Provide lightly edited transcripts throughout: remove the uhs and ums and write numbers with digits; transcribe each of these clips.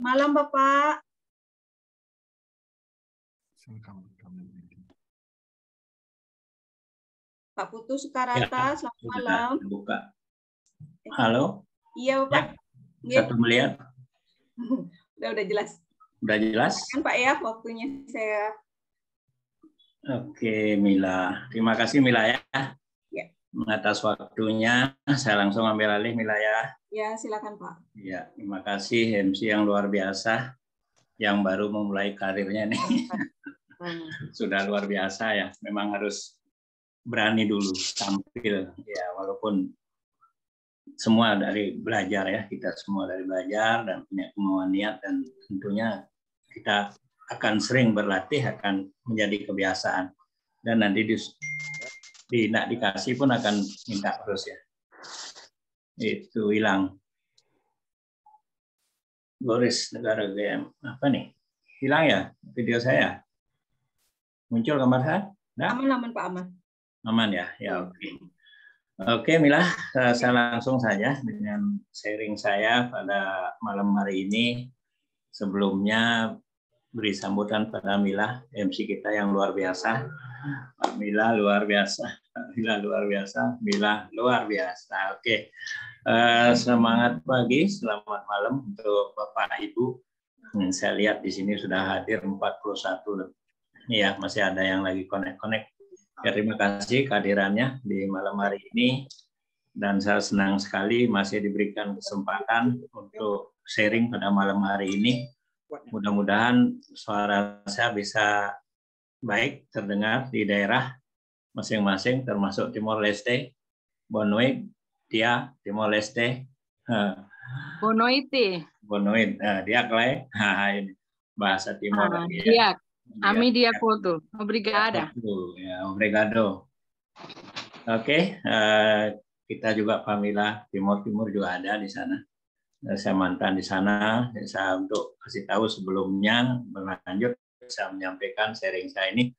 Malam, Bapak. Pak Putu Sukarata, selamat malam. Buka. Halo. Iya, Bapak. Ya, 1 miliar. Udah jelas. Udah jelas? Kan Pak ya, waktunya saya. Oke, Mila. Terima kasih, Mila ya. Ya. Atas waktunya, saya langsung ambil alih, Mila ya. Ya, silakan Pak. Ya, terima kasih MC yang luar biasa, yang baru memulai karirnya nih. Sudah luar biasa ya. Memang harus berani dulu tampil ya, walaupun semua dari belajar ya, kita semua dari belajar dan punya kemauan niat, dan tentunya kita akan sering berlatih, akan menjadi kebiasaan, dan nanti nak dikasih pun akan minta terus ya. Itu hilang. Boris Negara GM apa nih? Hilang ya video saya? Muncul gambar saya? Nah? Aman Pak, aman. Aman ya, ya oke. Oke Mila, saya langsung saja dengan sharing saya pada malam hari ini. Sebelumnya beri sambutan pada Mila, MC kita yang luar biasa. Mila luar biasa, Mila luar biasa, Mila luar biasa. Oke, semangat pagi, selamat malam untuk Bapak Ibu. Saya lihat di sini sudah hadir 41. Ya, masih ada yang lagi connect. Ya, terima kasih kehadirannya di malam hari ini, dan saya senang sekali masih diberikan kesempatan untuk sharing pada malam hari ini. Mudah-mudahan suara saya bisa baik terdengar di daerah masing-masing, termasuk Timor Leste, Bonoid, dia Timor Leste, Bonoid, dia Clay, ini bahasa Timor lagi ya. Ami dia foto, obrigada. Ya, obrigado. Oke, kita juga Pamila Timur juga ada di sana. Saya mantan di sana. Saya untuk kasih tahu sebelumnya berlanjut, saya menyampaikan sharing saya ini.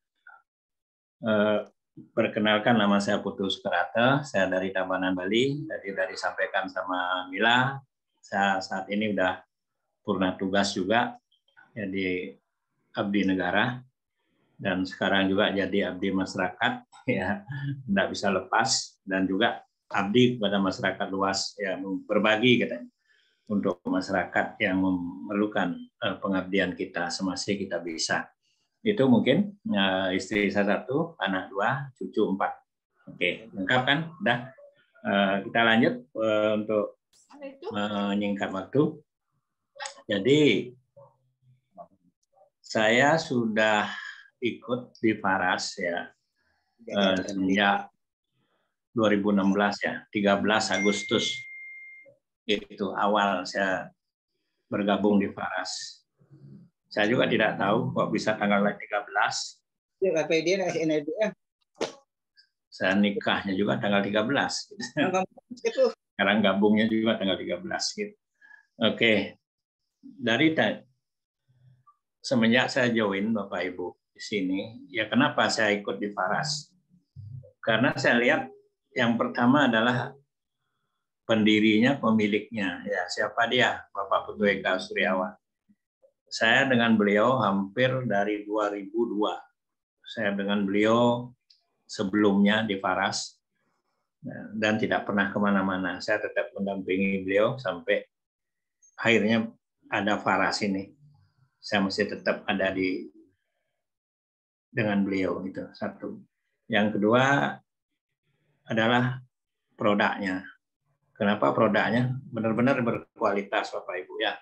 Perkenalkan, nama saya Putu Sukarata. Saya dari Tabanan Bali. Tadi sudah disampaikan sama Mila. Saya saat ini udah purna tugas juga jadi abdi negara, dan sekarang juga jadi abdi masyarakat ya, tidak bisa lepas, dan juga abdi kepada masyarakat luas ya, berbagi katanya untuk masyarakat yang memerlukan pengabdian kita semasa kita bisa. Itu mungkin istri saya 1, anak 2, cucu 4. Oke, lengkap kan? Udah. Kita lanjut untuk menyingkat waktu. Jadi saya sudah ikut di Faras ya sejak 2016 ya, 13 Agustus itu awal saya bergabung di Faras. Saya juga tidak tahu kok bisa tanggal 13. Saya nikahnya juga tanggal 13. Sekarang gabungnya juga tanggal 13 gitu. Oke. Dari semenjak saya join Bapak Ibu di sini, ya kenapa saya ikut di Faras? Karena saya lihat yang pertama adalah pendirinya, pemiliknya. Ya, siapa dia? Bapak Putu Eka Suryawan. Saya dengan beliau hampir dari 2002. Saya dengan beliau sebelumnya di Faras dan tidak pernah kemana-mana. Saya tetap mendampingi beliau sampai akhirnya ada Faras ini. Saya masih tetap ada dengan beliau itu satu. Yang kedua adalah produknya. Kenapa produknya benar-benar berkualitas Bapak Ibu ya?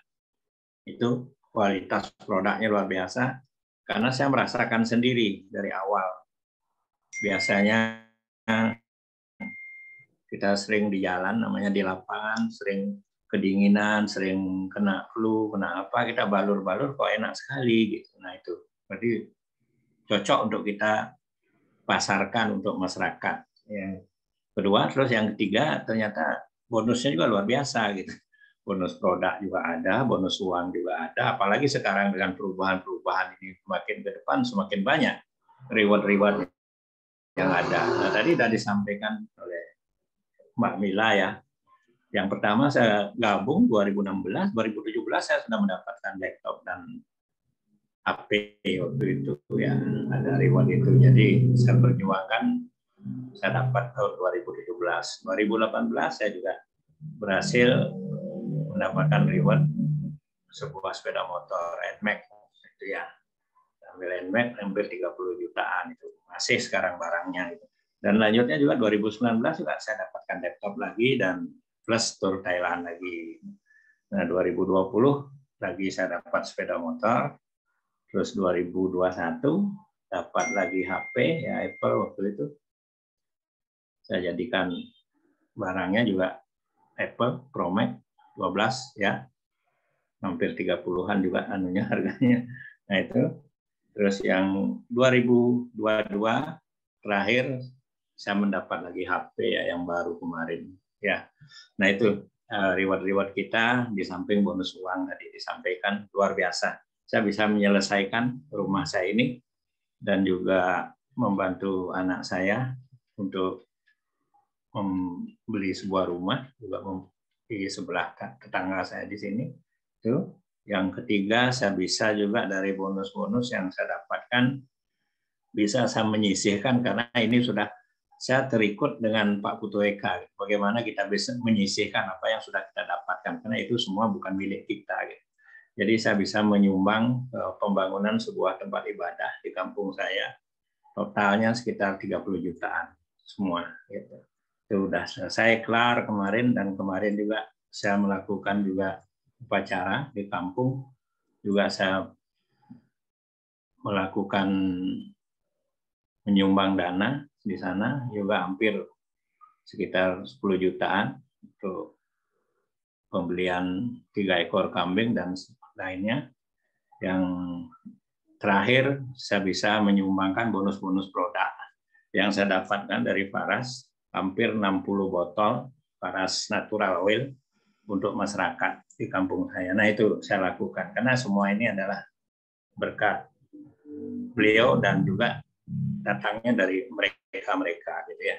Itu kualitas produknya luar biasa karena saya merasakan sendiri dari awal. Biasanya kita sering di jalan, namanya di lapangan, sering kedinginan, sering kena flu, kena apa, kita balur-balur kok enak sekali gitu. Nah itu berarti cocok untuk kita pasarkan untuk masyarakat. Yang kedua, terus yang ketiga ternyata bonusnya juga luar biasa gitu. Bonus produk juga ada, bonus uang juga ada. Apalagi sekarang dengan perubahan-perubahan ini semakin ke depan semakin banyak reward-reward yang ada. Nah tadi sudah disampaikan oleh Mbak Mila ya. Yang pertama saya gabung 2016, 2017 saya sudah mendapatkan laptop dan HP waktu itu ya, ada reward itu. Jadi saya perjuangkan, saya dapat tahun 2017. 2018 saya juga berhasil mendapatkan reward sebuah sepeda motor NMAX itu ya. Ambil NMAX hampir 30 jutaan itu. Masih sekarang barangnya itu. Dan lanjutnya juga 2019 juga saya dapatkan laptop lagi dan plus tur Thailand lagi. Nah, 2020 lagi saya dapat sepeda motor. Terus 2021 dapat lagi HP ya Apple waktu itu. Saya jadikan barangnya juga Apple Pro Max 12 ya. Hampir 30-an juga anunya harganya. Nah itu. Terus yang 2022 terakhir saya mendapat lagi HP ya yang baru kemarin ya. Nah itu reward-reward kita di samping bonus uang tadi disampaikan luar biasa. Saya bisa menyelesaikan rumah saya ini dan juga membantu anak saya untuk membeli sebuah rumah juga di sebelah tetangga saya di sini. Itu. Yang ketiga, saya bisa juga dari bonus-bonus yang saya dapatkan bisa saya menyisihkan karena ini sudah saya terikut dengan Pak Putu Eka. Bagaimana kita bisa menyisihkan apa yang sudah kita dapatkan karena itu semua bukan milik kita. Gitu. Jadi saya bisa menyumbang pembangunan sebuah tempat ibadah di kampung saya. Totalnya sekitar 30 jutaan semua. Gitu. Itu sudah selesai kelar kemarin dan kemarin juga saya melakukan juga upacara di kampung. Juga saya melakukan menyumbang dana di sana juga hampir sekitar 10 jutaan untuk pembelian 3 ekor kambing dan lainnya. Yang terakhir saya bisa menyumbangkan bonus-bonus produk yang saya dapatkan dari Faras, hampir 60 botol Faras Natural Oil untuk masyarakat di kampung saya. Nah itu saya lakukan karena semua ini adalah berkat beliau dan juga datangnya dari mereka gitu ya.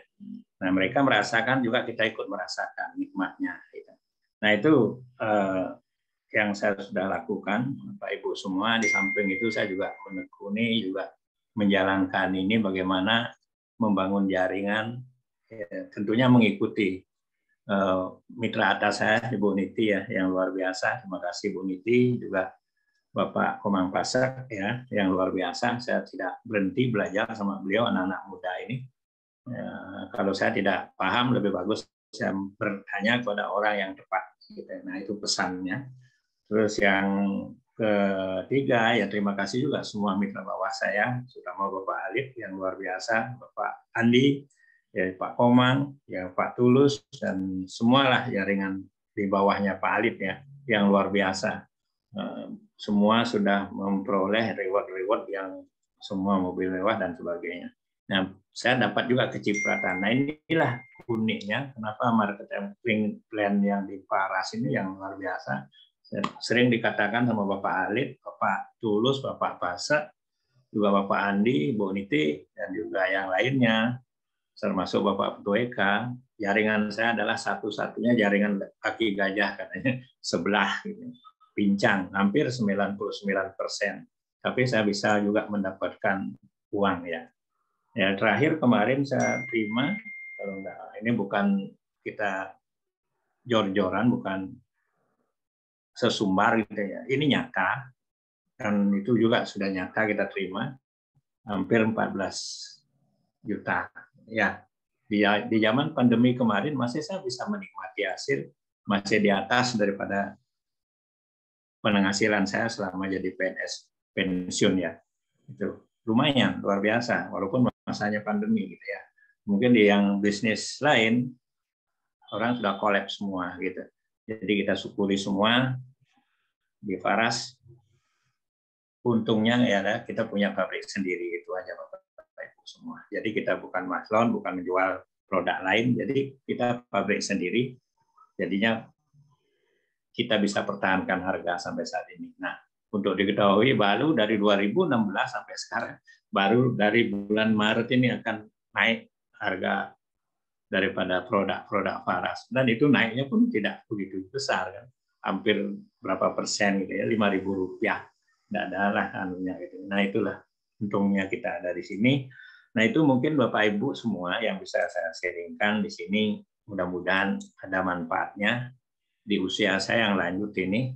Nah mereka merasakan juga kita ikut merasakan nikmatnya. Gitu. Nah itu yang saya sudah lakukan, Bapak Ibu semua. Di samping itu saya juga menekuni juga menjalankan ini bagaimana membangun jaringan, ya, tentunya mengikuti mitra atas saya, Ibu Niti ya, yang luar biasa. Terima kasih Bu Niti, juga Bapak Komang Pasak ya, yang luar biasa. Saya tidak berhenti belajar sama beliau, anak-anak muda ini. Ya, kalau saya tidak paham, lebih bagus saya bertanya kepada orang yang tepat. Gitu. Nah itu pesannya. Terus yang ketiga, ya terima kasih juga semua mitra bawah saya, terutama Bapak Alif yang luar biasa, Bapak Andi, ya Pak Komang, ya Pak Tulus, dan semualah jaringan di bawahnya Pak Alif ya, yang luar biasa. Semua sudah memperoleh reward-reward yang semua mobil mewah dan sebagainya. Nah, saya dapat juga kecipratan. Nah, inilah uniknya kenapa marketing plan yang di Paras ini yang luar biasa. Sering dikatakan sama Bapak Alif, Bapak Tulus, Bapak Pasak, juga Bapak Andi, Bu Niti, dan juga yang lainnya, termasuk Bapak Putu Eka, jaringan saya adalah satu-satunya jaringan kaki gajah katanya, sebelah, gitu. Pincang, hampir 99%. Tapi saya bisa juga mendapatkan uang ya. Ya terakhir kemarin saya terima, kalau enggak, ini bukan kita jor-joran, bukan sesumbar gitu ya. Ini nyata dan itu juga sudah nyata kita terima hampir 14 juta. Ya, di zaman pandemi kemarin masih saya bisa menikmati hasil masih di atas daripada penghasilan saya selama jadi PNS pensiun ya. Itu lumayan luar biasa walaupun masanya pandemi gitu ya. Mungkin di yang bisnis lain orang sudah kolaps semua gitu. Jadi kita syukuri semua di Faras. Untungnya ya kita punya pabrik sendiri, itu aja Bapak Ibu semua. Jadi kita bukan maslon, bukan menjual produk lain, jadi kita pabrik sendiri. Jadinya kita bisa pertahankan harga sampai saat ini. Nah, untuk diketahui baru dari 2016 sampai sekarang, baru dari bulan Maret ini akan naik harga daripada produk-produk Faras. Dan itu naiknya pun tidak begitu besar kan, hampir berapa persen gitu ya, Rp5.000. Tidak ada lah anunya gitu. Nah itulah untungnya kita ada di sini. Nah itu mungkin Bapak Ibu semua yang bisa saya sharingkan di sini, mudah-mudahan ada manfaatnya. Di usia saya yang lanjut ini,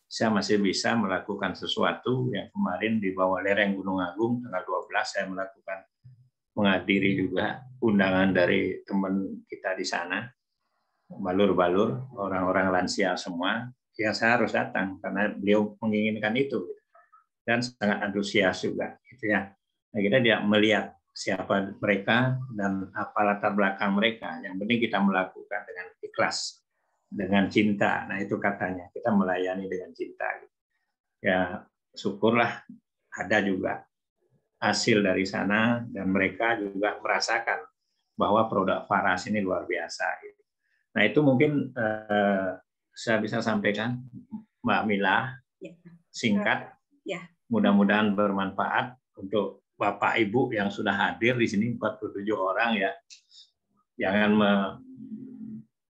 saya masih bisa melakukan sesuatu yang kemarin di bawah lereng Gunung Agung tanggal 12 saya melakukan, menghadiri juga undangan dari teman kita di sana, balur-balur, orang-orang lansia semua, yang saya harus datang karena beliau menginginkan itu dan sangat antusias juga gitu ya. Nah, kita tidak melihat siapa mereka dan apa latar belakang mereka, yang penting kita melakukan dengan ikhlas, dengan cinta. Nah itu katanya, kita melayani dengan cinta. Ya syukurlah ada juga hasil dari sana dan mereka juga merasakan bahwa produk Faras ini luar biasa. Nah itu mungkin saya bisa sampaikan, Mbak Mila, singkat. Mudah-mudahan bermanfaat untuk Bapak Ibu yang sudah hadir di sini 47 orang ya. Jangan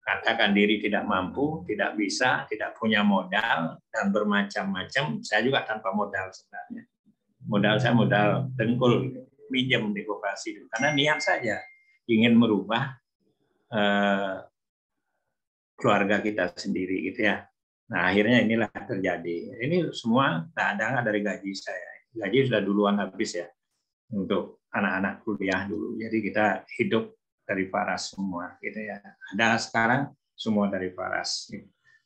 mengatakan diri tidak mampu, tidak bisa, tidak punya modal dan bermacam-macam. Saya juga tanpa modal sebenarnya. Modal saya modal dengkul, minjem di koperasi dulu. Karena niat saja ingin merubah keluarga kita sendiri gitu ya. Nah akhirnya inilah terjadi. Ini semua tak ada dari gaji saya. Gaji sudah duluan habis ya untuk anak-anak kuliah dulu. Jadi kita hidup dari Faras semua gitu ya. Ada sekarang semua dari Faras.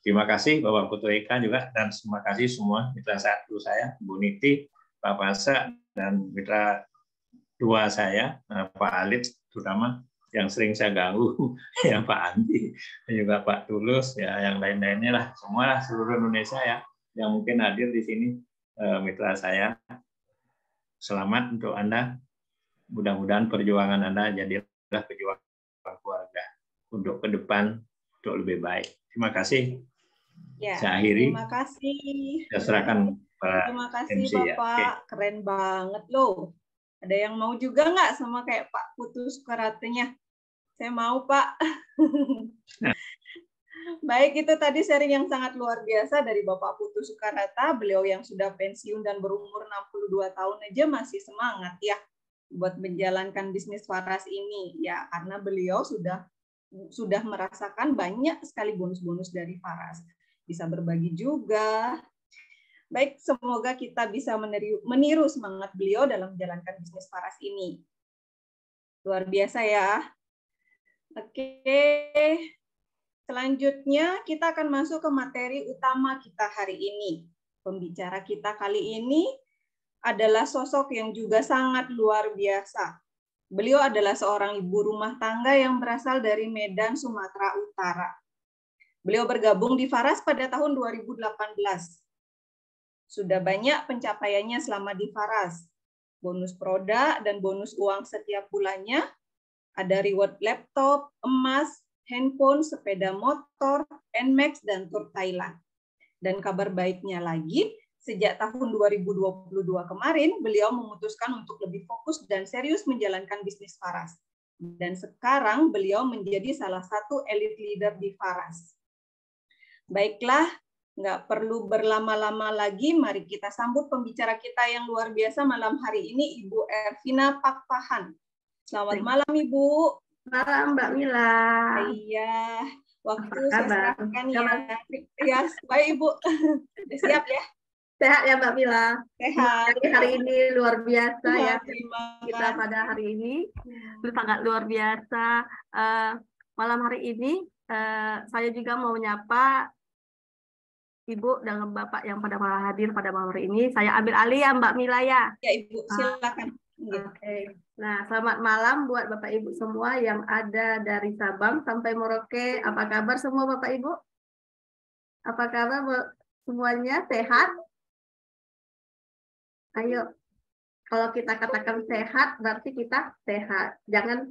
Terima kasih Bapak Putu Eka juga, dan terima kasih semua mitra satu saya, Bu Niti, Pak Pasa, dan mitra dua saya, Pak Alit, terutama yang sering saya ganggu, yang Pak Andi, dan juga Pak Tulus, ya yang lain-lainnya lah, semua lah, seluruh Indonesia ya, yang mungkin hadir di sini, mitra saya. Selamat untuk Anda. Mudah-mudahan perjuangan Anda jadilah perjuangan keluarga untuk ke depan, untuk lebih baik. Terima kasih. Ya, saya akhiri. Terima kasih. Saya serahkan Pak Terima kasih MC, Bapak, ya. Okay. Keren banget loh. Ada yang mau juga nggak sama kayak Pak Putu Sukaratenya? Saya mau Pak. Baik, itu tadi sharing yang sangat luar biasa dari Bapak Putu Sukarata. Beliau yang sudah pensiun dan berumur 62 tahun aja masih semangat ya buat menjalankan bisnis Faras ini. Ya, karena beliau sudah merasakan banyak sekali bonus-bonus dari Faras. Bisa berbagi juga. Baik, semoga kita bisa meniru semangat beliau dalam menjalankan bisnis Faras ini. Luar biasa ya. Oke, selanjutnya kita akan masuk ke materi utama kita hari ini. Pembicara kita kali ini adalah sosok yang juga sangat luar biasa. Beliau adalah seorang ibu rumah tangga yang berasal dari Medan, Sumatera Utara. Beliau bergabung di Faras pada tahun 2018. Sudah banyak pencapaiannya selama di Faras. Bonus produk dan bonus uang setiap bulannya, ada reward laptop, emas, handphone, sepeda motor, NMAX, dan tur Thailand. Dan kabar baiknya lagi, sejak tahun 2022 kemarin, beliau memutuskan untuk lebih fokus dan serius menjalankan bisnis Faras. Dan sekarang beliau menjadi salah satu elite leader di Faras. Baiklah, nggak perlu berlama-lama lagi, mari kita sambut pembicara kita yang luar biasa malam hari ini, Ibu Ervina Pakpahan. Selamat malam, Ibu. Malam, Mbak Mila. Iya, waktu saya serahkan ya. Ya, baik Ibu. Siap ya? Sehat ya Mbak Mila. Sehat. Hari ini luar biasa ya. Terima kita kasih. pada hari ini sangat luar biasa. Malam hari ini saya juga mau menyapa Ibu dan Bapak yang pada hadir pada malam hari ini. Saya ambil alih ya Mbak Mila ya. Ya Ibu, silakan. Oke. Nah, selamat malam buat Bapak Ibu semua yang ada dari Sabang sampai Merauke. Apa kabar semua Bapak Ibu? Apa kabar semuanya? Sehat? Ayo, kalau kita katakan sehat, berarti kita sehat. Jangan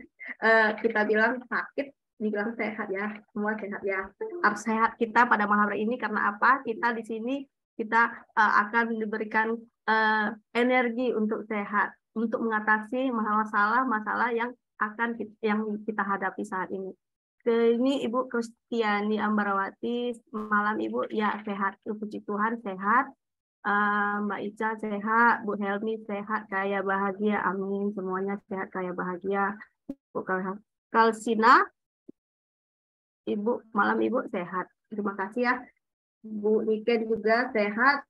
kita bilang sakit, dibilang sehat ya. Semua sehat ya. Harus sehat kita pada malam hari ini karena apa? Kita di sini kita akan diberikan energi untuk sehat, untuk mengatasi masalah-masalah yang akan yang kita hadapi saat ini. Ini Ibu Kristiani Ambarawati, malam Ibu, ya sehat, puji Tuhan sehat. Mbak Ica sehat, Bu Helmi sehat, kaya bahagia, amin. Semuanya sehat, kaya bahagia. Bu Kalsina, Ibu, malam Ibu sehat. Terima kasih ya. Bu Niken juga sehat,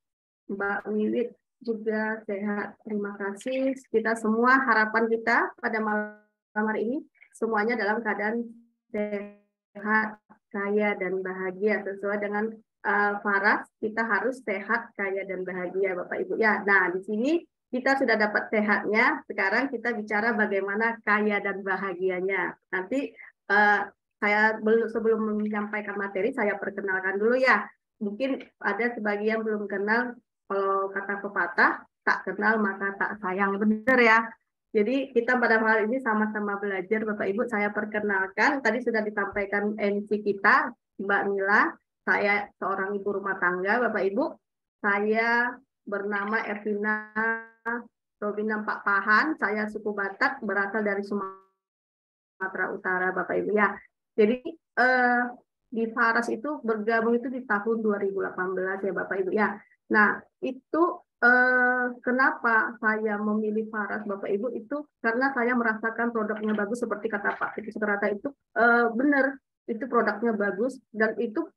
Mbak Wiwit juga sehat. Terima kasih. Kita semua, harapan kita pada malam hari ini, semuanya dalam keadaan sehat, kaya, dan bahagia. Sesuai dengan Faras, kita harus sehat, kaya, dan bahagia, Bapak Ibu. Ya, nah di sini kita sudah dapat sehatnya. Sekarang kita bicara bagaimana kaya dan bahagianya. Nanti saya sebelum menyampaikan materi, saya perkenalkan dulu ya. Mungkin ada sebagian belum kenal. Kalau kata pepatah, tak kenal maka tak sayang. Benar ya. Jadi kita pada hari ini sama-sama belajar, Bapak Ibu. Saya perkenalkan, tadi sudah disampaikan MC kita, Mbak Mila. Saya seorang ibu rumah tangga, Bapak Ibu. Saya bernama Ervina Robina Pak Pahan. Saya suku Batak, berasal dari Sumatera Utara, Bapak Ibu ya. Jadi di Faras itu bergabung itu di tahun 2018 ya, Bapak Ibu ya. Nah, itu kenapa saya memilih Faras, Bapak Ibu, itu karena saya merasakan produknya bagus seperti kata Pak Titi Sukarata itu benar, itu produknya bagus dan itu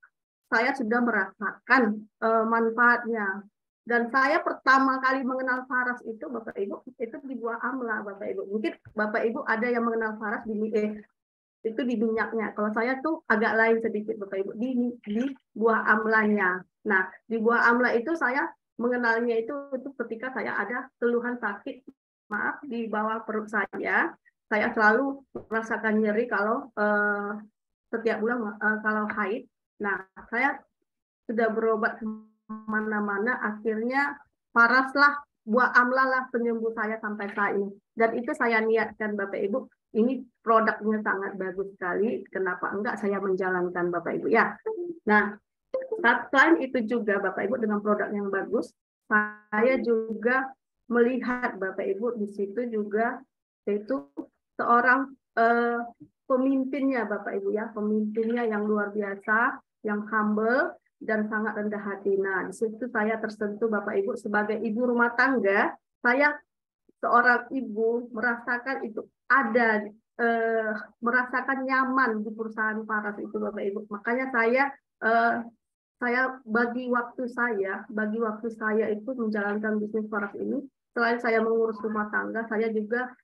saya sudah merasakan manfaatnya. Dan saya pertama kali mengenal Faras itu, Bapak Ibu, itu di buah amla, Bapak Ibu. Mungkin Bapak Ibu ada yang mengenal Faras itu di minyaknya. Kalau saya tuh agak lain sedikit, Bapak Ibu, di buah amlanya. Nah, di buah amla itu saya mengenalnya itu ketika saya ada keluhan sakit, maaf, di bawah perut saya selalu merasakan nyeri kalau setiap bulan kalau haid. Nah, saya sudah berobat kemana-mana, akhirnya Faraslah, buah amla lah penyembuh saya sampai saat ini. Dan itu saya niatkan, Bapak Ibu, ini produknya sangat bagus sekali, kenapa enggak saya menjalankan, Bapak Ibu ya. Nah, selain itu juga Bapak Ibu, dengan produk yang bagus, saya juga melihat Bapak Ibu di situ juga yaitu seorang pemimpinnya, Bapak Ibu ya, pemimpinnya yang luar biasa, yang humble dan sangat rendah hati. Nah, di situ saya tersentuh, Bapak Ibu, sebagai ibu rumah tangga, saya seorang ibu merasakan itu ada merasakan nyaman di perusahaan Faras itu, Bapak Ibu. Makanya saya bagi waktu saya itu menjalankan bisnis Faras ini. Selain saya mengurus rumah tangga, saya juga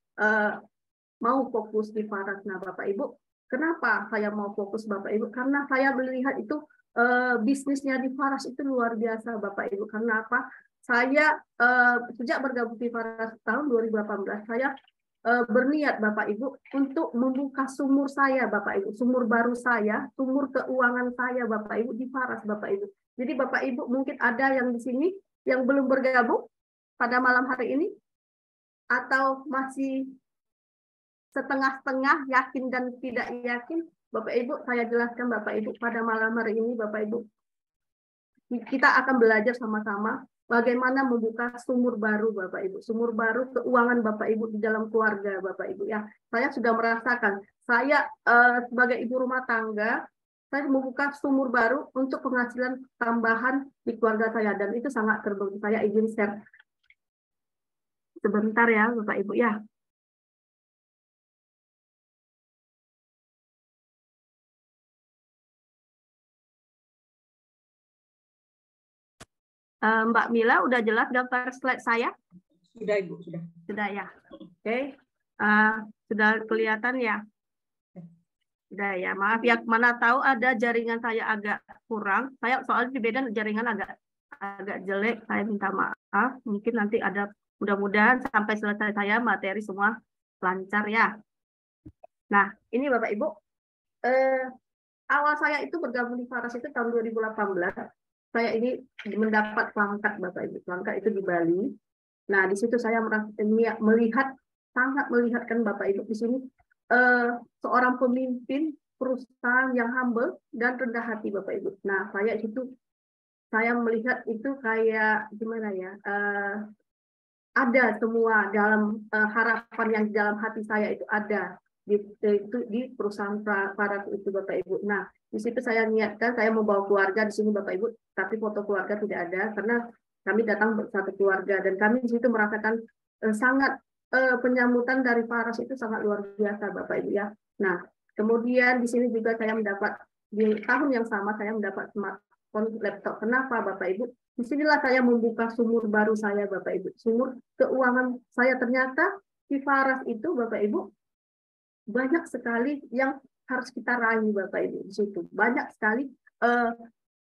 mau fokus di Faras. Nah, Bapak Ibu, kenapa saya mau fokus, Bapak Ibu? Karena saya melihat itu bisnisnya di Faras itu luar biasa, Bapak Ibu. Karena apa? Saya sejak bergabung di Faras tahun 2018, saya berniat, Bapak Ibu, untuk membuka sumur saya, Bapak Ibu, sumur baru saya, sumur keuangan saya, Bapak Ibu, di Faras, Bapak Ibu. Jadi Bapak Ibu mungkin ada yang di sini yang belum bergabung pada malam hari ini, atau masih setengah-setengah yakin dan tidak yakin. Bapak Ibu, saya jelaskan, Bapak Ibu, pada malam hari ini, Bapak Ibu, kita akan belajar sama-sama bagaimana membuka sumur baru, Bapak Ibu. Sumur baru keuangan, Bapak Ibu, di dalam keluarga, Bapak Ibu ya. Saya sudah merasakan, saya sebagai ibu rumah tangga, saya membuka sumur baru untuk penghasilan tambahan di keluarga saya, dan itu sangat terbukti. Saya izin share sebentar ya, Bapak Ibu ya. Mbak Mila, udah jelas gambar slide saya? Sudah, Ibu, sudah. Sudah ya. Oke. Sudah kelihatan ya? Sudah ya. Maaf ya, mana tahu ada jaringan saya agak kurang. Saya soalnya di Medan jaringan agak jelek. Saya minta maaf. Mungkin nanti ada, mudah-mudahan sampai selesai saya materi semua lancar ya. Nah, ini Bapak Ibu. Awal saya itu bergabung di Faras itu tahun 2018. Saya ini mendapat pangkat, Bapak Ibu. Pangkat itu di Bali. Nah, di situ saya melihat, sangat melihatkan Bapak Ibu di sini seorang pemimpin perusahaan yang humble dan rendah hati, Bapak Ibu. Nah, saya melihat itu kayak gimana ya? Ada semua dalam harapan yang di dalam hati saya itu ada. di perusahaan Faras itu Bapak Ibu. Nah, di situ saya niatkan saya mau bawa keluarga di sini Bapak Ibu, tapi foto keluarga tidak ada karena kami datang satu keluarga dan kami di situ merasakan sangat penyambutan dari Faras itu sangat luar biasa Bapak Ibu ya. Nah, kemudian di sini juga saya mendapat di tahun yang sama saya mendapat smartphone laptop. Kenapa Bapak Ibu? Disinilah saya membuka sumur baru saya Bapak Ibu. Sumur keuangan saya ternyata di Faras itu Bapak Ibu banyak sekali yang harus kita raih Bapak Ibu di situ. Banyak sekali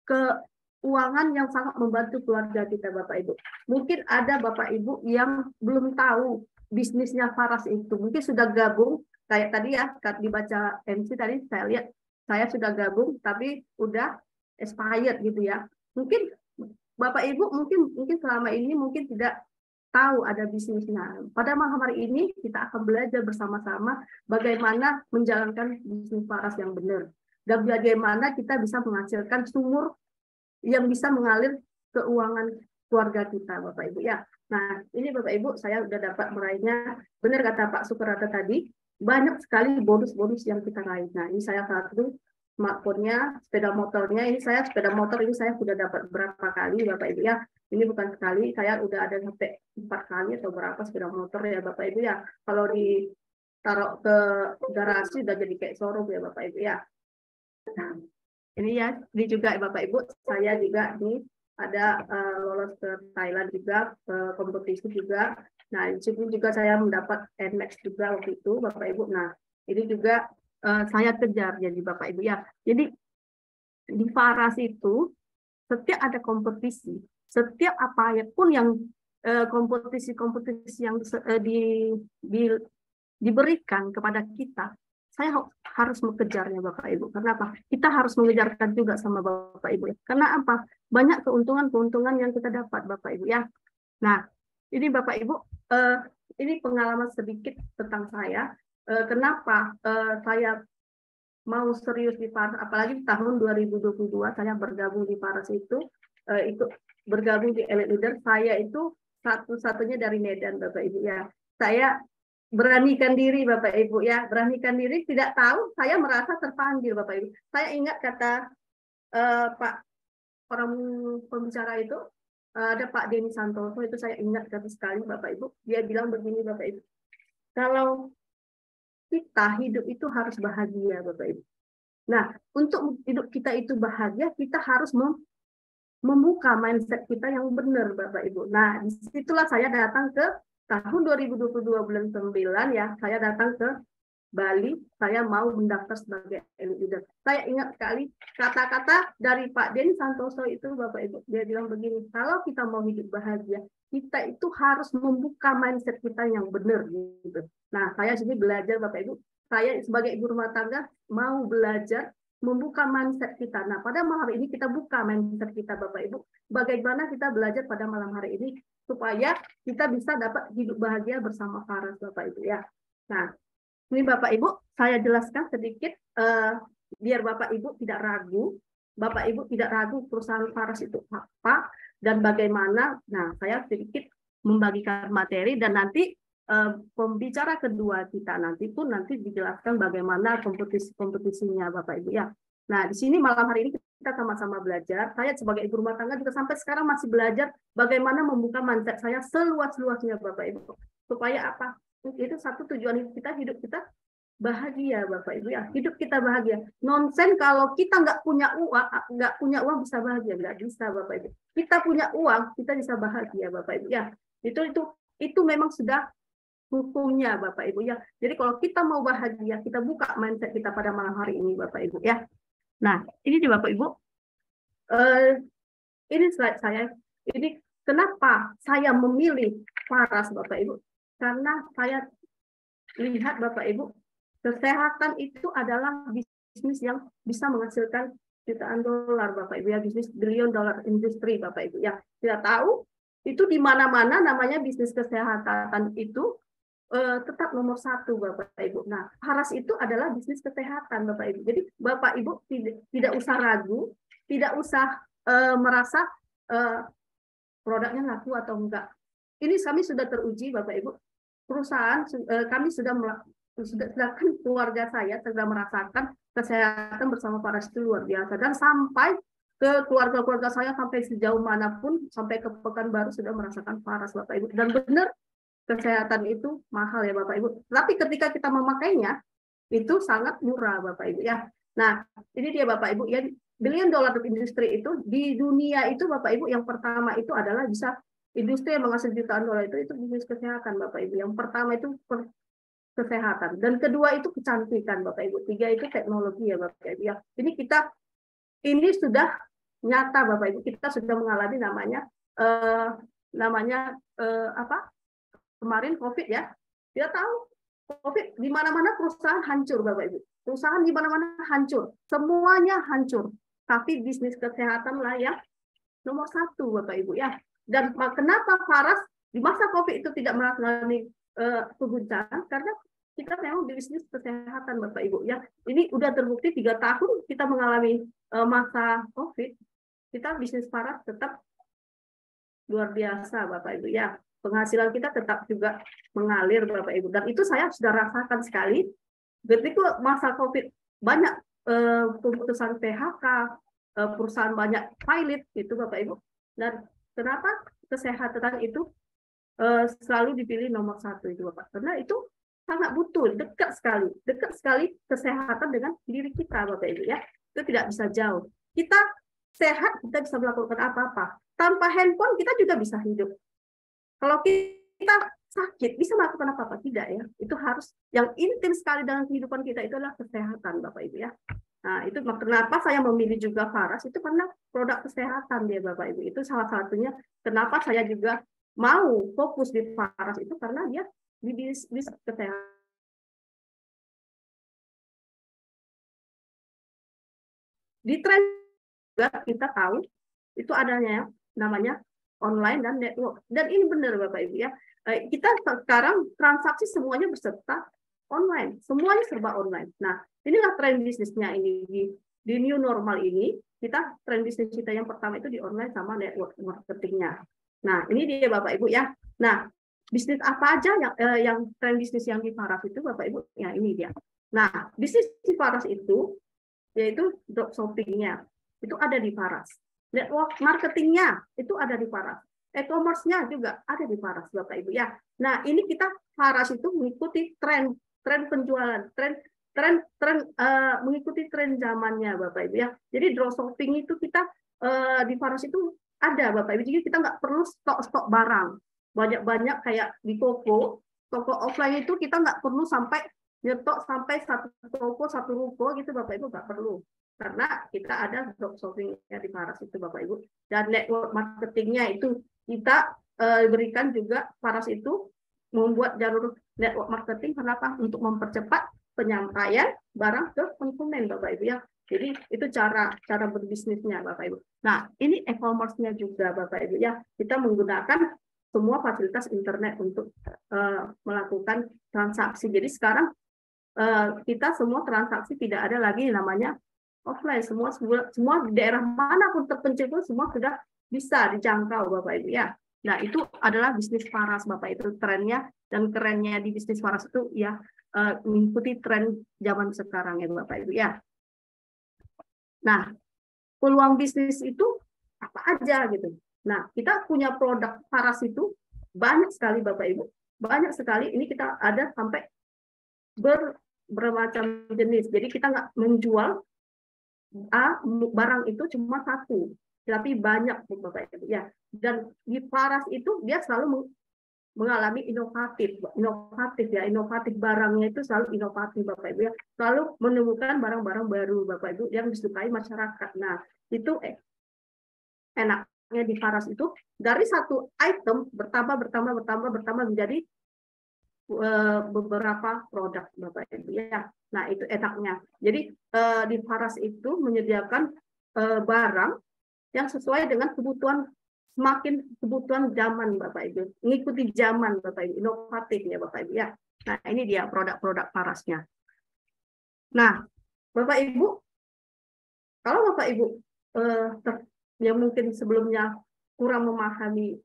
keuangan yang sangat membantu keluarga kita Bapak Ibu. Mungkin ada Bapak Ibu yang belum tahu bisnisnya Faras itu. Mungkin sudah gabung kayak tadi ya dibaca MC tadi saya lihat saya sudah gabung tapi udah expired gitu ya. Mungkin Bapak Ibu mungkin selama ini mungkin tidak tahu ada bisnisnya. Pada malam hari ini kita akan belajar bersama-sama bagaimana menjalankan bisnis Faras yang benar dan bagaimana kita bisa menghasilkan sumur yang bisa mengalir keuangan keluarga kita Bapak Ibu ya. Nah, ini Bapak Ibu saya sudah dapat meraihnya. Benar kata Pak Sukarata tadi, banyak sekali bonus-bonus yang kita raih. Nah, ini saya satu smartphone-nya, sepeda motornya, ini saya sepeda motor ini saya sudah dapat berapa kali Bapak Ibu ya. Ini bukan sekali, saya udah ada sampai 4 kali atau berapa sepeda motor ya Bapak Ibu ya. Kalau ditaruh ke garasi udah jadi kayak showroom ya Bapak Ibu ya. Nah, ini ya, ini juga Bapak Ibu, saya juga nih ada lolos ke Thailand juga, ke kompetisi juga. Nah, di situ juga saya mendapat NMAX juga waktu itu Bapak Ibu. Nah, ini juga saya kejar jadi Bapak Ibu ya. Jadi di Faras itu setiap ada kompetisi, setiap apa pun yang kompetisi-kompetisi yang diberikan kepada kita, saya harus mengejarnya Bapak Ibu. Kenapa? Kita harus mengejarkan juga sama Bapak Ibu. Karena apa? Banyak keuntungan-keuntungan yang kita dapat Bapak Ibu ya. Nah, ini Bapak Ibu, ini pengalaman sedikit tentang saya. Kenapa saya mau serius di Faras, apalagi tahun 2022 saya bergabung di Faras itu bergabung di Elite Leader. Saya itu satu-satunya dari Medan Bapak Ibu ya. Saya beranikan diri Bapak Ibu ya, beranikan diri, tidak tahu saya merasa terpanggil Bapak Ibu. Saya ingat kata Pak orang pembicara itu, ada Pak Denny Santoso, itu saya ingat sekali Bapak Ibu, dia bilang begini Bapak Ibu, kalau kita hidup itu harus bahagia Bapak Ibu. Nah, untuk hidup kita itu bahagia, kita harus membuka mindset kita yang benar Bapak Ibu. Nah, disitulah saya datang ke tahun 2022 bulan 9 ya, saya datang ke Bali, saya mau mendaftar sebagai Elite Leader. Saya ingat sekali kata-kata dari Pak Denny Santoso itu Bapak Ibu, dia bilang begini, kalau kita mau hidup bahagia, kita itu harus membuka mindset kita yang benar gitu. Nah, saya sini belajar Bapak Ibu, saya sebagai ibu rumah tangga mau belajar membuka mindset kita. Nah, pada malam hari ini kita buka mindset kita Bapak Ibu. Bagaimana kita belajar pada malam hari ini supaya kita bisa dapat hidup bahagia bersama Faras Bapak Ibu ya. Nah, ini Bapak Ibu, saya jelaskan sedikit biar Bapak Ibu tidak ragu. Bapak Ibu tidak ragu perusahaan Faras itu apa dan bagaimana. Nah, saya sedikit membagikan materi dan nanti pembicara kedua kita nanti dijelaskan bagaimana kompetisinya Bapak Ibu ya. Nah, di sini malam hari ini kita sama-sama belajar. Saya sebagai ibu rumah tangga juga sampai sekarang masih belajar bagaimana membuka mindset saya seluas-luasnya Bapak Ibu. Supaya apa? Itu satu tujuan hidup kita bahagia Bapak Ibu ya. Hidup kita bahagia. Nonsen kalau kita nggak punya uang bisa bahagia, nggak bisa Bapak Ibu. Kita punya uang, kita bisa bahagia Bapak Ibu ya. Itu memang sudah hukumnya Bapak Ibu ya. Jadi kalau kita mau bahagia, kita buka mindset kita pada malam hari ini Bapak Ibu ya. Nah, ini di Bapak Ibu. Ini slide saya. Ini kenapa saya memilih Faras Bapak Ibu? Karena saya lihat Bapak Ibu, kesehatan itu adalah bisnis yang bisa menghasilkan jutaan dolar Bapak Ibu ya, bisnis billion dollar industry Bapak Ibu ya. Tidak tahu itu di mana-mana namanya bisnis kesehatan itu tetap nomor 1 Bapak Ibu. Nah, Faras itu adalah bisnis kesehatan Bapak Ibu. Jadi Bapak Ibu tidak usah ragu, tidak usah merasa produknya laku atau enggak. Ini kami sudah teruji Bapak Ibu. Perusahaan kami sudah sedangkan keluarga saya sedang merasakan kesehatan bersama Faras itu luar biasa, dan sampai ke keluarga-keluarga saya sampai sejauh manapun, sampai ke Pekanbaru sudah merasakan Faras, Bapak Ibu. Dan benar, kesehatan itu mahal ya Bapak Ibu. Tapi ketika kita memakainya itu sangat murah Bapak Ibu ya. Nah, ini dia Bapak Ibu ya, billion dollar industri itu di dunia itu Bapak Ibu, yang pertama itu adalah bisa industri yang menghasilkan jutaan dolar itu bisnis kesehatan Bapak Ibu. Yang pertama itu kesehatan, dan kedua itu kecantikan Bapak Ibu, tiga itu teknologi ya Bapak Ibu ya. Ini sudah nyata Bapak Ibu, kita sudah mengalami namanya apa kemarin COVID ya. Kita tahu COVID di mana-mana perusahaan hancur Bapak Ibu, perusahaan di mana-mana hancur, semuanya hancur, tapi bisnis kesehatan lah yang nomor satu Bapak Ibu ya. Dan kenapa Faras di masa COVID itu tidak mengalami keguncangan? Karena kita memang di bisnis kesehatan Bapak Ibu ya. Ini udah terbukti 3 tahun kita mengalami masa COVID, kita bisnis Faras tetap luar biasa Bapak Ibu ya. Penghasilan kita tetap juga mengalir Bapak Ibu. Dan itu saya sudah rasakan sekali. Ketika masa COVID banyak keputusan PHK, perusahaan banyak pilot itu Bapak Ibu. Dan kenapa kesehatan itu selalu dipilih nomor satu itu Bapak? Karena itu sangat butuh, dekat sekali kesehatan dengan diri kita Bapak Ibu ya. Itu tidak bisa jauh. Kita sehat, kita bisa melakukan apa-apa. Tanpa handphone kita juga bisa hidup. Kalau kita sakit, bisa melakukan apa-apa? Tidak ya. Itu harus yang intim sekali dalam kehidupan kita itu adalah kesehatan Bapak Ibu ya. Nah, itu kenapa saya memilih juga Faras, itu karena produk kesehatan dia Bapak Ibu. Itu salah satunya kenapa saya juga mau fokus di Faras itu, karena dia di bisnis kesehatan. Di tren juga kita tahu itu adanya namanya online dan network. Dan ini benar Bapak Ibu ya. Kita sekarang transaksi semuanya berserta online, semuanya serba online. Nah, inilah tren bisnisnya ini di new normal ini. Kita tren bisnis kita yang pertama itu di online sama network marketingnya. Nah, ini dia Bapak Ibu ya. Nah, bisnis apa aja yang tren bisnis yang di Faras itu Bapak Ibu? Ya, ini dia. Nah, bisnis di Faras itu yaitu dropshipping-nya itu ada di Faras. Network marketingnya itu ada di Faras. E-commerce-nya juga ada di Faras, Bapak Ibu ya. Nah, ini kita Faras itu mengikuti tren penjualan, mengikuti tren zamannya, Bapak Ibu ya. Jadi dropshipping itu kita di Faras itu ada, Bapak Ibu. Jadi kita nggak perlu stok barang banyak-banyak kayak di toko offline itu kita nggak perlu sampai nyetok sampai satu toko, satu ruko gitu Bapak Ibu, nggak perlu. Karena kita ada dropshipping-nya di Faras itu Bapak Ibu. Dan network marketingnya itu kita berikan juga. Faras itu membuat jalur network marketing, kenapa? Untuk mempercepat penyampaian barang ke konsumen Bapak Ibu ya. Jadi itu cara berbisnisnya Bapak Ibu. Nah, ini e-commerce-nya juga Bapak Ibu ya. Kita menggunakan semua fasilitas internet untuk melakukan transaksi. Jadi sekarang kita semua transaksi tidak ada lagi namanya offline, semua di daerah manapun terpencil pun semua sudah bisa dijangkau Bapak Ibu ya. Nah, itu adalah bisnis Faras Bapak, itu trennya, dan kerennya di bisnis Faras itu ya mengikuti tren zaman sekarang ya Bapak Ibu ya. Nah, peluang bisnis itu apa aja gitu. Nah, kita punya produk Faras itu banyak sekali Bapak Ibu, banyak sekali. Ini kita ada sampai bermacam jenis. Jadi kita nggak menjual barang itu cuma satu, tapi banyak Bapak Ibu ya. Dan di Faras itu dia selalu mengalami inovatif ya, inovatif barangnya itu selalu inovatif Bapak Ibu ya. Selalu menemukan barang-barang baru Bapak Ibu yang disukai masyarakat. Nah, itu enaknya di Faras itu dari satu item bertambah menjadi beberapa produk Bapak Ibu ya. Nah, itu enaknya. Jadi di Faras itu menyediakan barang yang sesuai dengan kebutuhan zaman Bapak Ibu. Mengikuti zaman Bapak Ibu, inovatif ya Bapak Ibu ya. Nah, ini dia produk-produk Farasnya. Nah, Bapak Ibu, kalau Bapak Ibu yang mungkin sebelumnya kurang memahami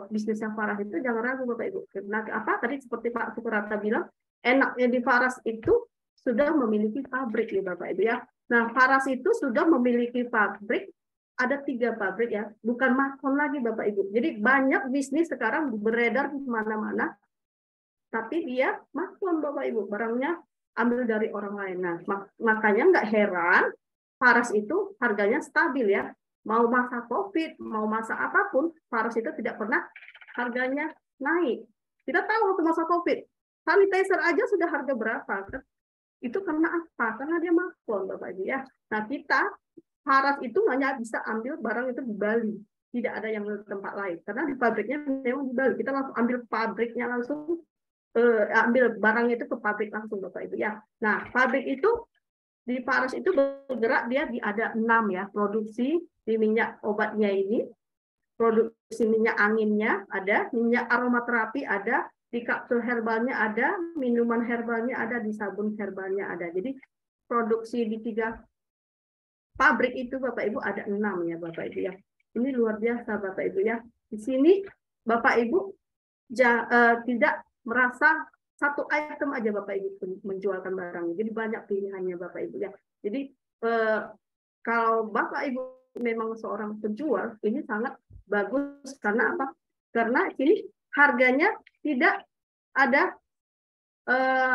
bisnisnya Faras itu, jangan ragu Bapak Ibu. Karena apa tadi seperti Pak Sukurata bilang, enaknya di Faras itu sudah memiliki pabrik ya Bapak Ibu ya. Nah, Faras itu sudah memiliki pabrik, ada 3 pabrik ya, bukan Makron lagi Bapak Ibu. Jadi banyak bisnis sekarang beredar di mana-mana, tapi dia Makron Bapak Ibu, barangnya ambil dari orang lain. Nah, makanya nggak heran Faras itu harganya stabil ya. Mau masa COVID, mau masa apapun, Faras itu tidak pernah harganya naik. Kita tahu waktu masa COVID, sanitizer aja sudah harga berapa? Itu karena apa? Karena dia Makron Bapak Ibu ya. Nah, kita Faras itu hanya bisa ambil barang itu di Bali, tidak ada yang di tempat lain. Karena di pabriknya memang di Bali. Kita langsung ambil pabriknya langsung, ambil barangnya itu ke pabrik langsung Bapak Ibu ya. Nah, pabrik itu di Faras itu bergerak dia ada 6 ya, produksi di minyak obatnya ini, produksi minyak anginnya ada, minyak aromaterapi ada, di kapsul herbalnya ada, minuman herbalnya ada, di sabun herbalnya ada. Jadi produksi di 3 pabrik itu Bapak Ibu ada 6 ya Bapak Ibu ya. Ini luar biasa Bapak Ibu ya. Di sini Bapak Ibu tidak merasa satu item aja Bapak Ibu menjualkan barang. Jadi banyak pilihannya Bapak Ibu ya. Jadi kalau Bapak Ibu memang seorang penjual, ini sangat bagus karena apa? Karena ini harganya tidak ada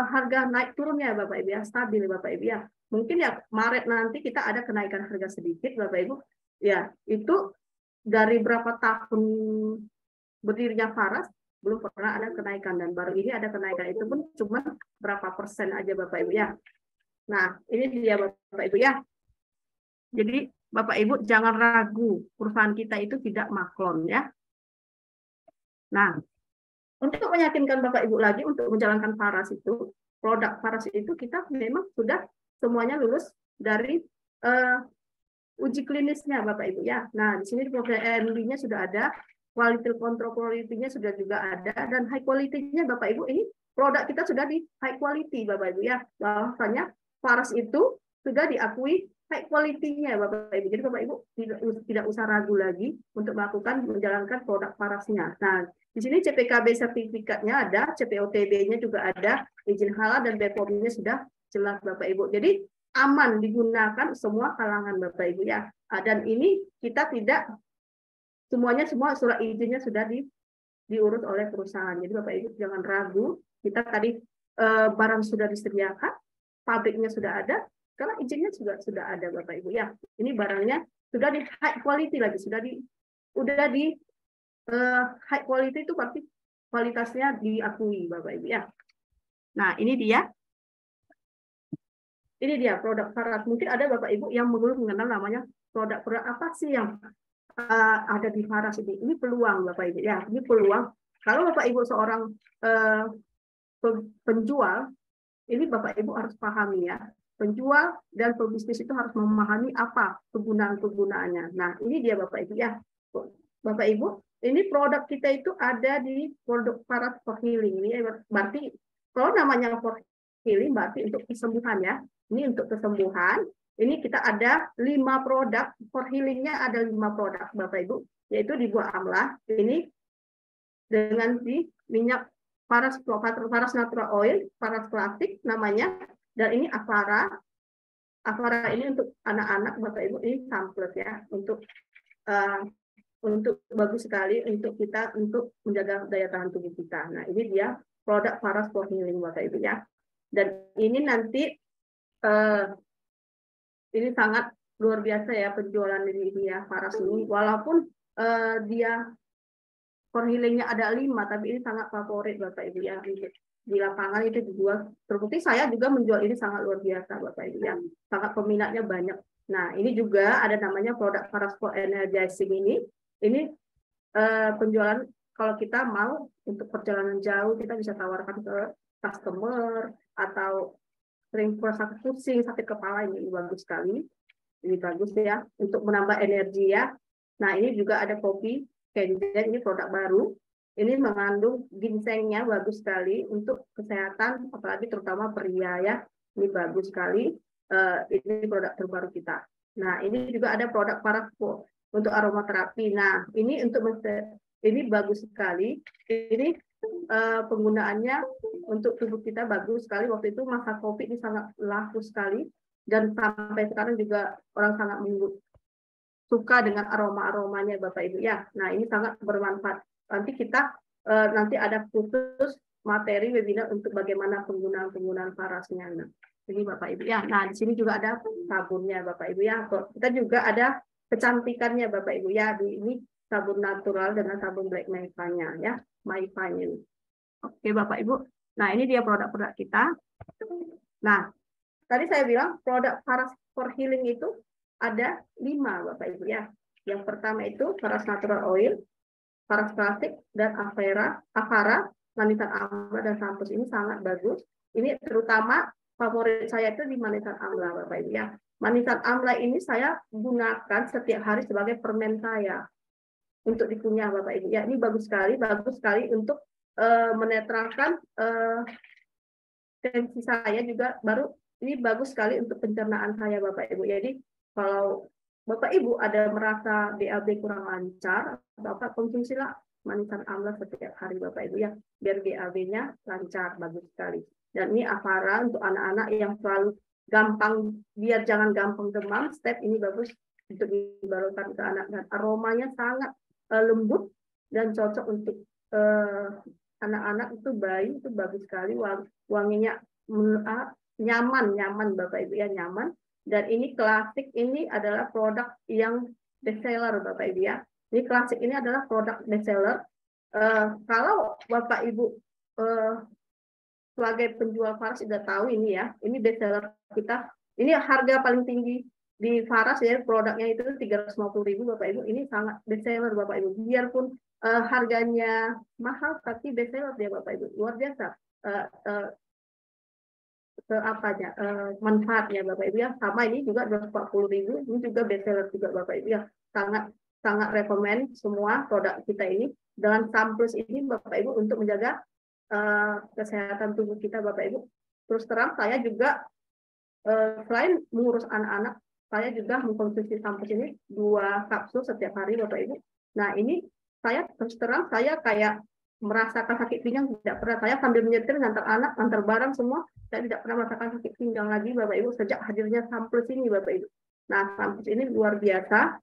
harga naik turunnya Bapak Ibu ya, stabil Bapak Ibu ya. Mungkin ya Maret nanti kita ada kenaikan harga sedikit Bapak Ibu. Ya, itu dari berapa tahun berdirinya Faras belum pernah ada kenaikan, dan baru ini ada kenaikan, itu pun cuma berapa persen aja Bapak Ibu ya. Nah, ini dia Bapak Ibu ya. Jadi Bapak Ibu jangan ragu, perusahaan kita itu tidak Makron ya. Nah, untuk meyakinkan Bapak Ibu lagi untuk menjalankan Faras itu, produk Faras itu kita memang sudah semuanya lulus dari uji klinisnya Bapak Ibu ya. Nah, di sini PMB-nya sudah ada, quality control quality-nya sudah juga ada, dan high quality-nya Bapak Ibu ini produk kita sudah di high quality Bapak Ibu ya. Bahwasanya Faras itu sudah diakui high quality-nya Bapak Ibu. Jadi Bapak Ibu tidak usah ragu lagi untuk menjalankan produk Farasnya. Nah, di sini CPKB sertifikatnya ada, CPOTB-nya juga ada, izin halal dan BPOM-nya sudah jelas Bapak Ibu. Jadi aman digunakan semua kalangan Bapak Ibu ya. Dan ini kita tidak semua surat izinnya sudah diurus oleh perusahaan. Jadi Bapak Ibu jangan ragu. Kita tadi barang sudah disediakan, pabriknya sudah ada, karena izinnya sudah ada Bapak Ibu ya. Ini barangnya sudah di high quality lagi, udah di high quality itu pasti kualitasnya diakui Bapak Ibu ya. Nah, ini dia produk Faras. Mungkin ada Bapak Ibu yang belum mengenal namanya produk apa sih yang ada di Faras ini. Ini peluang Bapak Ibu ya. Ini peluang. Kalau Bapak Ibu seorang penjual, ini Bapak Ibu harus pahami ya. Penjual dan pebisnis itu harus memahami apa kegunaannya. Nah, ini dia Bapak Ibu ya. Bapak Ibu, ini produk kita itu ada di produk Faras for Healing. Ini berarti kalau namanya for healing berarti untuk kesembuhan ya. Ini untuk kesembuhan. Ini kita ada 5 produk for healing-nya, ada 5 produk Bapak Ibu, yaitu di buah amlah. Ini dengan di minyak Faras natural oil, Faras plastik namanya, dan ini Avara. Avara ini untuk anak-anak Bapak Ibu, ini samplet ya, untuk bagus sekali untuk kita untuk menjaga daya tahan tubuh kita. Nah, ini dia produk Faras for Healing Bapak Ibu ya. Dan ini nanti ini sangat luar biasa ya penjualan ini ya Faras ini. Walaupun dia for healing-nya ada 5, tapi ini sangat favorit Bapak Ibu ya. Di lapangan itu dijual. Terbukti saya juga menjual ini sangat luar biasa Bapak Ibu ya. Sangat peminatnya banyak. Nah, ini juga ada namanya produk Faras for Energizing ini. Ini penjualan kalau kita mau untuk perjalanan jauh, kita bisa tawarkan ke customer atau sering sakit pusing, sakit kepala, ini bagus sekali. Ini bagus ya untuk menambah energi ya. Nah, ini juga ada kopi Kenzen, ini produk baru. Ini mengandung ginsengnya, bagus sekali untuk kesehatan, apalagi terutama pria ya. Ini bagus sekali. Ini produk terbaru kita. Nah, ini juga ada produk Faras untuk aromaterapi. Nah, ini untuk ini bagus sekali. Ini penggunaannya untuk tubuh kita bagus sekali. Waktu itu masa COVID ini sangat laku sekali, dan sampai sekarang juga orang sangat suka dengan aroma-aromanya Bapak Ibu ya. Nah, ini sangat bermanfaat. Nanti kita nanti ada khusus materi webinar untuk bagaimana penggunaan parasnya. Nah, ini Bapak Ibu ya. Nah, di sini juga ada sabunnya Bapak Ibu ya. Kita juga ada kecantikannya Bapak Ibu ya. Ini sabun natural dengan sabun black maifanya ya, maifanya. Oke Bapak Ibu. Nah, ini dia produk-produk kita. Nah, tadi saya bilang produk Paras for Healing itu ada 5 Bapak Ibu ya. Yang pertama itu Paras Natural Oil, Paras Klasik, dan Avara, manisan amla dan sampus. Ini sangat bagus. Ini terutama favorit saya itu di manisan amla Bapak Ibu ya. Manisan amla ini saya gunakan setiap hari sebagai permen saya untuk dikunyah Bapak Ibu ya. Ini bagus sekali untuk menetralkan tensi saya juga. Baru ini bagus sekali untuk pencernaan saya Bapak Ibu. Jadi kalau Bapak Ibu ada merasa BAB kurang lancar atau apa, konsumsilah manisan amla setiap hari Bapak Ibu ya, biar BAB-nya lancar, bagus sekali. Dan ini Avara untuk anak-anak yang selalu gampang, biar jangan gampang demam, step ini bagus untuk dibarukan ke anak, dan aromanya sangat lembut dan cocok untuk anak-anak itu, bayi itu bagus sekali, wanginya nyaman Bapak Ibu ya, nyaman. Dan ini klasik, ini adalah produk yang best seller Bapak Ibu ya. Ini klasik, ini adalah produk best seller. Kalau Bapak Ibu sebagai penjual Faras sudah tahu ini ya, ini best seller kita. Ini harga paling tinggi di Faras ya, produknya itu 350.000 Bapak Ibu. Ini sangat best seller Bapak Ibu. Biarpun harganya mahal, tapi best seller dia Bapak Ibu. Luar biasa. Manfaatnya Bapak Ibu ya. Sama ini juga 240.000, ini juga best seller juga Bapak Ibu ya. Sangat rekomend semua produk kita ini dengan samples ini Bapak Ibu untuk menjaga kesehatan tubuh kita Bapak Ibu. Terus terang saya juga selain mengurus anak-anak, saya juga mengkonsumsi samples ini 2 kapsul setiap hari Bapak Ibu. Nah, ini saya terus terang saya kayak merasakan sakit pinggang tidak pernah. Saya sambil menyetir, ngantar anak, ngantar barang semua, saya tidak pernah merasakan sakit pinggang lagi Bapak Ibu sejak hadirnya samples ini Bapak Ibu. Nah, samples ini luar biasa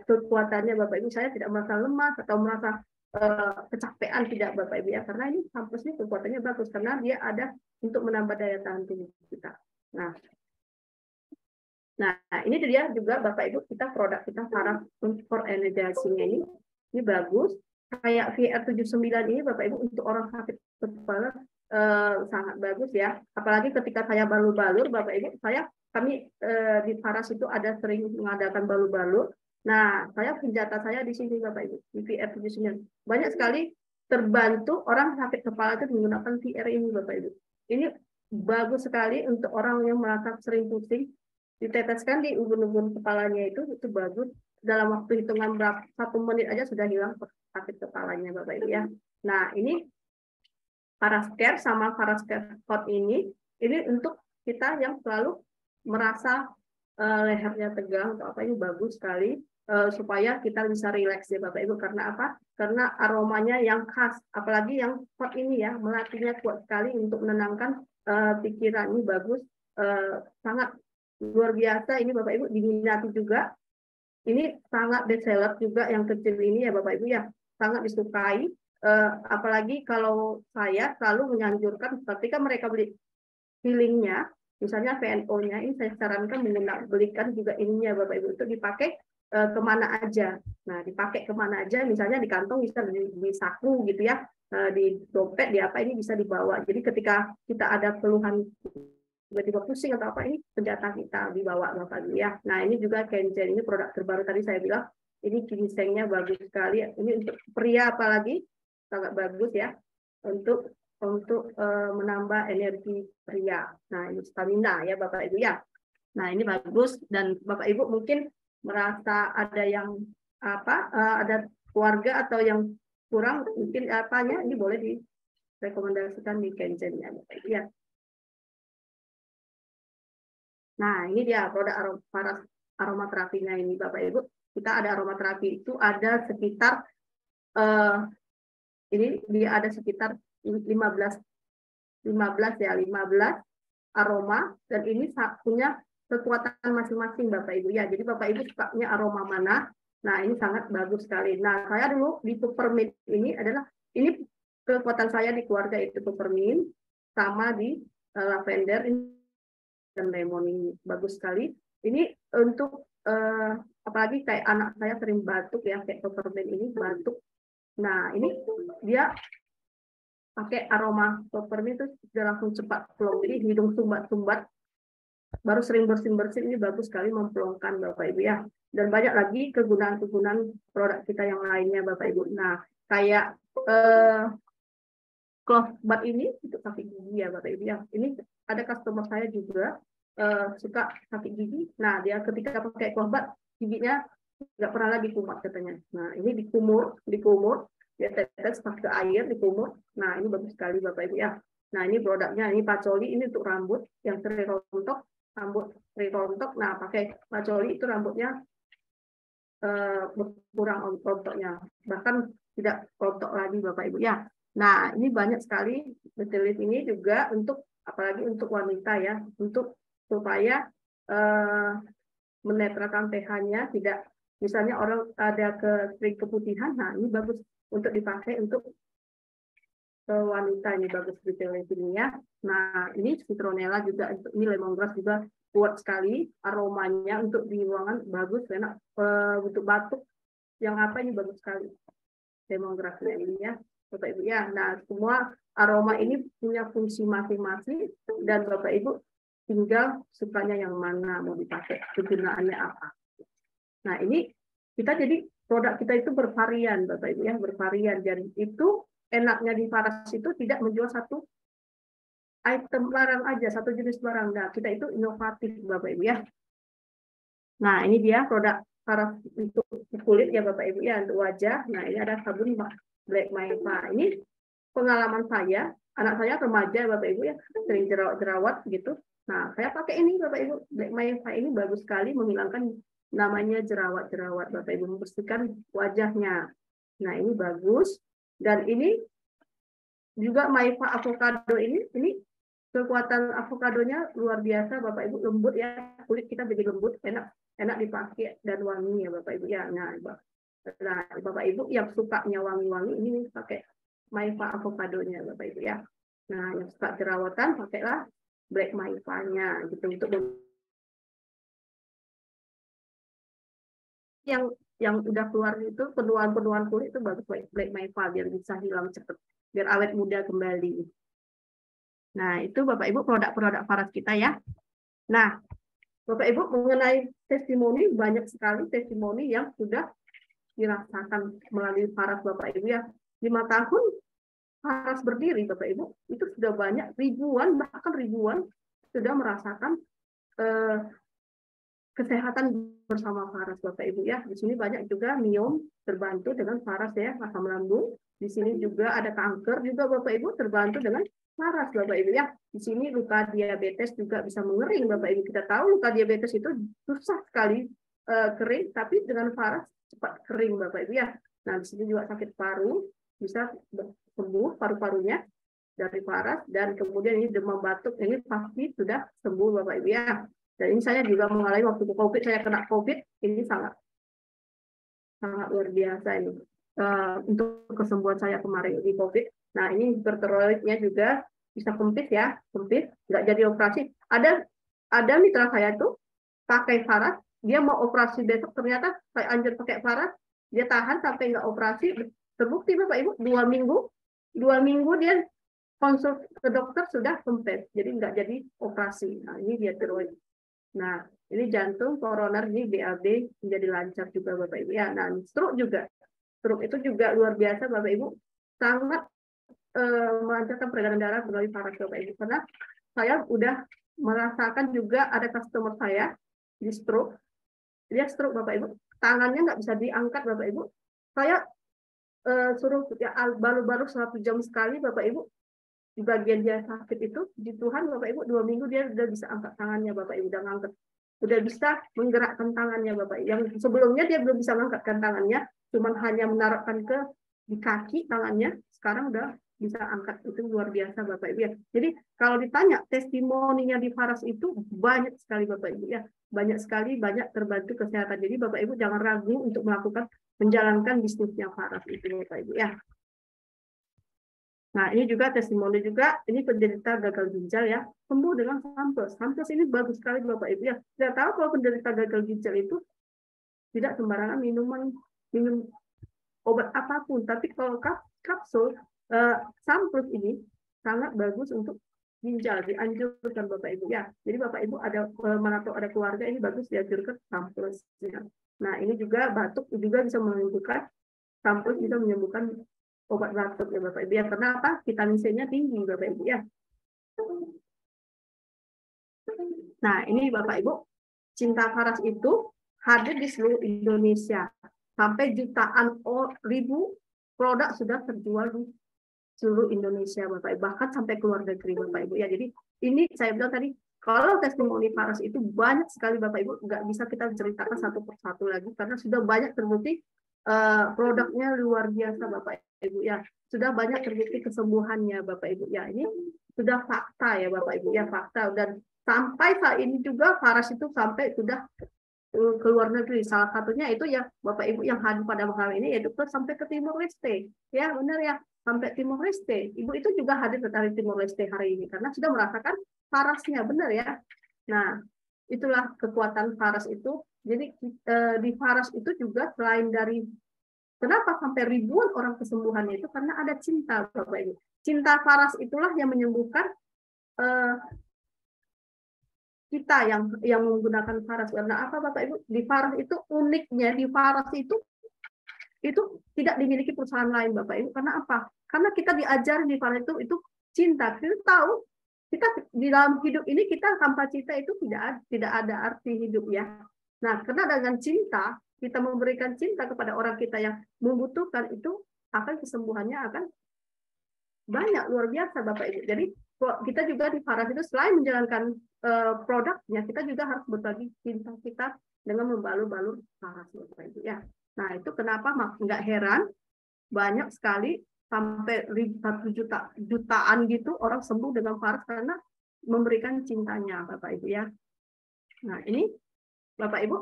kekuatannya Bapak Ibu. Saya tidak merasa lemas atau merasa kecapean, tidak Bapak Ibu ya, karena ini samples ini kekuatannya bagus karena dia ada untuk menambah daya tahan tubuh kita. Nah, ini dia juga Bapak Ibu, kita produk kita Paras for Energizing ini bagus. Kayak VR79 ini Bapak Ibu untuk orang sakit kepala sangat bagus ya. Apalagi ketika saya balur-balur Bapak Ibu, kami di Paras itu ada sering mengadakan balur-balur. Nah, senjata saya di sini Bapak Ibu, di VR79. Banyak sekali terbantu orang sakit kepala itu menggunakan VR ini Bapak Ibu. Ini bagus sekali untuk orang yang merasa sering pusing. Diteteskan di ubun-ubun kepalanya itu bagus. Dalam waktu hitungan 1 menit aja sudah hilang sakit kepalanya Bapak Ibu ya. Nah, ini Parascare sama Parascare Hot ini untuk kita yang selalu merasa lehernya tegang atau apa, ini bagus sekali supaya kita bisa rileks ya Bapak Ibu. Karena apa? Karena aromanya yang khas, apalagi yang hot ini ya, melatihnya kuat sekali untuk menenangkan pikiran. Ini bagus, sangat luar biasa ini Bapak Ibu, diminati juga. Ini sangat best seller juga yang kecil ini ya Bapak Ibu ya, sangat disukai. Apalagi kalau saya selalu menyanjurkan ketika mereka beli healingnya, misalnya VNO-nya, ini saya sarankan belikan juga ininya Bapak Ibu, itu dipakai kemana aja. Nah, dipakai kemana aja, misalnya di kantong bisa di saku gitu ya, di dompet, di apa, ini bisa dibawa. Jadi ketika kita ada keluhan tiba-tiba pusing atau apa, ini senjata kita dibawa Bapak Ibu ya. Nah, ini juga Kenzen, ini produk terbaru tadi saya bilang, ini ginsengnya bagus sekali. Ini untuk pria apalagi sangat bagus ya, untuk menambah energi pria. Nah, ini stamina ya Bapak Ibu ya. Nah, ini bagus, dan Bapak Ibu mungkin merasa ada yang ada keluarga atau yang kurang mungkin apanya, ini boleh direkomendasikan di Kenzen ya Bapak Ibu ya. Nah, ini dia produk aromaterapinya ini Bapak Ibu. Kita ada aromaterapi itu ada sekitar ini dia ada sekitar 15 15 ya, 15 aroma, dan ini punya kekuatan masing-masing Bapak Ibu ya. Jadi Bapak Ibu sukanya aroma mana? Nah, ini sangat bagus sekali. Nah, saya dulu di peppermint ini kekuatan saya di keluarga itu peppermint, sama di lavender dan lemon ini bagus sekali. Ini untuk apalagi kayak anak saya sering batuk ya, kayak peppermint ini batuk. Nah, ini dia pakai aroma peppermint itu sudah langsung cepat plong. Jadi hidung sumbat-sumbat baru sering bersin-bersin, ini bagus sekali memplongkan Bapak Ibu ya. Dan banyak lagi kegunaan-kegunaan produk kita yang lainnya Bapak Ibu. Nah, kayak cloth bath ini untuk sakit gigi ya Bapak Ibu ya. Ini ada customer saya juga suka sakit gigi. Nah, dia ketika pakai cloth bath, giginya nggak pernah lagi kumat katanya. Nah, ini dikumur, dia tetes pakai air, dikumur. Nah, ini bagus sekali Bapak Ibu ya. Nah, ini produknya, ini pacoli, ini untuk rambut yang sering rontok, rambut sering rontok. Nah, pakai pacoli itu rambutnya berkurang rontoknya, bahkan tidak rontok lagi Bapak Ibu ya. Nah, ini banyak sekali Betelif ini juga untuk apalagi untuk wanita ya, untuk supaya menetralkan pH-nya, tidak misalnya orang ada kering keputihan. Nah, ini bagus untuk dipakai untuk wanita, ini bagus Betelif ini ya. Nah, ini citronella juga, ini lemongrass juga kuat sekali aromanya, untuk di ruangan bagus, enak. Untuk batuk yang apa ini bagus sekali lemongrassnya ini ya Bapak Ibu ya. Nah, semua aroma ini punya fungsi masing-masing dan Bapak Ibu tinggal sukanya yang mana, mau dipakai, kegunaannya apa. Nah, ini kita jadi produk kita itu bervarian Bapak Ibu ya, bervarian. Dan itu enaknya di Faras itu tidak menjual satu item barang aja, satu jenis barang. Nah, kita itu inovatif Bapak Ibu ya. Nah, ini dia produk Faras untuk kulit ya Bapak Ibu ya, untuk wajah. Nah, ini ada sabun Black Maiva. Ini pengalaman saya, anak saya remaja Bapak Ibu ya, sering jerawat gitu. Nah, saya pakai ini Bapak Ibu, Black Maiva ini bagus sekali menghilangkan namanya jerawat-jerawat Bapak Ibu, membersihkan wajahnya. Nah, ini bagus. Dan ini juga Maiva avocado ini kekuatan avokadonya luar biasa Bapak Ibu, lembut ya, kulit kita jadi lembut, enak dipakai dan wangi ya Bapak Ibu ya. Nah, Bapak Ibu yang sukanya wangi-wangi ini pakai Maiva avokadonya Bapak Ibu ya. Nah, yang suka jerawatan pakailah Black Maiva-nya gitu, untuk yang udah keluar itu penuaan kulit itu bagus Black Maiva biar bisa hilang cepat, biar awet muda kembali. Nah, itu Bapak Ibu produk-produk Faras kita ya. Nah, Bapak Ibu mengenai testimoni, banyak sekali testimoni yang sudah dirasakan melalui Faras Bapak Ibu ya. 5 tahun Faras berdiri Bapak Ibu, itu sudah banyak ribuan, bahkan ribuan sudah merasakan kesehatan bersama Faras Bapak Ibu ya. Di sini banyak juga miom terbantu dengan Faras ya, asam lambung. Di sini juga ada kanker juga Bapak Ibu terbantu dengan Faras Bapak Ibu ya. Di sini luka diabetes juga bisa mengering Bapak Ibu. Kita tahu luka diabetes itu susah sekali kering, tapi dengan Faras cepat kering Bapak Ibu ya. Nah, di sini juga sakit paru bisa sembuh paru-parunya dari Faras, dan kemudian ini demam batuk ini pasti sudah sembuh Bapak Ibu ya. Dan ini saya juga mengalami waktu COVID, saya kena COVID, ini sangat luar biasa ini untuk kesembuhan saya kemarin di COVID. Nah, ini hipertiroidnya juga bisa kempis ya, kempis, nggak jadi operasi. Ada mitra saya tuh pakai Faras, dia mau operasi besok, ternyata saya anjur pakai Faras, dia tahan sampai nggak operasi, terbukti Bapak Ibu 2 minggu dia konsul ke dokter sudah kempes, jadi nggak jadi operasi. Nah, ini dia tiroid. Nah, ini jantung, koroner, ini BAB menjadi lancar juga Bapak Ibu ya. Nah, stroke juga. Stroke itu juga luar biasa Bapak Ibu, sangat melancarkan peredaran darah melalui Faras Bapak Ibu. Karena saya udah merasakan juga ada customer saya di stroke. Dia stroke Bapak Ibu, tangannya nggak bisa diangkat Bapak Ibu. Saya suruh ya, baru 1 jam sekali Bapak Ibu, di bagian dia sakit itu, di Tuhan Bapak Ibu 2 minggu dia udah bisa angkat tangannya Bapak Ibu, udah ngangkat, udah bisa menggerakkan tangannya Bapak Ibu. Yang sebelumnya dia belum bisa mengangkatkan tangannya, cuman hanya menaruhkan ke di kaki tangannya sekarang udah bisa angkat, itu luar biasa Bapak Ibu ya. Jadi kalau ditanya testimoninya di Faras itu banyak sekali Bapak Ibu ya, banyak sekali, banyak terbantu kesehatan. Jadi Bapak Ibu jangan ragu untuk melakukan menjalankan bisnisnya Faras itu Bapak Ibu ya. Nah ini juga testimoni juga, ini penderita gagal ginjal ya, sembuh dengan Samples. Samples ini bagus sekali Bapak Ibu ya. Tidak tahu kalau penderita gagal ginjal itu tidak sembarangan minum obat apapun, tapi kalau kapsul Samples ini sangat bagus untuk ginjal, dianjurkan Bapak Ibu ya. Jadi Bapak Ibu ada mana tahu ada keluarga ini bagus dianjurkan Samples ya. Nah ini juga batuk juga bisa menyembuhkan, Samples bisa menyembuhkan obat batuk ya Bapak Ibu ya. Karena apa? Vitamin C-nya tinggi Bapak Ibu ya. Nah ini Bapak Ibu, Cinta Faras itu hadir di seluruh Indonesia. Sampai jutaan ribu produk sudah terjual di seluruh Indonesia Bapak Ibu, bahkan sampai ke luar negeri Bapak Ibu ya. Jadi ini saya bilang tadi, kalau testimoni Faras itu banyak sekali Bapak Ibu, nggak bisa kita ceritakan satu persatu lagi karena sudah banyak terbukti produknya luar biasa Bapak Ibu ya. Sudah banyak terbukti kesembuhannya Bapak Ibu ya. Ini sudah fakta ya Bapak Ibu ya, fakta. Dan sampai saat ini juga Faras itu sampai sudah ke luar negeri. Salah satunya itu ya Bapak Ibu yang hadir pada malam ini yaitu sampai ke Timor Leste. Ya benar ya, sampai Timor Leste. Ibu itu juga hadir dari Timor Leste hari ini karena sudah merasakan Farasnya, benar ya. Nah, itulah kekuatan Faras itu. Jadi di Faras itu juga selain dari kenapa sampai ribuan orang kesembuhannya itu karena ada cinta Bapak Ibu. Cinta Faras itulah yang menyembuhkan kita yang menggunakan Faras. Karena apa Bapak Ibu? Di Faras itu uniknya, di Faras itu tidak dimiliki perusahaan lain Bapak Ibu. Karena apa? Karena kita diajarin di Faras itu cinta. Kita tahu kita di dalam hidup ini kita tanpa cinta itu tidak ada arti hidup ya. Nah, karena dengan cinta kita memberikan cinta kepada orang kita yang membutuhkan itu akan kesembuhannya akan banyak luar biasa Bapak Ibu. Jadi kita juga di Faras itu selain menjalankan produknya, kita juga harus berbagi cinta kita dengan membalur-balur Faras Bapak Ibu ya. Nah itu kenapa nggak heran banyak sekali sampai 1 jutaan gitu orang sembuh dengan Faras karena memberikan cintanya Bapak Ibu ya. Nah ini Bapak Ibu,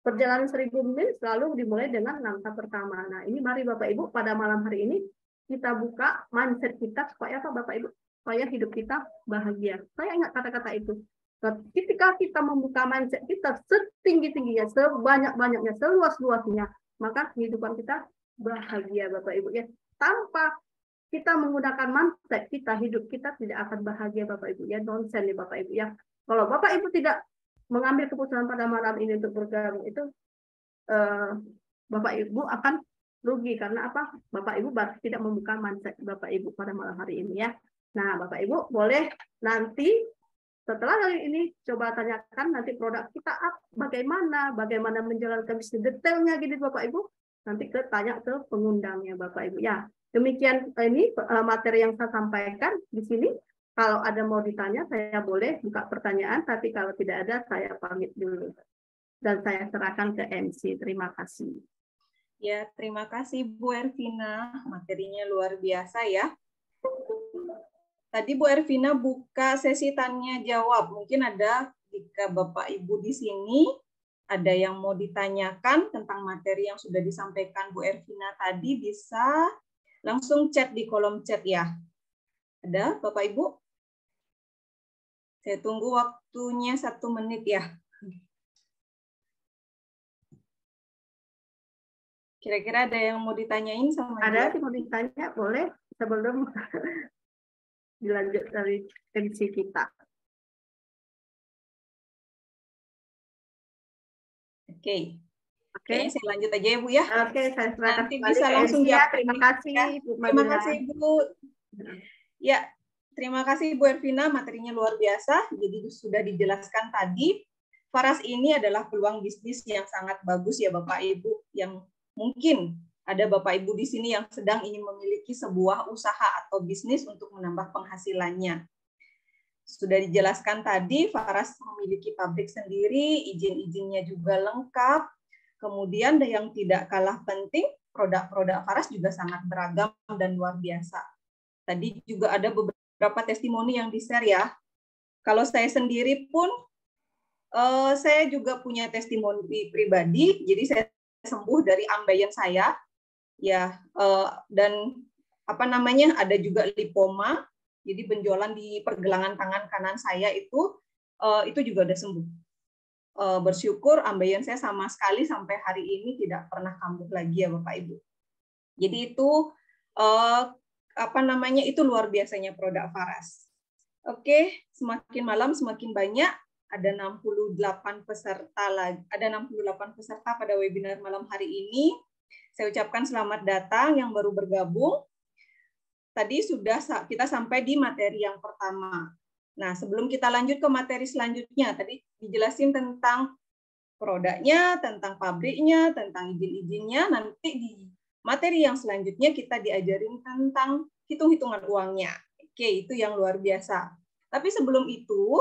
perjalanan 1000 mil selalu dimulai dengan langkah pertama. Nah ini mari Bapak Ibu pada malam hari ini kita buka mindset kita supaya apa Bapak Ibu? Supaya hidup kita bahagia. Saya ingat kata-kata itu. Ketika kita membuka mindset kita setinggi-tingginya, sebanyak-banyaknya, seluas-luasnya, maka kehidupan kita bahagia Bapak Ibu ya. Tanpa kita menggunakan mindset kita, hidup kita tidak akan bahagia Bapak Ibu ya. Nonsen ya Bapak Ibu ya. Kalau Bapak Ibu tidak mengambil keputusan pada malam ini untuk bergabung itu Bapak Ibu akan rugi karena apa? Bapak Ibu tidak membuka mindset Bapak Ibu pada malam hari ini ya. Nah, Bapak Ibu boleh nanti setelah hari ini coba tanyakan nanti produk kita bagaimana menjalankan bisnis detailnya gitu Bapak Ibu. Nanti tanya ke pengundangnya Bapak Ibu ya. Demikian ini materi yang saya sampaikan di sini. Kalau ada mau ditanya saya boleh buka pertanyaan, tapi kalau tidak ada saya pamit dulu. Dan saya serahkan ke MC. Terima kasih. Ya, terima kasih Bu Ervina. Materinya luar biasa ya. Tadi Bu Ervina buka sesi tanya jawab. Mungkin ada jika Bapak Ibu di sini ada yang mau ditanyakan tentang materi yang sudah disampaikan Bu Ervina tadi, bisa langsung chat di kolom chat ya. Ada Bapak Ibu? Saya tunggu waktunya 1 menit ya. Kira-kira ada yang mau ditanyain sama Ada yang mau ditanya, boleh sebelum dilanjut dari MC kita. Oke. Oke, saya lanjut aja ya Bu ya. Oke, saya serahkan Nanti kembali bisa ke langsung MC ya. jawab. Terima kasih Ya. Bu Terima Madila. kasih Bu. Ya, terima kasih Bu Ervina, materinya luar biasa. Jadi sudah dijelaskan tadi, Faras ini adalah peluang bisnis yang sangat bagus ya Bapak Ibu, yang mungkin ada Bapak Ibu di sini yang sedang ingin memiliki sebuah usaha atau bisnis untuk menambah penghasilannya. Sudah dijelaskan tadi, Faras memiliki pabrik sendiri, izin-izinnya juga lengkap. Kemudian yang tidak kalah penting, produk-produk Faras juga sangat beragam dan luar biasa. Tadi juga ada beberapa testimoni yang di-share ya. Kalau saya sendiri pun, saya juga punya testimoni pribadi, jadi saya sembuh dari ambeien saya, ya, dan ada juga lipoma, jadi benjolan di pergelangan tangan kanan saya itu juga udah sembuh. Bersyukur ambeien saya sama sekali sampai hari ini tidak pernah kambuh lagi ya Bapak Ibu. Jadi itu itu luar biasanya produk Faras. Oke, semakin malam semakin banyak, ada 68 peserta lagi, ada 68 peserta pada webinar malam hari ini. Saya ucapkan selamat datang yang baru bergabung. Tadi sudah kita sampai di materi yang pertama. Nah, sebelum kita lanjut ke materi selanjutnya, tadi dijelasin tentang produknya, tentang pabriknya, tentang izin-izinnya. Nanti di materi yang selanjutnya kita diajarin tentang hitung-hitungan uangnya. Oke, itu yang luar biasa. Tapi sebelum itu,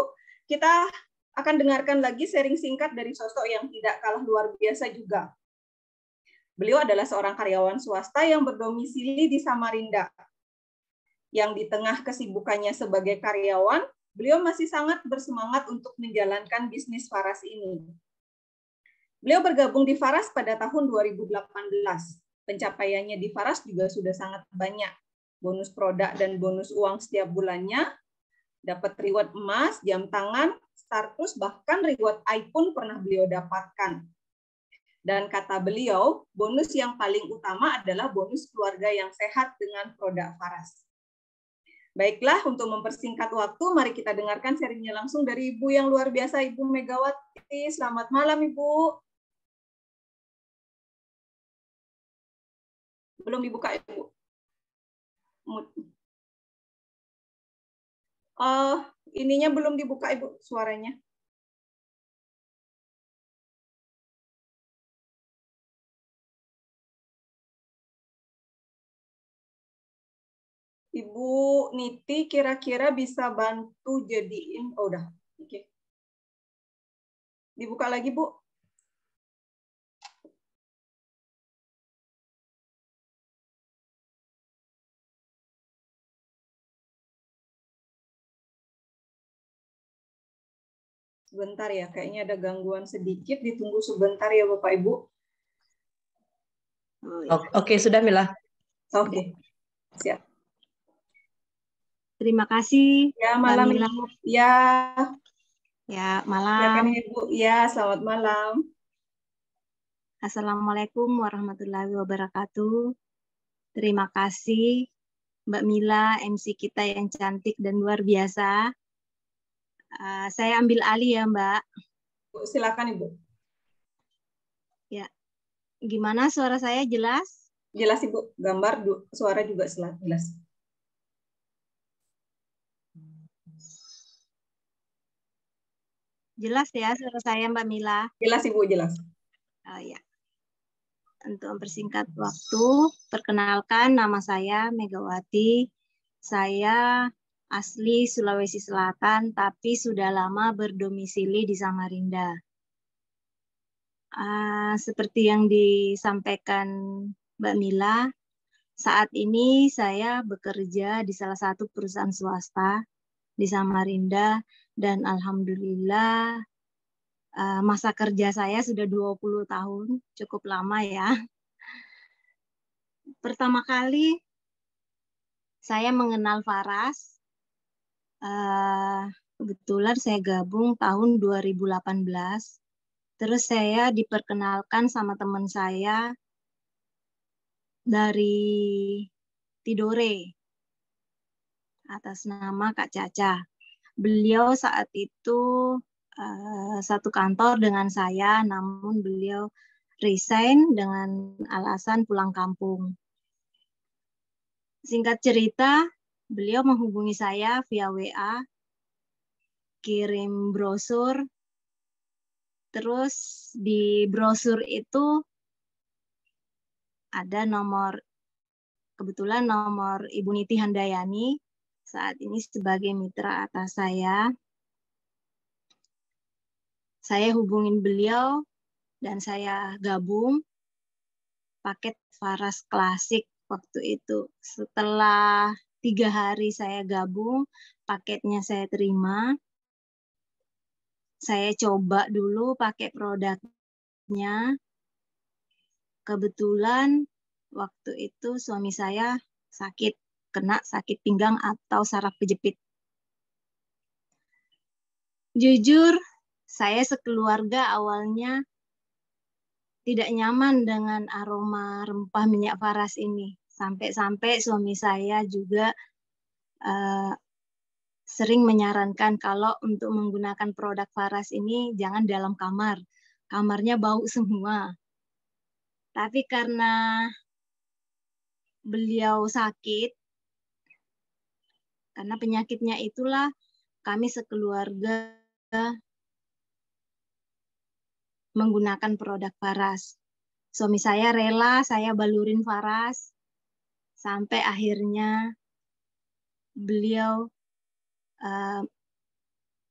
kita akan dengarkan lagi sharing singkat dari sosok yang tidak kalah luar biasa juga. Beliau adalah seorang karyawan swasta yang berdomisili di Samarinda. Yang di tengah kesibukannya sebagai karyawan, beliau masih sangat bersemangat untuk menjalankan bisnis Faras ini. Beliau bergabung di Faras pada tahun 2018. Pencapaiannya di Faras juga sudah sangat banyak. Bonus produk dan bonus uang setiap bulannya, dapat reward emas, jam tangan, Starplus, bahkan reward iPhone pernah beliau dapatkan. Dan kata beliau, bonus yang paling utama adalah bonus keluarga yang sehat dengan produk Faras. Baiklah, untuk mempersingkat waktu, mari kita dengarkan sharingnya langsung dari Ibu yang luar biasa, Ibu Megawati. Selamat malam, Ibu. Belum dibuka, Ibu. Ininya belum dibuka, Ibu, suaranya. Ibu Niti kira-kira bisa bantu jadiin, oh udah, oke. Dibuka lagi, Bu. Sebentar ya, kayaknya ada gangguan sedikit, ditunggu sebentar ya Bapak Ibu. Oke, sudah Mila. Oke, siap. Terima kasih. Ya, malam Mila. Ibu. Ya. Ya, malam. Ya kan Ibu. Ya, selamat malam. Assalamualaikum warahmatullahi wabarakatuh. Terima kasih Mbak Mila, MC kita yang cantik dan luar biasa. Saya ambil alih ya Mbak. Silakan Ibu. Ya, gimana suara saya jelas? Jelas Ibu, gambar suara juga jelas. Jelas ya suara saya Mbak Mila? Jelas Ibu, jelas. Oh ya. Untuk mempersingkat waktu, perkenalkan nama saya Megawati. Saya asli Sulawesi Selatan, tapi sudah lama berdomisili di Samarinda. Seperti yang disampaikan Mbak Mila, saat ini saya bekerja di salah satu perusahaan swasta di Samarinda, dan alhamdulillah masa kerja saya sudah 20 tahun, cukup lama ya. Pertama kali saya mengenal Faras, kebetulan saya gabung tahun 2018. Terus saya diperkenalkan sama teman saya dari Tidore atas nama Kak Caca. Beliau saat itu satu kantor dengan saya, namun beliau resign dengan alasan pulang kampung. Singkat cerita, beliau menghubungi saya via WA, kirim brosur, terus di brosur itu ada nomor, kebetulan nomor Ibu Niti Handayani, saat ini sebagai mitra atas saya. Saya hubungin beliau dan saya gabung. paket Faras Klasik waktu itu. Setelah 3 hari saya gabung, paketnya saya terima. Saya coba dulu pakai produknya. Kebetulan waktu itu suami saya sakit, kena sakit pinggang atau saraf kejepit. Jujur, saya sekeluarga awalnya tidak nyaman dengan aroma rempah minyak Faras ini. Sampai-sampai suami saya juga sering menyarankan kalau untuk menggunakan produk Faras ini jangan dalam kamar. Kamarnya bau semua. Tapi karena beliau sakit, karena penyakitnya itulah kami sekeluarga menggunakan produk Faras. Suami saya rela saya balurin Faras sampai akhirnya beliau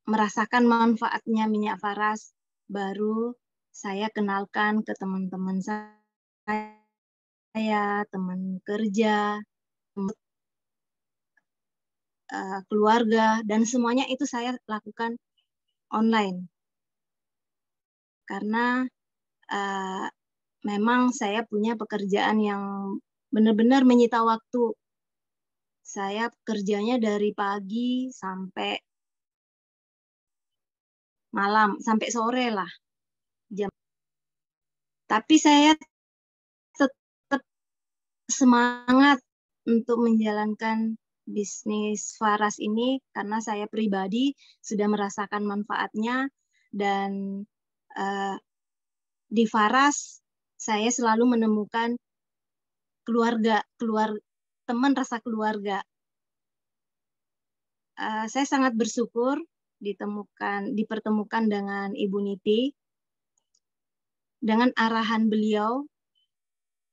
merasakan manfaatnya minyak Faras. Baru saya kenalkan ke teman-teman saya, teman kerja, keluarga, dan semuanya itu saya lakukan online. Karena memang saya punya pekerjaan yang benar-benar menyita waktu. Saya kerjanya dari pagi sampai malam, sampai sore lah. Tapi saya tetap semangat untuk menjalankan bisnis Faras ini karena saya pribadi sudah merasakan manfaatnya, dan di Faras saya selalu menemukan teman rasa keluarga. Saya sangat bersyukur dipertemukan dengan Ibu Niti. Dengan arahan beliau,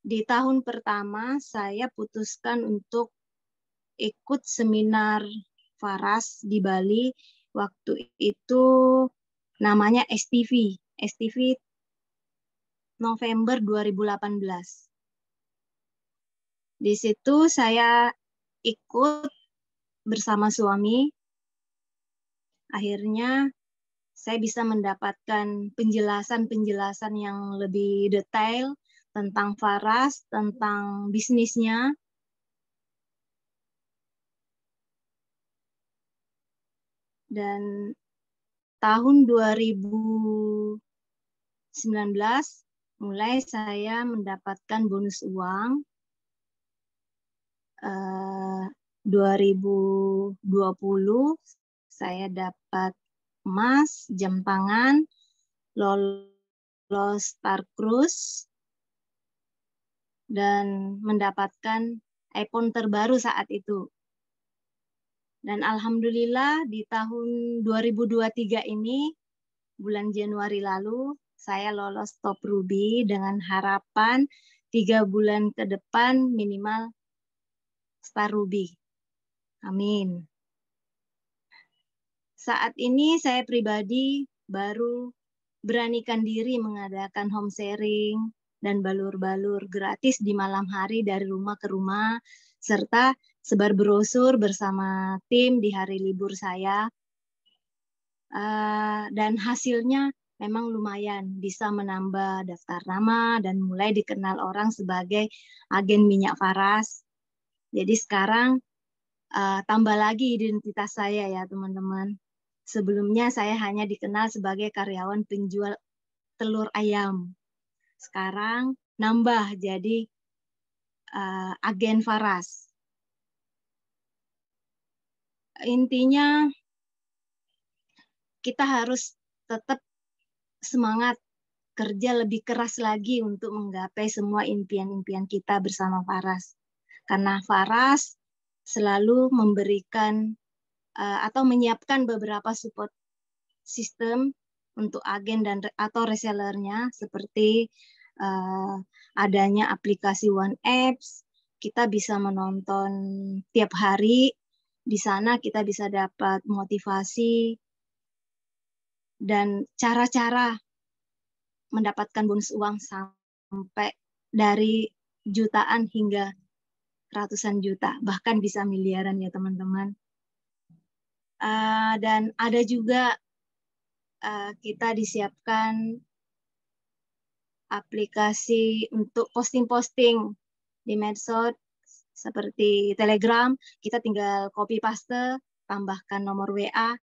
di tahun pertama saya putuskan untuk ikut seminar Faras di Bali. Waktu itu namanya STV November 2018. Di situ saya ikut bersama suami. Akhirnya saya bisa mendapatkan penjelasan yang lebih detail tentang Faras, tentang bisnisnya. Dan tahun 2019 mulai saya mendapatkan bonus uang. 2020 saya dapat emas, jam tangan, lolos Star Cruise, dan mendapatkan iPhone terbaru saat itu. Dan alhamdulillah di tahun 2023 ini, bulan Januari lalu, saya lolos top Ruby dengan harapan 3 bulan ke depan minimal Star Ruby. Amin. Saat ini saya pribadi baru beranikan diri mengadakan home sharing dan balur-balur gratis di malam hari dari rumah ke rumah, serta sebar brosur bersama tim di hari libur saya. Dan hasilnya memang lumayan, bisa menambah daftar nama dan mulai dikenal orang sebagai agen minyak Faras. Jadi sekarang tambah lagi identitas saya ya teman-teman. Sebelumnya saya hanya dikenal sebagai karyawan penjual telur ayam. Sekarang nambah jadi agen Faras. Intinya kita harus tetap semangat kerja lebih keras lagi untuk menggapai semua impian-impian kita bersama Faras. Karena Faras selalu memberikan atau menyiapkan beberapa support sistem untuk agen dan atau resellernya, seperti adanya aplikasi One Apps. Kita bisa menonton tiap hari. Di sana kita bisa dapat motivasi dan cara-cara mendapatkan bonus uang sampai dari jutaan hingga ratusan juta, bahkan bisa miliaran ya teman-teman. Dan ada juga kita disiapkan aplikasi untuk posting-posting di medsos seperti Telegram. Kita tinggal copy paste, tambahkan nomor WA,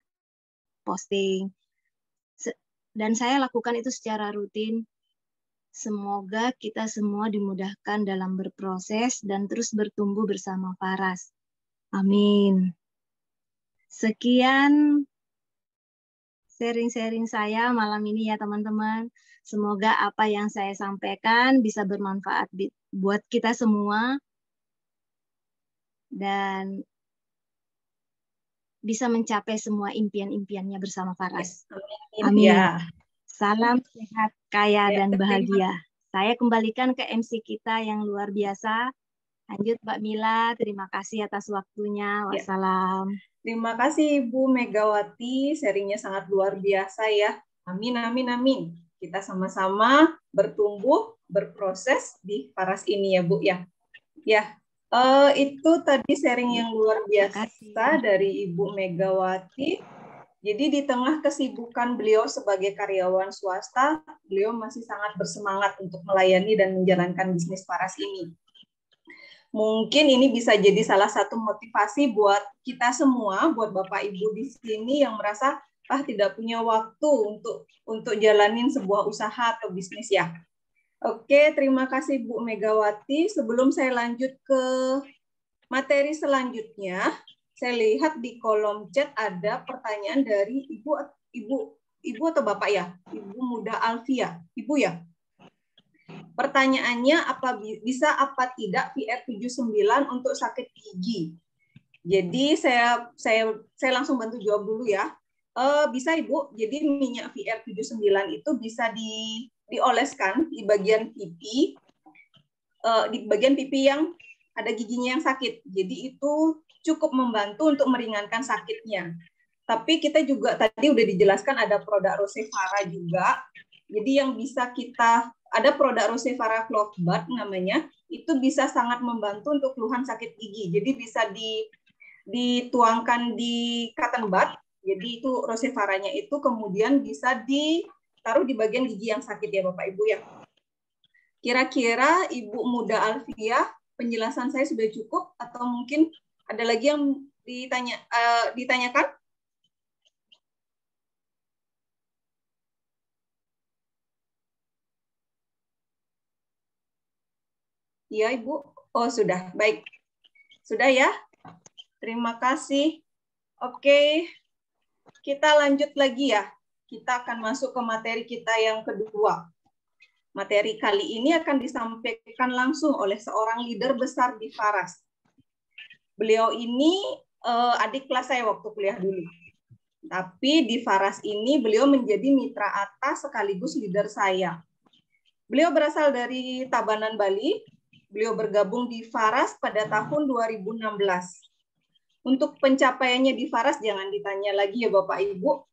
posting. Dan saya lakukan itu secara rutin. Semoga kita semua dimudahkan dalam berproses dan terus bertumbuh bersama Faras. Amin. Sekian sharing-sharing saya malam ini ya teman-teman. Semoga apa yang saya sampaikan bisa bermanfaat buat kita semua dan bisa mencapai semua impian-impiannya bersama Faras. Amin. Ya. Salam sehat, kaya, dan bahagia. Saya kembalikan ke MC kita yang luar biasa. Lanjut Mbak Mila, terima kasih atas waktunya. Wassalam. Terima kasih Ibu Megawati, sharingnya sangat luar biasa ya. Amin, amin, amin. Kita sama-sama bertumbuh, berproses di Faras ini ya Bu ya. Ya, itu tadi sharing yang luar biasa dari Ibu Megawati. Jadi di tengah kesibukan beliau sebagai karyawan swasta, beliau masih sangat bersemangat untuk melayani dan menjalankan bisnis Faras ini. Mungkin ini bisa jadi salah satu motivasi buat kita semua, buat Bapak Ibu di sini yang merasa tidak punya waktu untuk jalanin sebuah usaha atau bisnis ya. Oke, terima kasih Bu Megawati. Sebelum saya lanjut ke materi selanjutnya, saya lihat di kolom chat ada pertanyaan dari Ibu atau Bapak ya? Ibu Muda Alfia. Ibu ya? Pertanyaannya, bisa apa tidak VR79 untuk sakit gigi? Jadi saya langsung bantu jawab dulu ya. Bisa Ibu, jadi minyak VR79 itu bisa dioleskan di bagian pipi, yang ada giginya yang sakit. Jadi itu cukup membantu untuk meringankan sakitnya. Tapi kita juga tadi udah dijelaskan ada produk Rosevara juga. Jadi yang bisa ada produk Rosevara Cloth Bud namanya, itu bisa sangat membantu untuk keluhan sakit gigi. Jadi bisa dituangkan di cotton bud, jadi itu Rosevaranya itu kemudian bisa ditaruh di bagian gigi yang sakit ya Bapak Ibu ya. Kira-kira Ibu Muda Alfia, penjelasan saya sudah cukup atau mungkin ada lagi yang ditanyakan? Iya, Ibu. Oh, sudah. Baik. Sudah ya? Terima kasih. Oke. Kita lanjut lagi ya. Kita akan masuk ke materi kita yang kedua. Materi kali ini akan disampaikan langsung oleh seorang leader besar di Faras. Beliau ini adik kelas saya waktu kuliah dulu. Tapi di Faras ini beliau menjadi mitra atas sekaligus leader saya. Beliau berasal dari Tabanan, Bali. Beliau bergabung di Faras pada tahun 2016. Untuk pencapaiannya di Faras jangan ditanya lagi ya Bapak Ibu.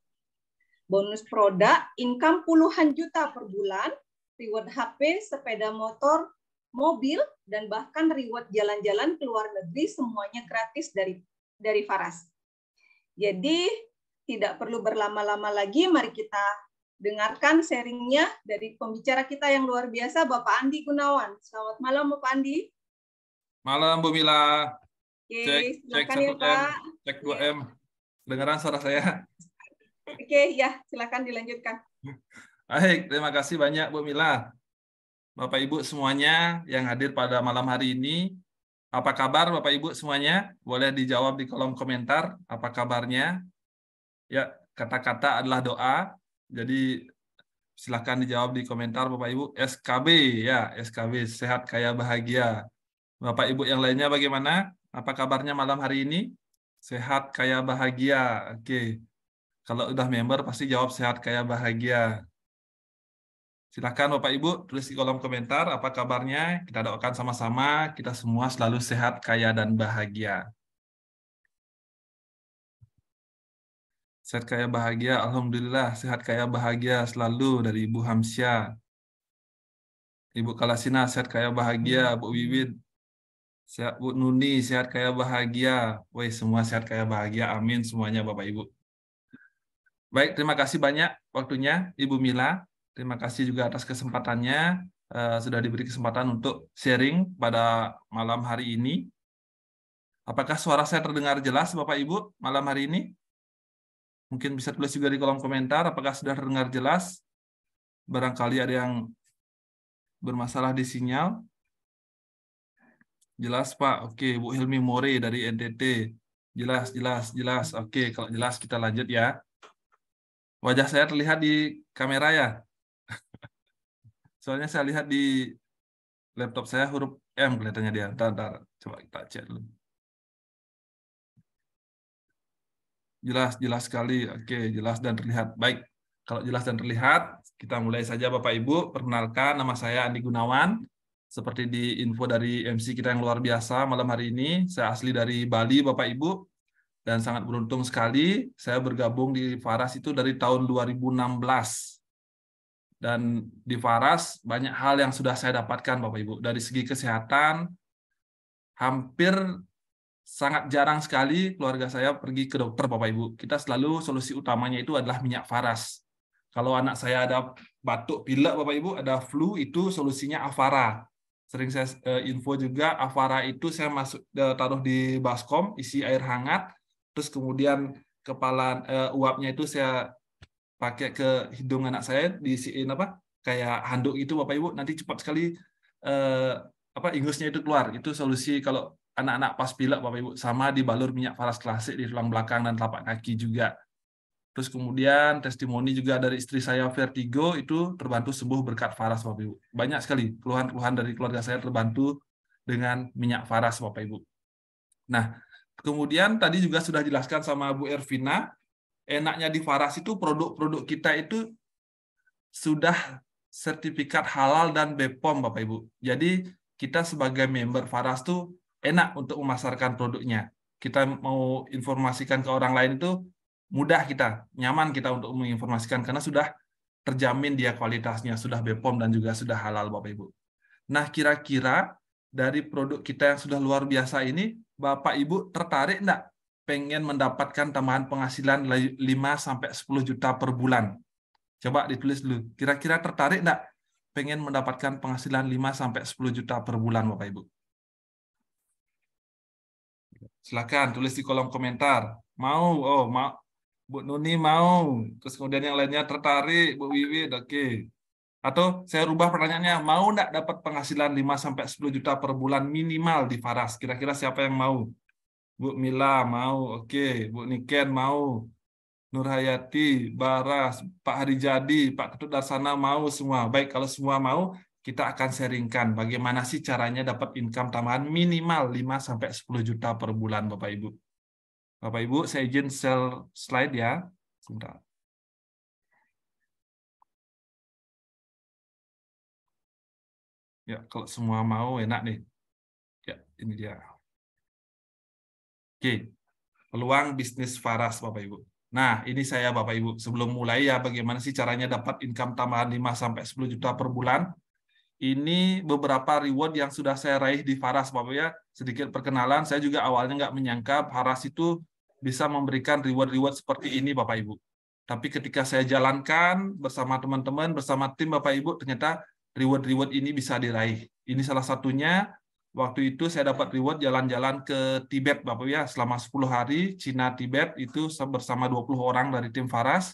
Bonus produk, income puluhan juta per bulan, reward HP, sepeda motor, mobil, dan bahkan reward jalan-jalan ke luar negeri semuanya gratis dari Faras. Jadi tidak perlu berlama-lama lagi, mari kita dengarkan sharingnya dari pembicara kita yang luar biasa, Bapak Andi Gunawan. Selamat malam, Bapak Andi. Malam, Bu Mila. Oke, cek 1M, ya, Pak. cek 2M. Dengaran suara saya? Oke, ya, silakan dilanjutkan. Baik, terima kasih banyak, Bu Mila. Bapak Ibu semuanya yang hadir pada malam hari ini, apa kabar Bapak Ibu semuanya? Boleh dijawab di kolom komentar, apa kabarnya? Ya, kata-kata adalah doa. Jadi silakan dijawab di komentar Bapak Ibu. SKB ya, SKB sehat kaya bahagia. Bapak Ibu yang lainnya bagaimana? Apa kabarnya malam hari ini? Sehat kaya bahagia. Oke. Kalau udah member pasti jawab sehat kaya bahagia. Silakan Bapak Ibu tulis di kolom komentar apa kabarnya. Kita doakan sama-sama kita semua selalu sehat kaya dan bahagia. Sehat kaya bahagia, alhamdulillah sehat kaya bahagia selalu dari Ibu Hamsyah. Ibu Kalasina sehat kaya bahagia, Bu Wiwin sehat, Bu Nuni sehat kaya bahagia. Woi, semua sehat kaya bahagia. Amin semuanya Bapak Ibu. Baik, terima kasih banyak waktunya Ibu Mila. Terima kasih juga atas kesempatannya. Sudah diberi kesempatan untuk sharing pada malam hari ini. Apakah suara saya terdengar jelas Bapak Ibu malam hari ini? Mungkin bisa tulis juga di kolom komentar apakah sudah terdengar jelas. Barangkali ada yang bermasalah di sinyal. Jelas Pak. Oke, Bu Hilmi More dari NTT. Jelas, jelas, jelas. Oke, kalau jelas kita lanjut ya. Wajah saya terlihat di kamera ya. Soalnya saya lihat di laptop saya huruf M kelihatannya dia. Ntar. Coba kita cek dulu. Jelas, jelas sekali. Oke, jelas dan terlihat. Baik, kalau jelas dan terlihat, kita mulai saja Bapak Ibu. Perkenalkan, nama saya Andi Gunawan. Seperti di info dari MC kita yang luar biasa malam hari ini, saya asli dari Bali Bapak Ibu. Dan sangat beruntung sekali, saya bergabung di Faras itu dari tahun 2016. Dan di Faras, banyak hal yang sudah saya dapatkan Bapak Ibu. Dari segi kesehatan, hampir sangat jarang sekali keluarga saya pergi ke dokter Bapak Ibu. Kita selalu solusi utamanya itu adalah minyak Faras. Kalau anak saya ada batuk pilek Bapak Ibu, ada flu, itu solusinya Avara. Sering saya info juga, Avara itu saya taruh di baskom, isi air hangat, terus kemudian kepala uapnya itu saya pakai ke hidung anak saya, diisiin kayak handuk itu Bapak Ibu, nanti cepat sekali ingusnya itu keluar. Itu solusi kalau anak-anak pas pilek Bapak Ibu, sama dibalur minyak Faras klasik di tulang belakang dan telapak kaki juga. Terus kemudian testimoni juga dari istri saya vertigo itu terbantu sembuh berkat Faras Bapak Ibu. Banyak sekali keluhan-keluhan dari keluarga saya terbantu dengan minyak Faras Bapak Ibu. Nah, kemudian tadi juga sudah dijelaskan sama Bu Ervina, enaknya di Faras itu produk-produk kita itu sudah sertifikat halal dan BPOM Bapak Ibu. Jadi kita sebagai member Faras tuh enak untuk memasarkan produknya. Kita mau informasikan ke orang lain itu mudah kita, nyaman kita untuk menginformasikan karena sudah terjamin dia kualitasnya, sudah BPOM dan juga sudah halal Bapak Ibu. Nah, kira-kira dari produk kita yang sudah luar biasa ini, Bapak Ibu tertarik enggak pengen mendapatkan tambahan penghasilan 5-10 juta per bulan? Coba ditulis dulu. Kira-kira tertarik enggak pengen mendapatkan penghasilan 5-10 juta per bulan Bapak Ibu? Silakan tulis di kolom komentar. Mau? Oh, mau. Bu Nuni mau, terus kemudian yang lainnya tertarik, Bu Wiwit, oke. Atau saya rubah pertanyaannya, mau enggak dapat penghasilan 5-10 juta per bulan minimal di Faras? Kira-kira siapa yang mau? Bu Mila mau, oke. Bu Niken mau, Nur Hayati, Baras, Pak Harijadi, Pak Ketut Darsana mau semua. Baik, kalau semua mau, kita akan sharingkan bagaimana sih caranya dapat income tambahan minimal 5-10 juta per bulan Bapak Ibu. Bapak Ibu, saya izin share slide ya. Sebentar. Ya, kalau semua mau enak nih. Ya, ini dia. Oke, peluang bisnis Faras Bapak Ibu. Nah, ini saya Bapak Ibu. Sebelum mulai ya, bagaimana sih caranya dapat income tambahan 5-10 juta per bulan? Ini beberapa reward yang sudah saya raih di Faras Bapak ya. Sedikit perkenalan, saya juga awalnya nggak menyangka Faras itu bisa memberikan reward-reward seperti ini Bapak Ibu. Tapi ketika saya jalankan bersama teman-teman, bersama tim Bapak Ibu, ternyata reward-reward ini bisa diraih. Ini salah satunya, waktu itu saya dapat reward jalan-jalan ke Tibet Bapak ya, selama 10 hari, Cina Tibet, itu bersama 20 orang dari tim Faras,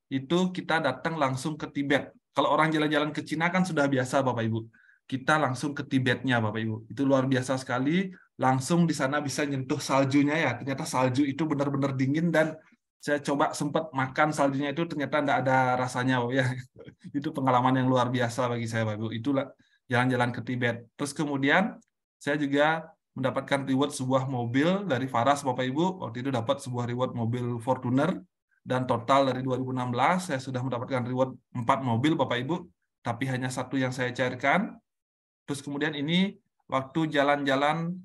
itu kita datang langsung ke Tibet. Kalau orang jalan-jalan ke Cina kan sudah biasa Bapak Ibu. Kita langsung ke Tibetnya Bapak Ibu. Itu luar biasa sekali. Langsung di sana bisa nyentuh saljunya ya. Ternyata salju itu benar-benar dingin dan saya coba sempat makan saljunya itu ternyata tidak ada rasanya Bapak ya. Itu pengalaman yang luar biasa bagi saya Bapak Ibu. Itulah jalan-jalan ke Tibet. Terus kemudian saya juga mendapatkan reward sebuah mobil dari Faras Bapak Ibu. Waktu itu dapat sebuah reward mobil Fortuner. Dan total dari 2016 saya sudah mendapatkan reward 4 mobil Bapak Ibu. Tapi hanya satu yang saya cairkan. Terus kemudian ini waktu jalan-jalan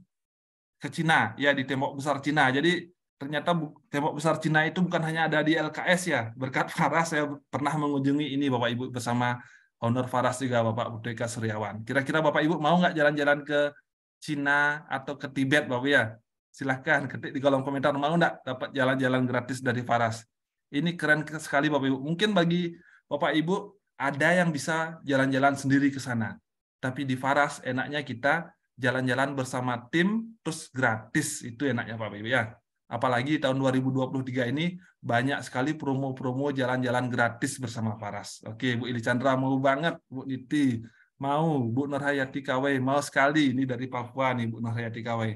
ke Cina, ya di Tembok Besar Cina. Jadi ternyata Tembok Besar Cina itu bukan hanya ada di LKS ya. Berkat Faras saya pernah mengunjungi ini Bapak Ibu bersama owner Faras juga Bapak Budeka Suryawan. Kira-kira Bapak Ibu mau nggak jalan-jalan ke Cina atau ke Tibet Bapak ya? Silahkan ketik di kolom komentar, mau nggak dapat jalan-jalan gratis dari Faras. Ini keren sekali Bapak Ibu. Mungkin bagi Bapak Ibu ada yang bisa jalan-jalan sendiri ke sana. Tapi di Faras enaknya kita jalan-jalan bersama tim terus gratis. Itu enaknya Bapak Ibu ya. Apalagi tahun 2023 ini banyak sekali promo-promo jalan-jalan gratis bersama Faras. Oke, Bu Ili Chandra mau banget, Bu Niti mau, Bu Nurhayati Kawai mau sekali. Ini dari Papua nih Bu Nurhayati Kawai.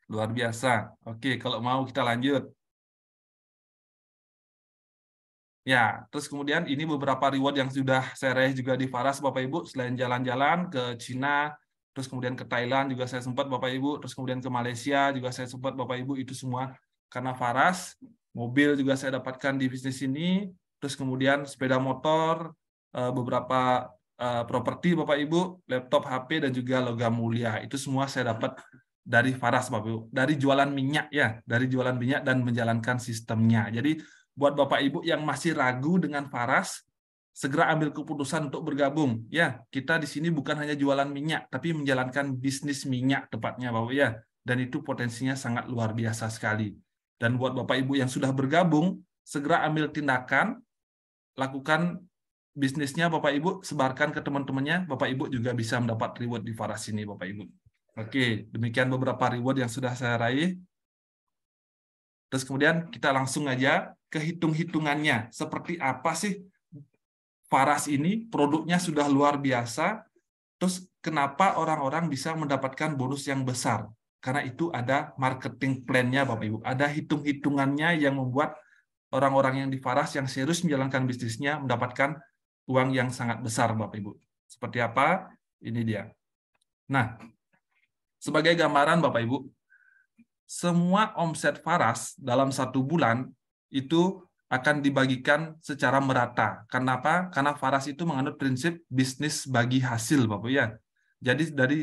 Luar biasa. Oke, kalau mau kita lanjut. Ya, terus kemudian ini beberapa reward yang sudah saya raih juga di Faras Bapak Ibu, selain jalan-jalan ke Cina, terus kemudian ke Thailand juga saya sempat Bapak Ibu, terus kemudian ke Malaysia juga saya sempat Bapak Ibu, itu semua karena Faras. Mobil juga saya dapatkan di bisnis ini, terus kemudian sepeda motor, beberapa properti Bapak Ibu, laptop, HP, dan juga logam mulia. Itu semua saya dapat dari Faras Bapak Ibu, dari jualan minyak ya, dari jualan minyak dan menjalankan sistemnya. Jadi buat Bapak Ibu yang masih ragu dengan Faras, segera ambil keputusan untuk bergabung. Ya, kita di sini bukan hanya jualan minyak, tapi menjalankan bisnis minyak tepatnya Bapak ya. Dan itu potensinya sangat luar biasa sekali. Dan buat Bapak Ibu yang sudah bergabung, segera ambil tindakan, lakukan bisnisnya Bapak Ibu, sebarkan ke teman-temannya, Bapak Ibu juga bisa mendapat reward di Faras ini Bapak Ibu. Oke, demikian beberapa reward yang sudah saya raih. Terus kemudian kita langsung aja ke hitung-hitungannya. Seperti apa sih Faras ini? Produknya sudah luar biasa. Terus kenapa orang-orang bisa mendapatkan bonus yang besar? Karena itu ada marketing plan-nya Bapak Ibu. Ada hitung-hitungannya yang membuat orang-orang yang di Faras yang serius menjalankan bisnisnya mendapatkan uang yang sangat besar Bapak Ibu. Seperti apa? Ini dia. Nah, sebagai gambaran Bapak Ibu, semua omset Faras dalam 1 bulan itu akan dibagikan secara merata. Kenapa? Karena Faras itu menganut prinsip bisnis bagi hasil, Bapak ya. Jadi dari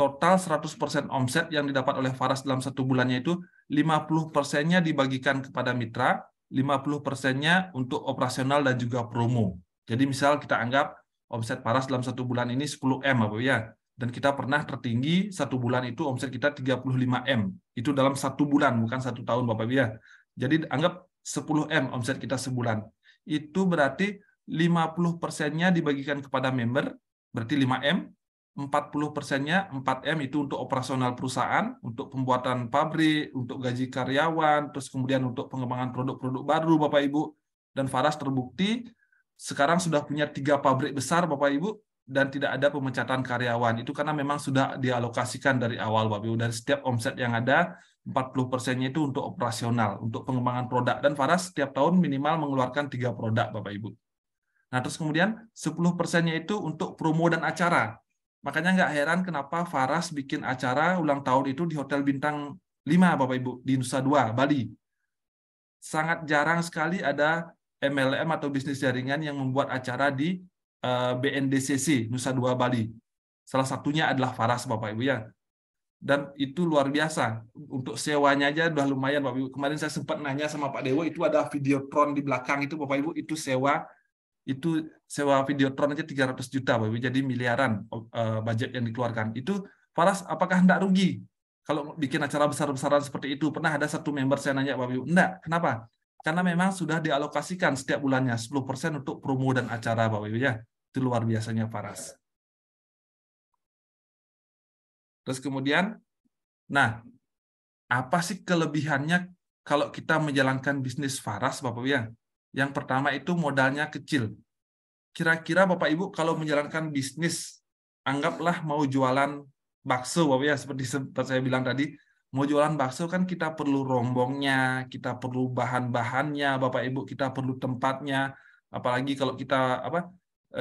total 100% omset yang didapat oleh Faras dalam 1 bulannya itu 50%-nya dibagikan kepada mitra, 50%-nya untuk operasional dan juga promo. Jadi misal kita anggap omset Faras dalam 1 bulan ini 10M, Bapak ya. Dan kita pernah tertinggi 1 bulan itu omset kita 35M. Itu dalam 1 bulan, bukan 1 tahun Bapak Ibu ya. Jadi anggap 10M omset kita sebulan. Itu berarti 50%-nya dibagikan kepada member, berarti 5M. 40%-nya 4M itu untuk operasional perusahaan, untuk pembuatan pabrik, untuk gaji karyawan, terus kemudian untuk pengembangan produk-produk baru Bapak Ibu. Dan Faras terbukti sekarang sudah punya 3 pabrik besar Bapak Ibu, dan tidak ada pemecatan karyawan. Itu karena memang sudah dialokasikan dari awal, Bapak Ibu. Dari setiap omset yang ada, 40%-nya itu untuk operasional, untuk pengembangan produk. Dan Faras setiap tahun minimal mengeluarkan 3 produk, Bapak Ibu. Nah, terus kemudian 10%-nya itu untuk promo dan acara. Makanya nggak heran kenapa Faras bikin acara ulang tahun itu di Hotel Bintang 5, Bapak Ibu, di Nusa Dua, Bali. Sangat jarang sekali ada MLM atau bisnis jaringan yang membuat acara di BNDCC Nusa Dua Bali. Salah satunya adalah Faras Bapak Ibu ya. Dan itu luar biasa. Untuk sewanya aja udah lumayan Bapak Ibu. Kemarin saya sempat nanya sama Pak Dewo, itu ada Videotron di belakang itu Bapak Ibu, itu sewa Videotron aja 300 juta Bapak Ibu. Jadi miliaran budget yang dikeluarkan. Itu Faras apakah hendak rugi kalau bikin acara besar-besaran seperti itu? Pernah ada satu member saya nanya Bapak Ibu, enggak. Kenapa? Karena memang sudah dialokasikan setiap bulannya 10% untuk promo dan acara Bapak Ibu ya. Itu luar biasanya Faras. Terus kemudian, nah, apa sih kelebihannya kalau kita menjalankan bisnis Faras Bapak Ibu ya? Yang pertama itu modalnya kecil. Kira-kira Bapak Ibu kalau menjalankan bisnis, anggaplah mau jualan bakso Bapak ya, seperti saya bilang tadi, mau jualan bakso kan kita perlu rombongnya, kita perlu bahan-bahannya, Bapak Ibu, kita perlu tempatnya. Apalagi kalau kita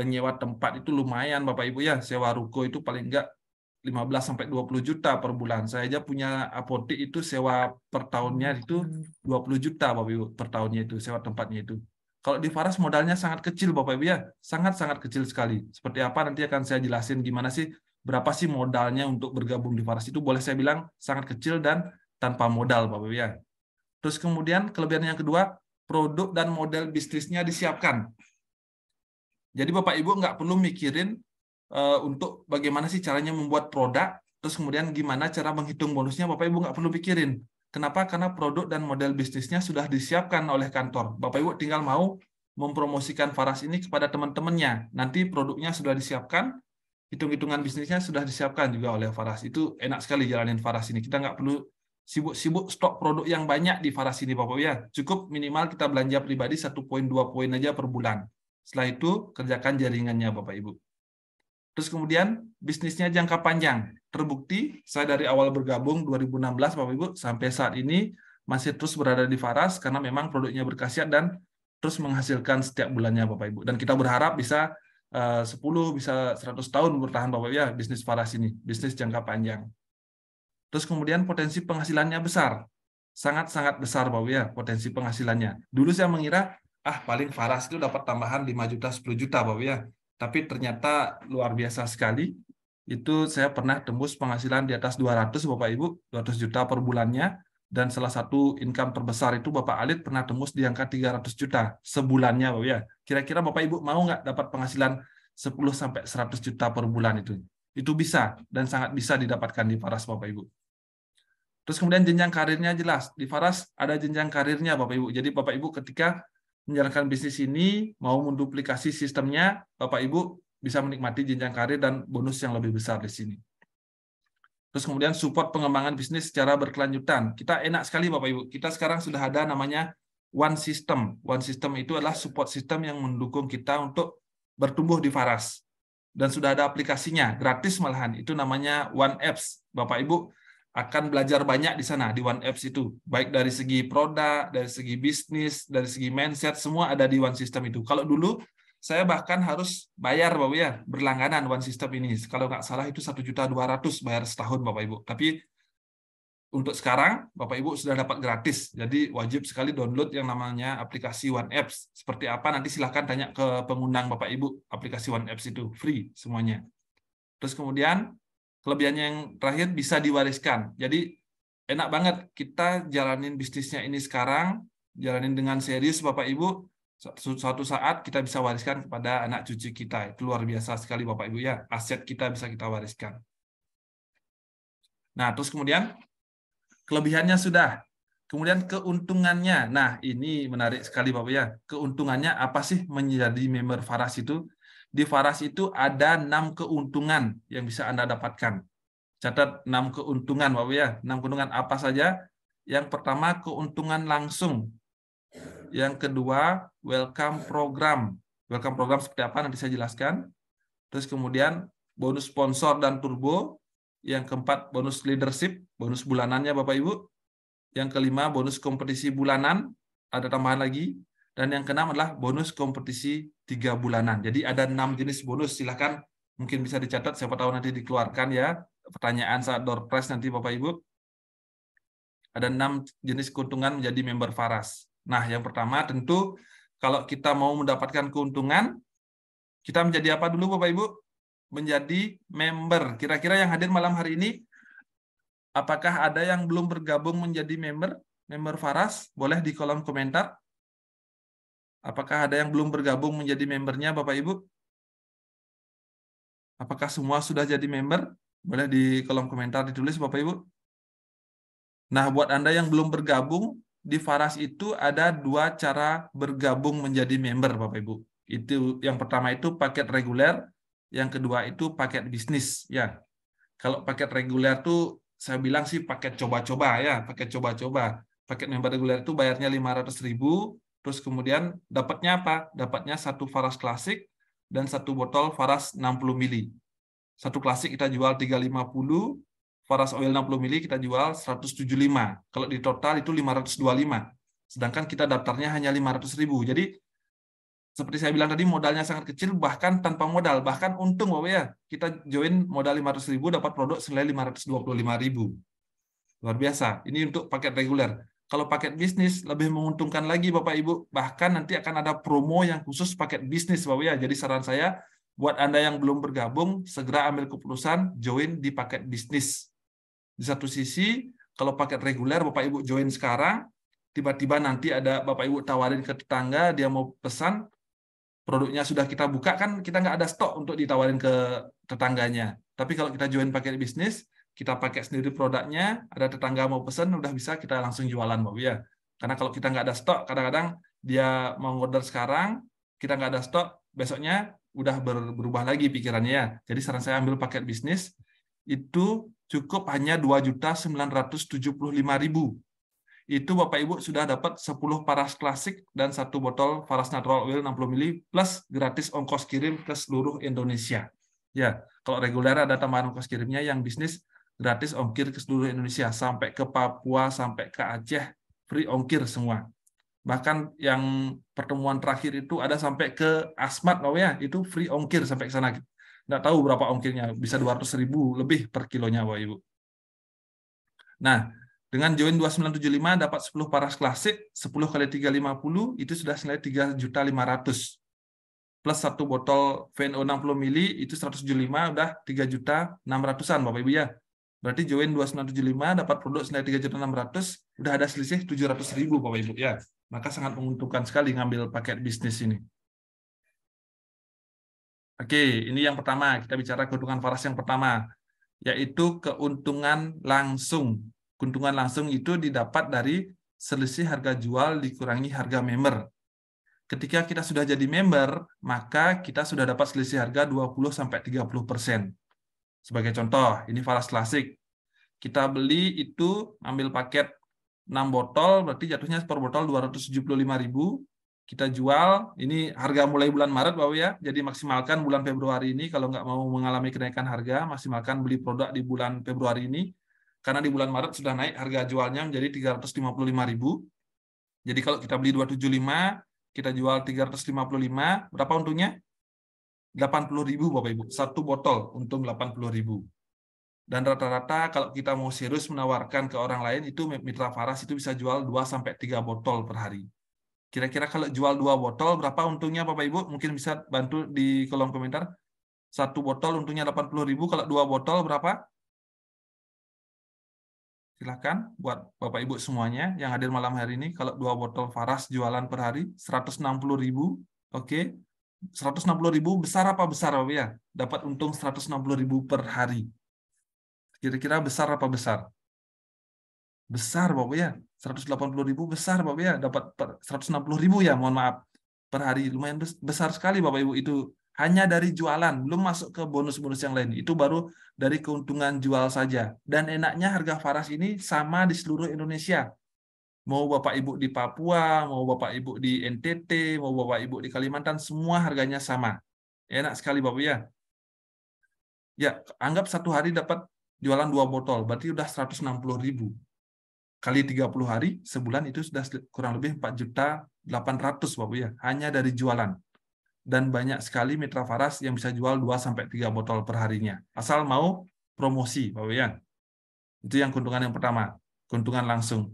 nyewa tempat itu lumayan Bapak Ibu ya, sewa ruko itu paling enggak 15-20 juta per bulan. Saya aja punya apotek itu sewa per tahunnya itu 20 juta Bapak Ibu per tahunnya itu, sewa tempatnya itu. Kalau di Faras modalnya sangat kecil Bapak Ibu ya, sangat-sangat kecil sekali. Seperti apa nanti akan saya jelasin gimana sih, berapa sih modalnya untuk bergabung di Faras itu, boleh saya bilang sangat kecil dan tanpa modal Bapak Ibu ya. Terus kemudian kelebihan yang kedua, produk dan model bisnisnya disiapkan. Jadi Bapak Ibu nggak perlu mikirin untuk bagaimana sih caranya membuat produk, terus kemudian gimana cara menghitung bonusnya, Bapak Ibu nggak perlu pikirin. Kenapa? Karena produk dan model bisnisnya sudah disiapkan oleh kantor. Bapak Ibu tinggal mau mempromosikan Faras ini kepada teman-temannya. Nanti produknya sudah disiapkan, hitung-hitungan bisnisnya sudah disiapkan juga oleh Faras. Itu enak sekali jalanin Faras ini. Kita nggak perlu sibuk-sibuk stok produk yang banyak di Faras ini, Bapak Ibu ya. Cukup minimal kita belanja pribadi 1 poin 2 poin aja per bulan. Setelah itu kerjakan jaringannya, Bapak Ibu. Terus kemudian bisnisnya jangka panjang. Terbukti saya dari awal bergabung 2016 Bapak Ibu sampai saat ini masih terus berada di Faras karena memang produknya berkhasiat dan terus menghasilkan setiap bulannya Bapak Ibu. Dan kita berharap bisa 10 bisa 100 tahun bertahan Bapak Ibu ya bisnis Faras ini, bisnis jangka panjang. Terus kemudian potensi penghasilannya besar. Sangat-sangat besar Bapak Ibu ya potensi penghasilannya. Dulu saya mengira paling Faras itu dapat tambahan 5 juta 10 juta Bapak Ibu ya. Tapi ternyata luar biasa sekali. Itu saya pernah tembus penghasilan di atas 200 Bapak Ibu, 200 juta per bulannya. Dan salah satu income terbesar itu Bapak Alit pernah tembus di angka 300 juta sebulannya Bapak ya. Kira-kira Bapak Ibu mau nggak dapat penghasilan 10-100 juta per bulan itu? Itu bisa dan sangat bisa didapatkan di Faras Bapak Ibu. Terus kemudian jenjang karirnya jelas. Di Faras ada jenjang karirnya Bapak Ibu. Jadi Bapak Ibu ketika menjalankan bisnis ini, mau menduplikasi sistemnya, Bapak Ibu bisa menikmati jenjang karir dan bonus yang lebih besar di sini. Terus kemudian support pengembangan bisnis secara berkelanjutan. Kita enak sekali Bapak Ibu. Kita sekarang sudah ada namanya One System. One System itu adalah support system yang mendukung kita untuk bertumbuh di Faras. Dan sudah ada aplikasinya, gratis malahan. Itu namanya One Apps. Bapak Ibu akan belajar banyak di sana, di One Apps itu. Baik dari segi produk, dari segi bisnis, dari segi mindset, semua ada di One System itu. Kalau dulu, saya bahkan harus bayar, Bapak ya, berlangganan One System ini. Kalau nggak salah itu 1.200.000 bayar setahun, Bapak Ibu. Tapi untuk sekarang, Bapak Ibu sudah dapat gratis. Jadi wajib sekali download yang namanya aplikasi One Apps. Seperti apa, nanti silahkan tanya ke pengundang Bapak Ibu. Aplikasi One Apps itu free semuanya. Terus kemudian, kelebihannya yang terakhir bisa diwariskan. Jadi enak banget kita jalanin bisnisnya ini sekarang, jalanin dengan serius Bapak Ibu, suatu saat kita bisa wariskan kepada anak cucu kita. Itu luar biasa sekali Bapak Ibu ya, aset kita bisa kita wariskan. Nah, terus kemudian kelebihannya sudah. Kemudian keuntungannya. Nah, ini menarik sekali Bapak ya. Keuntungannya apa sih menjadi member Faras itu? Di Faras itu ada 6 keuntungan yang bisa Anda dapatkan. Catat 6 keuntungan, Bapak ya. 6 keuntungan apa saja? Yang pertama, keuntungan langsung. Yang kedua, welcome program. Welcome program seperti apa? Nanti saya jelaskan. Terus kemudian, bonus sponsor dan turbo. Yang keempat, bonus leadership. Bonus bulanannya, Bapak Ibu. Yang kelima, bonus kompetisi bulanan. Ada tambahan lagi. Dan yang keenam adalah bonus kompetisi 3 bulanan. Jadi ada 6 jenis bonus. Silahkan mungkin bisa dicatat, siapa tahu nanti dikeluarkan ya. Pertanyaan saat door prize nanti Bapak Ibu. Ada 6 jenis keuntungan menjadi member Faras. Nah, yang pertama tentu kalau kita mau mendapatkan keuntungan, kita menjadi apa dulu Bapak Ibu? Menjadi member. Kira-kira yang hadir malam hari ini, apakah ada yang belum bergabung menjadi member Faras? Boleh di kolom komentar. Apakah ada yang belum bergabung menjadi membernya, Bapak Ibu? Apakah semua sudah jadi member? Boleh di kolom komentar ditulis, Bapak Ibu. Nah, buat Anda yang belum bergabung, di Faras itu ada 2 cara bergabung menjadi member, Bapak Ibu. Itu yang pertama itu paket reguler, yang kedua itu paket bisnis. Ya, kalau paket reguler tuh saya bilang sih paket coba-coba ya, paket coba-coba. Paket member reguler itu bayarnya 500.000. Terus kemudian dapatnya apa? Dapatnya 1 Faras klasik dan 1 botol Faras 60 ml. 1 klasik kita jual 350, Faras oil 60 ml kita jual 175. Kalau di total itu 525. Sedangkan kita daftarnya hanya 500.000. Jadi seperti saya bilang tadi modalnya sangat kecil, bahkan tanpa modal, bahkan untung Bapak ya. Kita join modal 500.000 dapat produk senilai 525.000. Luar biasa. Ini untuk paket reguler. Kalau paket bisnis lebih menguntungkan lagi Bapak Ibu, bahkan nanti akan ada promo yang khusus paket bisnis Bapak ya. Jadi saran saya buat Anda yang belum bergabung, segera ambil keputusan join di paket bisnis. Di satu sisi, kalau paket reguler Bapak Ibu join sekarang, tiba-tiba nanti ada Bapak Ibu tawarin ke tetangga, dia mau pesan produknya sudah kita buka, kan kita nggak ada stok untuk ditawarin ke tetangganya. Tapi kalau kita join paket bisnis, kita pakai sendiri produknya, ada tetangga mau pesan, udah bisa kita langsung jualan, Bapak ya. Karena kalau kita nggak ada stok, kadang-kadang dia mau order sekarang, kita nggak ada stok, besoknya udah berubah lagi pikirannya ya. Jadi saran saya ambil paket bisnis, itu cukup hanya 2.975.000. Itu Bapak Ibu sudah dapat 10 Faras klasik dan 1 botol Faras Natural Oil 60 ml plus gratis ongkos kirim ke seluruh Indonesia. Ya, kalau reguler ada tambahan ongkos kirimnya, yang bisnis gratis ongkir ke seluruh Indonesia, sampai ke Papua, sampai ke Aceh, free ongkir semua. Bahkan yang pertemuan terakhir itu ada sampai ke Asmat, ya, itu free ongkir sampai ke sana. Nggak tahu berapa ongkirnya, bisa 200.000 lebih per kilonya, Bapak Ibu. Nah, dengan join 2975 dapat 10 Faras klasik, 10 kali 350 itu sudah senilai 3.500.000. Plus 1 botol VNO 60 ml itu 175, udah 3.600.000-an Bapak Ibu ya. Berarti join 2975 dapat produk senilai 3.600.000, udah ada selisih 700.000 Bapak Ibu ya. Maka sangat menguntungkan sekali ngambil paket bisnis ini. Oke, ini yang pertama, kita bicara keuntungan Faras yang pertama, yaitu keuntungan langsung. Keuntungan langsung itu didapat dari selisih harga jual dikurangi harga member. Ketika kita sudah jadi member, maka kita sudah dapat selisih harga 20-30%. Sebagai contoh, ini Faras klasik. Kita beli itu, ambil paket 6 botol, berarti jatuhnya per botol 275.000. Kita jual, ini harga mulai bulan Maret, Bapak ya. Jadi maksimalkan bulan Februari ini, kalau nggak mau mengalami kenaikan harga, maksimalkan beli produk di bulan Februari ini. Karena di bulan Maret sudah naik harga jualnya menjadi 355.000. Jadi kalau kita beli 275, kita jual 355, berapa untungnya? 80.000 Bapak Ibu, 1 botol untung 80.000. Dan rata-rata kalau kita mau serius menawarkan ke orang lain, itu Mitra Faras itu bisa jual 2-3 botol per hari. Kira-kira kalau jual 2 botol, berapa untungnya Bapak Ibu? Mungkin bisa bantu di kolom komentar. 1 botol untungnya 80.000, kalau 2 botol berapa? Silahkan buat Bapak Ibu semuanya yang hadir malam hari ini, kalau 2 botol Faras jualan per hari, 160.000, oke. 160.000 besar apa besar Bapak ya? Dapat untung 160.000 per hari. Kira-kira besar apa besar? Besar Bapak ya. 180.000 besar Bapak ya. Dapat 160.000 ya, mohon maaf. Per hari. Lumayan besar sekali Bapak Ibu. Itu hanya dari jualan. Belum masuk ke bonus-bonus yang lain. Itu baru dari keuntungan jual saja. Dan enaknya harga Faras ini sama di seluruh Indonesia. Mau Bapak Ibu di Papua, mau Bapak Ibu di NTT, mau Bapak Ibu di Kalimantan, semua harganya sama. Enak sekali Bapak ya. Ya, anggap 1 hari dapat jualan 2 botol, berarti udah 160.000. Kali 30 hari, sebulan itu sudah kurang lebih 4.800.000 Bapak ya, hanya dari jualan. Dan banyak sekali Mitra Faras yang bisa jual 2-3 botol per harinya. Asal mau promosi Bapak ya. Itu yang keuntungan yang pertama, keuntungan langsung.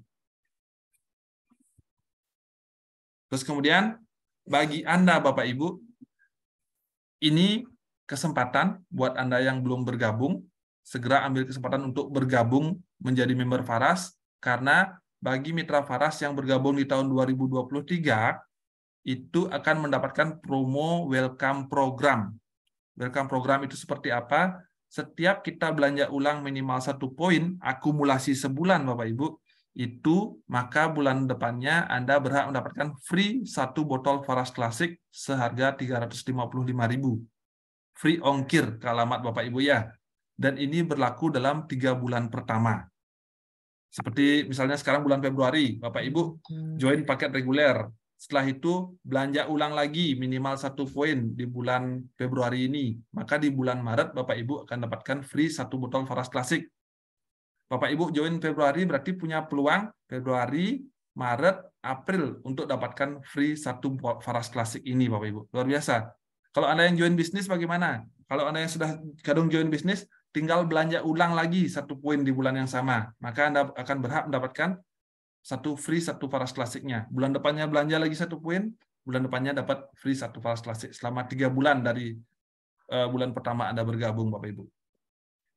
Terus kemudian, bagi Anda Bapak Ibu, ini kesempatan buat Anda yang belum bergabung, segera ambil kesempatan untuk bergabung menjadi member Faras, karena bagi Mitra Faras yang bergabung di tahun 2023, itu akan mendapatkan promo welcome program. Welcome program itu seperti apa? Setiap kita belanja ulang minimal 1 poin, akumulasi sebulan Bapak Ibu, itu maka bulan depannya Anda berhak mendapatkan free 1 botol Faras klasik seharga 355.000. Free ongkir ke alamat Bapak Ibu ya. Dan ini berlaku dalam 3 bulan pertama. Seperti misalnya sekarang bulan Februari, Bapak Ibu join paket reguler. Setelah itu belanja ulang lagi minimal 1 poin di bulan Februari ini. Maka di bulan Maret Bapak Ibu akan dapatkan free 1 botol Faras klasik. Bapak Ibu join Februari berarti punya peluang Februari, Maret, April untuk dapatkan free 1 Faras klasik ini Bapak Ibu. Luar biasa. Kalau Anda yang join bisnis bagaimana? Kalau Anda yang sudah kadung join bisnis, tinggal belanja ulang lagi 1 poin di bulan yang sama. Maka Anda akan berhak mendapatkan 1 free 1 Faras klasiknya. Bulan depannya belanja lagi 1 poin, bulan depannya dapat free 1 Faras klasik selama 3 bulan dari bulan pertama Anda bergabung Bapak Ibu.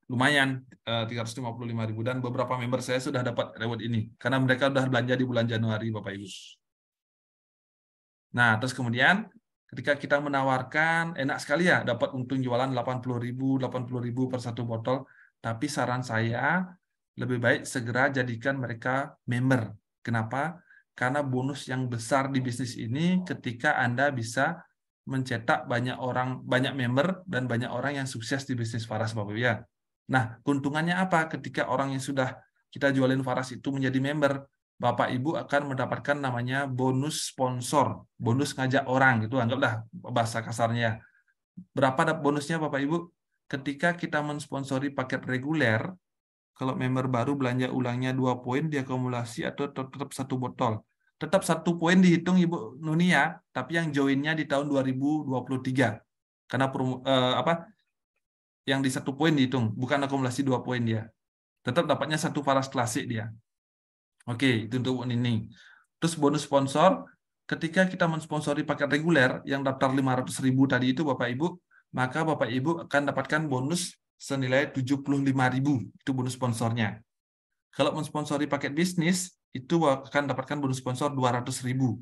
Lumayan 355.000, dan beberapa member saya sudah dapat reward ini karena mereka sudah belanja di bulan Januari Bapak Ibu. Nah, terus kemudian Ketika kita menawarkan, enak sekali ya, dapat untung jualan 80.000 per satu botol. Tapi saran saya, lebih baik segera jadikan mereka member. Kenapa? Karena bonus yang besar di bisnis ini ketika Anda bisa mencetak banyak orang, banyak member, dan banyak orang yang sukses di bisnis Faras, Bapak Ibu ya. Nah, keuntungannya apa? Ketika orang yang sudah kita jualin Faras itu menjadi member, Bapak Ibu akan mendapatkan namanya bonus sponsor, bonus ngajak orang gitu, anggaplah bahasa kasarnya. Berapa bonusnya Bapak Ibu? Ketika kita mensponsori paket reguler, kalau member baru belanja ulangnya 2 poin diakumulasi atau tetap 1 botol. Tetap 1 poin dihitung Ibu Nuni ya, tapi yang joinnya di tahun 2023. Karena yang di 1 poin dihitung, bukan akumulasi 2 poin dia. Tetap dapatnya 1 Faras klasik dia. Oke, itu untuk ini. Terus bonus sponsor, ketika kita mensponsori paket reguler yang daftar 500.000 tadi itu Bapak Ibu, maka Bapak Ibu akan dapatkan bonus senilai 75.000. Itu bonus sponsornya. Kalau mensponsori paket bisnis, itu akan dapatkan bonus sponsor 200.000.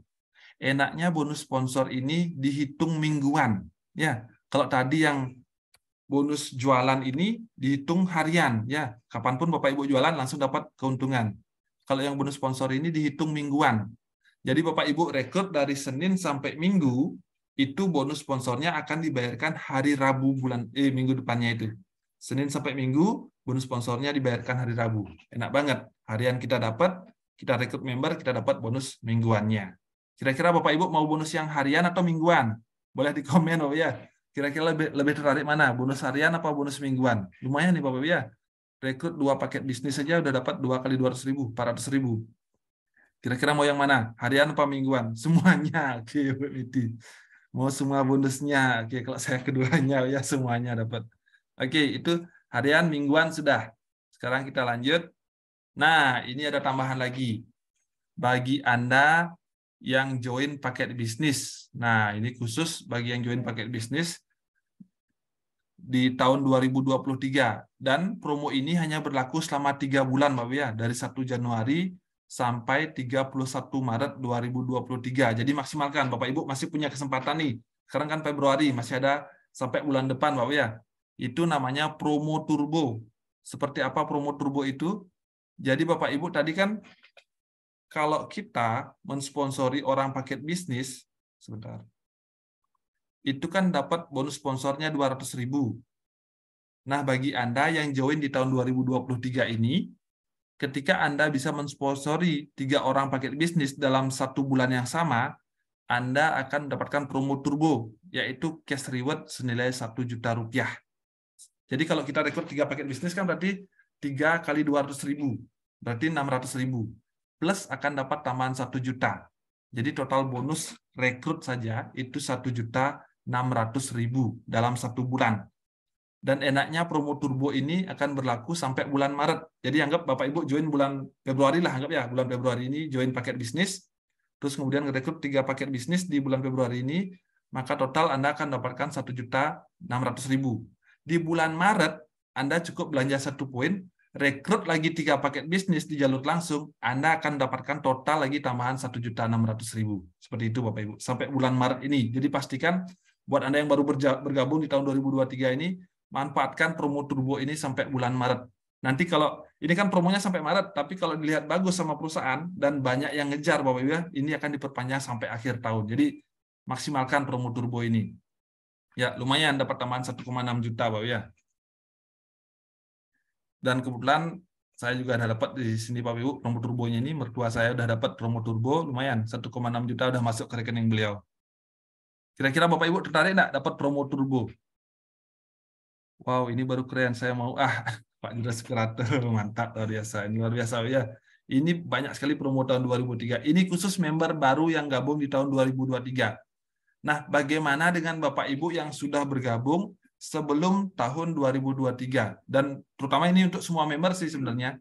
Enaknya bonus sponsor ini dihitung mingguan. Ya, kalau tadi yang bonus jualan ini dihitung harian. Ya, kapanpun Bapak Ibu jualan langsung dapat keuntungan. Kalau yang bonus sponsor ini dihitung mingguan. Jadi Bapak Ibu rekrut dari Senin sampai Minggu, itu bonus sponsornya akan dibayarkan hari Rabu minggu depannya itu. Senin sampai Minggu, bonus sponsornya dibayarkan hari Rabu. Enak banget. Harian kita dapat, kita rekrut member, kita dapat bonus mingguannya. Kira-kira Bapak Ibu mau bonus yang harian atau mingguan? Boleh di komen Bapak ya. Kira-kira lebih tertarik mana? Bonus harian apa bonus mingguan? Lumayan nih Bapak Ibu ya. Rekrut 2 paket bisnis saja udah dapat 2 kali 200.000, 400.000. Kira-kira mau yang mana? Harian apa mingguan? Semuanya. Oke, mau semua bonusnya. Oke, kalau saya keduanya ya semuanya dapat. Oke, itu harian, mingguan sudah. Sekarang kita lanjut. Nah, ini ada tambahan lagi. Bagi Anda yang join paket bisnis. Nah, ini khusus bagi yang join paket bisnis di tahun 2023. Dan promo ini hanya berlaku selama 3 bulan, Bapak ya, dari 1 Januari sampai 31 Maret 2023. Jadi maksimalkan, Bapak Ibu masih punya kesempatan nih. Sekarang kan Februari, masih ada sampai bulan depan, Bapak ya. Itu namanya promo turbo. Seperti apa promo turbo itu? Jadi Bapak Ibu tadi kan kalau kita mensponsori orang paket bisnis, sebentar, itu kan dapat bonus sponsornya 200.000. Nah, bagi Anda yang join di tahun 2023 ini, ketika Anda bisa mensponsori 3 orang paket bisnis dalam 1 bulan yang sama, Anda akan mendapatkan promo turbo, yaitu cash reward senilai 1 juta rupiah. Jadi kalau kita rekrut 3 paket bisnis kan berarti 3 kali 200.000, berarti 600.000. Plus akan dapat tambahan 1 juta. Jadi total bonus rekrut saja itu 1.600.000 dalam 1 bulan. Dan enaknya promo turbo ini akan berlaku sampai bulan Maret. Jadi anggap Bapak Ibu join bulan Februari lah, anggap ya, bulan Februari ini join paket bisnis, terus kemudian rekrut 3 paket bisnis di bulan Februari ini, maka total Anda akan dapatkan 1.600.000. Di bulan Maret, Anda cukup belanja 1 poin, rekrut lagi 3 paket bisnis di jalur langsung, Anda akan dapatkan total lagi tambahan 1.600.000. Seperti itu Bapak Ibu, sampai bulan Maret ini. Jadi pastikan buat Anda yang baru bergabung di tahun 2023 ini, manfaatkan promo turbo ini sampai bulan Maret. Nanti kalau ini kan promonya sampai Maret, tapi kalau dilihat bagus sama perusahaan dan banyak yang ngejar Bapak Ibu ya, ini akan diperpanjang sampai akhir tahun. Jadi maksimalkan promo turbo ini. Ya, lumayan dapat tambahan 1,6 juta Bapak ya. Dan kebetulan saya juga ada dapat di sini Bapak Ibu promo turbonya ini, mertua saya udah dapat promo turbo, lumayan 1,6 juta udah masuk ke rekening beliau. Kira-kira Bapak Ibu tertarik enggak dapat promo turbo? Wow, ini baru keren. Saya mau Pak Jura Sepirato, mantap, luar biasa. Ini luar biasa ya. Ini banyak sekali promo tahun 2003. Ini khusus member baru yang gabung di tahun 2023. Nah, bagaimana dengan Bapak Ibu yang sudah bergabung sebelum tahun 2023? Dan terutama ini untuk semua member sih sebenarnya.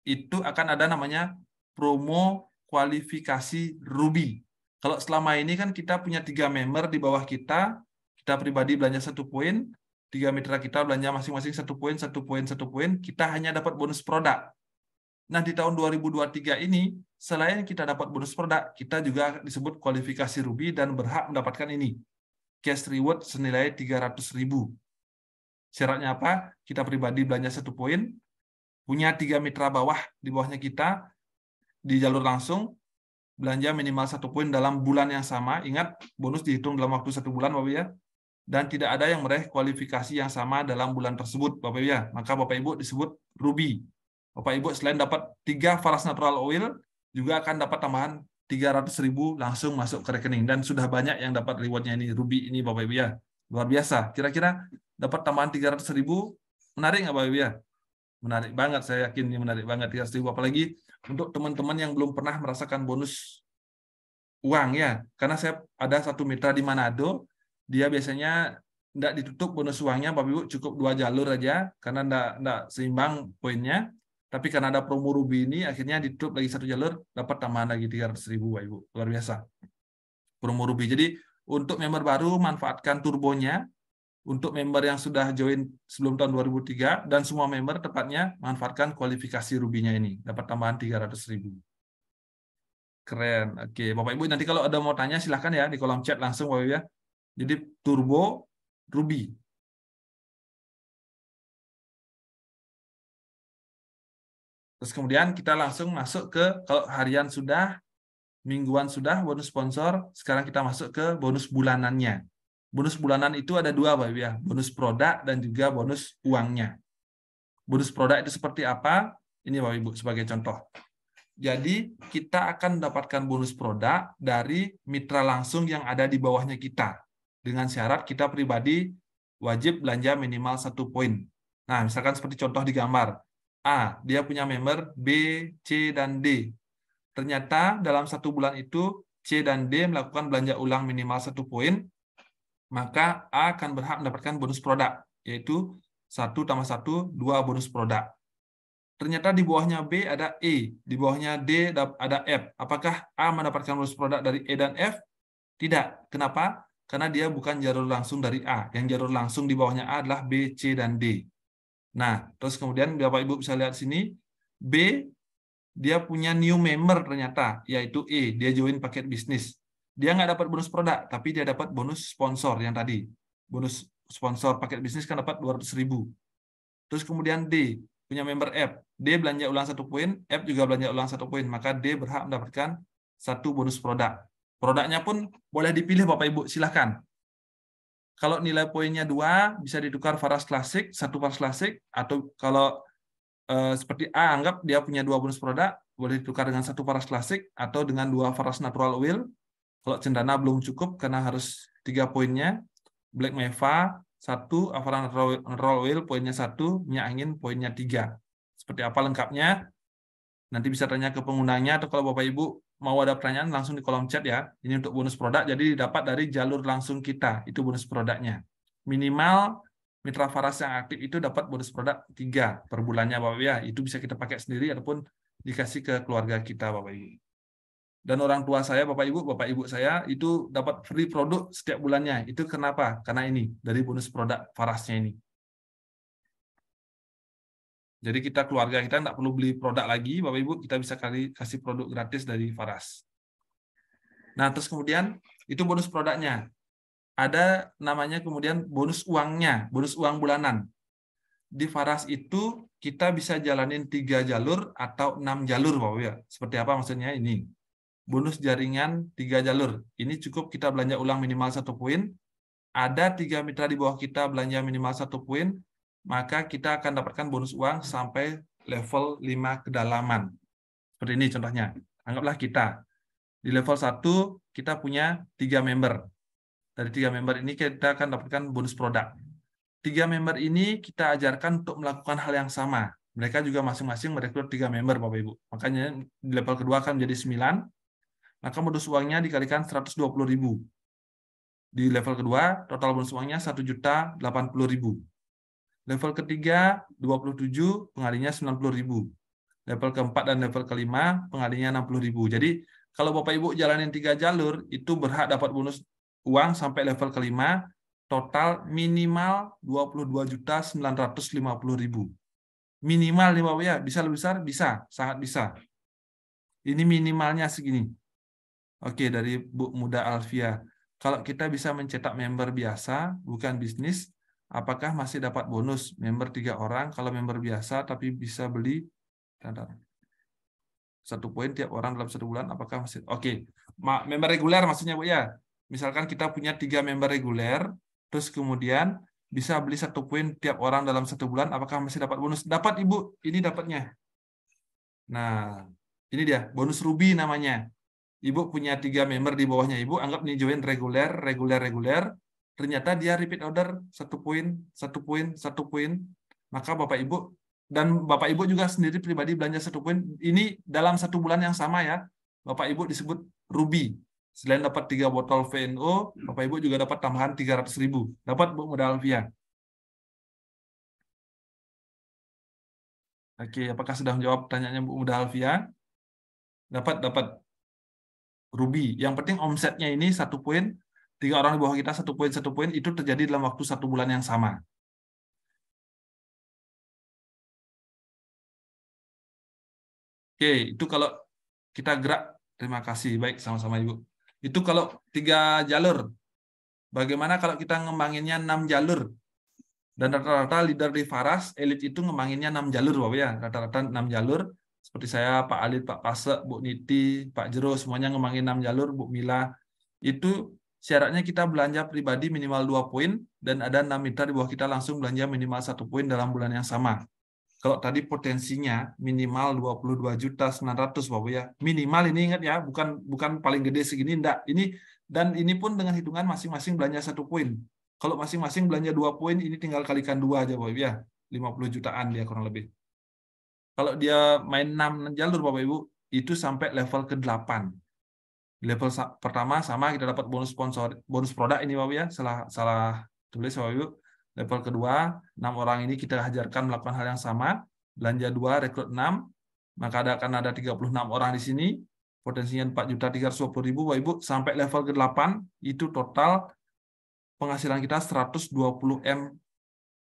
Itu akan ada namanya promo kualifikasi Ruby. Kalau selama ini kan kita punya 3 member di bawah kita pribadi belanja 1 poin, 3 mitra kita belanja masing-masing 1 poin, 1 poin, 1 poin, kita hanya dapat bonus produk. Nah, di tahun 2023 ini, selain kita dapat bonus produk, kita juga disebut kualifikasi Ruby dan berhak mendapatkan ini. Cash reward senilai 300.000. Syaratnya apa? Kita pribadi belanja 1 poin, punya 3 mitra bawah di bawahnya kita, di jalur langsung, belanja minimal 1 poin dalam bulan yang sama. Ingat, bonus dihitung dalam waktu 1 bulan, Bapak ya. Dan tidak ada yang meraih kualifikasi yang sama dalam bulan tersebut, Bapak ya. Maka Bapak Ibu disebut Ruby. Bapak Ibu selain dapat 3 Faras Natural Oil, juga akan dapat tambahan 300.000 langsung masuk ke rekening. Dan sudah banyak yang dapat rewardnya ini, Ruby ini Bapak Ibu ya. Luar biasa. Kira-kira dapat tambahan 300.000, menarik nggak Bapak Ibu ya? Menarik banget, saya yakin ini menarik banget 300.000. Apalagi untuk teman-teman yang belum pernah merasakan bonus uang ya. Karena saya ada satu mitra di Manado, dia biasanya tidak ditutup bonus uangnya, Bapak Ibu, cukup 2 jalur aja, karena tidak seimbang poinnya. Tapi karena ada promo Ruby ini, akhirnya ditutup lagi 1 jalur, dapat tambahan lagi 300.000, Bapak Ibu. Luar biasa. Promo Ruby. Jadi, untuk member baru, manfaatkan turbonya. Untuk member yang sudah join sebelum tahun 2003, dan semua member tepatnya manfaatkan kualifikasi Ruby-nya ini. Dapat tambahan 300.000. Keren. Oke, Bapak Ibu, nanti kalau ada mau tanya, silahkan ya di kolom chat langsung, Bapak Ibu ya. Jadi, turbo Ruby. Terus kemudian kita langsung masuk ke, kalau harian sudah, mingguan sudah, bonus sponsor, sekarang kita masuk ke bonus bulanannya. Bonus bulanan itu ada 2, Bapak Ibu ya, bonus produk dan juga bonus uangnya. Bonus produk itu seperti apa? Ini Bapak Ibu sebagai contoh. Jadi kita akan mendapatkan bonus produk dari mitra langsung yang ada di bawahnya kita. Dengan syarat kita pribadi wajib belanja minimal 1 poin. Nah, misalkan seperti contoh di gambar. A, dia punya member B, C, dan D. Ternyata dalam 1 bulan itu C dan D melakukan belanja ulang minimal 1 poin, maka A akan berhak mendapatkan bonus produk, yaitu 1 tambah 1, 2 bonus produk. Ternyata di bawahnya B ada E, di bawahnya D ada F. Apakah A mendapatkan bonus produk dari E dan F? Tidak. Kenapa? Karena dia bukan jalur langsung dari A. Yang jalur langsung di bawahnya A adalah B, C, dan D. Nah, terus kemudian Bapak Ibu bisa lihat sini, B, dia punya new member ternyata, yaitu E, dia join paket bisnis. Dia nggak dapat bonus produk, tapi dia dapat bonus sponsor yang tadi. Bonus sponsor paket bisnis kan dapat 200.000. Terus kemudian D, punya member F. D belanja ulang 1 poin, F juga belanja ulang 1 poin, maka D berhak mendapatkan 1 bonus produk. Produknya pun boleh dipilih Bapak Ibu, silahkan. Kalau nilai poinnya 2, bisa ditukar Faras Klasik, 1 Faras Klasik, atau kalau seperti A, anggap dia punya 2 bonus produk, boleh ditukar dengan 1 Faras Klasik, atau dengan 2 Faras Natural Oil. Kalau Cendana belum cukup, karena harus 3 poinnya. Black Meva, 1, Faras Natural Oil, poinnya 1, minyak angin, poinnya 3. Seperti apa lengkapnya? Nanti bisa tanya ke pengundangnya, atau kalau Bapak Ibu mau ada pertanyaan langsung di kolom chat ya. Ini untuk bonus produk, jadi didapat dari jalur langsung kita. Itu bonus produknya. Minimal mitra Faras yang aktif itu dapat bonus produk 3 per bulannya Bapak Ibu ya. Itu bisa kita pakai sendiri ataupun dikasih ke keluarga kita Bapak Ibu. Dan orang tua saya, Bapak Ibu saya itu dapat free produk setiap bulannya. Itu kenapa? Karena ini dari bonus produk Farasnya ini. Jadi kita keluarga kita tidak perlu beli produk lagi, Bapak Ibu, kita bisa kasih produk gratis dari Faras. Nah, terus kemudian itu bonus produknya. Ada namanya kemudian bonus uangnya, bonus uang bulanan. Di Faras itu kita bisa jalanin 3 jalur atau 6 jalur, Bapak Ibu ya. Seperti apa maksudnya ini? Bonus jaringan 3 jalur. Ini cukup kita belanja ulang minimal 1 poin. Ada 3 mitra di bawah kita belanja minimal 1 poin. Maka kita akan dapatkan bonus uang sampai level 5 kedalaman. Seperti ini contohnya. Anggaplah kita. Di level 1, kita punya 3 member. Dari 3 member ini kita akan dapatkan bonus produk. 3 member ini kita ajarkan untuk melakukan hal yang sama. Mereka juga masing-masing merekrut 3 member, Bapak Ibu. Makanya di level kedua akan menjadi 9. Maka bonus uangnya dikalikan 120.000. Di level kedua, total bonus uangnya 1.080.000. Level ketiga, 27, pengalinya 90.000. Level keempat dan level kelima, pengalinya 60.000. Jadi, kalau Bapak Ibu jalanin 3 jalur, itu berhak dapat bonus uang sampai level kelima, total minimal 22.950.000. Minimal nih Bapak ya, bisa lebih besar? Bisa, sangat bisa. Ini minimalnya segini. Oke, dari Bu Muda Alfia. Kalau kita bisa mencetak member biasa, bukan bisnis, apakah masih dapat bonus? Member 3 orang, kalau member biasa tapi bisa beli 1 poin tiap orang dalam 1 bulan, apakah masih? Oke, member reguler maksudnya Bu ya. Misalkan kita punya 3 member reguler, terus kemudian bisa beli 1 poin tiap orang dalam 1 bulan, apakah masih dapat bonus? Dapat Ibu, ini dapatnya. Nah, ini dia, bonus Ruby namanya. Ibu punya 3 member di bawahnya Ibu, anggap nih join reguler. Ternyata dia repeat order 1 poin, 1 poin, 1 poin. Maka Bapak Ibu, dan Bapak Ibu juga sendiri pribadi belanja 1 poin. Ini dalam 1 bulan yang sama ya, Bapak Ibu disebut Ruby. Selain dapat 3 botol VNO, Bapak Ibu juga dapat tambahan 300.000. Dapat Bu Muda Alfia. Oke, apakah sudah menjawab pertanyaannya Bu Muda Alfia? Dapat. Ruby. Yang penting omsetnya ini 1 poin, 3 orang di bawah kita 1 poin, itu terjadi dalam waktu 1 bulan yang sama. Oke, itu kalau kita gerak. Terima kasih, baik sama-sama Ibu. Itu kalau 3 jalur. Bagaimana kalau kita ngembanginnya 6 jalur? Dan rata-rata leader di Faras, Elite itu ngembanginnya 6 jalur, Bapak ya. Rata-rata 6 jalur. Seperti saya, Pak Alit, Pak Pasek, Bu Niti, Pak Jero, semuanya ngembangin 6 jalur, Bu Mila. Itu syaratnya kita belanja pribadi minimal 2 poin, dan ada 6 mitra di bawah kita langsung belanja minimal 1 poin dalam bulan yang sama. Kalau tadi potensinya minimal 22.900.000 Bapak ya. Minimal ini ingat ya, bukan paling gede segini, enggak. Dan ini pun dengan hitungan masing-masing belanja 1 poin. Kalau masing-masing belanja 2 poin, ini tinggal kalikan 2 aja Bapak ya. 50 jutaan dia kurang lebih. Kalau dia main 6 jalur Bapak Ibu, itu sampai level ke-8. Level pertama sama kita dapat bonus sponsor, bonus produk ini Bapak ya. Salah tulis Bapak Ibu. Level kedua, 6 orang ini kita ajarkan melakukan hal yang sama. Belanja 2, rekrut 6. Maka akan ada 36 orang di sini. Potensinya 4.320.000 Bapak Ibu. Sampai level ke-8, itu total penghasilan kita 120 M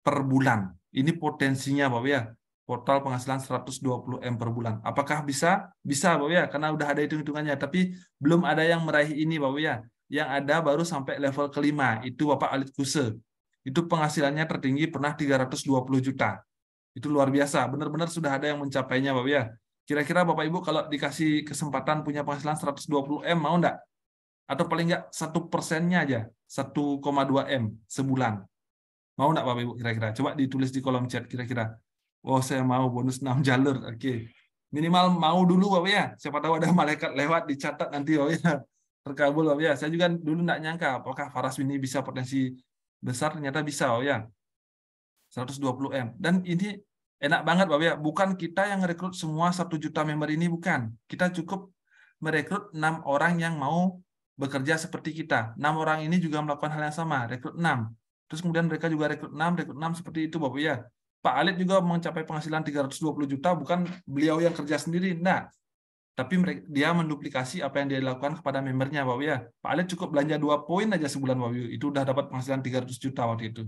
per bulan. Ini potensinya Bapak ya. Total penghasilan 120 M per bulan. Apakah bisa? Bisa Bapak ya, karena udah ada hitung-hitungannya. Tapi belum ada yang meraih ini Bapak ya. Yang ada baru sampai level ke-5. Itu Bapak Alit Kuse. Itu penghasilannya tertinggi pernah 320 juta. Itu luar biasa. Benar-benar sudah ada yang mencapainya Bapak ya. Kira-kira Bapak Ibu kalau dikasih kesempatan punya penghasilan 120 M, mau enggak? Atau paling enggak 1%-nya aja, 1,2 M sebulan. Mau enggak Bapak Ibu kira-kira? Coba ditulis di kolom chat kira-kira. Oh, saya mau bonus 6 jalur. Oke. Minimal mau dulu Bapak ya. Siapa tahu ada malaikat lewat dicatat nanti Bapak ya. Terkabul Bapak ya. Saya juga dulu enggak nyangka apakah Faras ini bisa potensi besar, ternyata bisa Bapak ya. 120 M. Dan ini enak banget Bapak ya. Bukan kita yang merekrut semua 1 juta member ini, bukan. Kita cukup merekrut 6 orang yang mau bekerja seperti kita. 6 orang ini juga melakukan hal yang sama, rekrut 6. Terus kemudian mereka juga rekrut 6 seperti itu Bapak ya. Pak Alit juga mencapai penghasilan 320 juta, bukan beliau yang kerja sendiri, enggak. Tapi dia menduplikasi apa yang dia lakukan kepada membernya Bapak ya. Pak Alit cukup belanja 2 poin aja sebulan Bapak. Itu udah dapat penghasilan 300 juta waktu itu.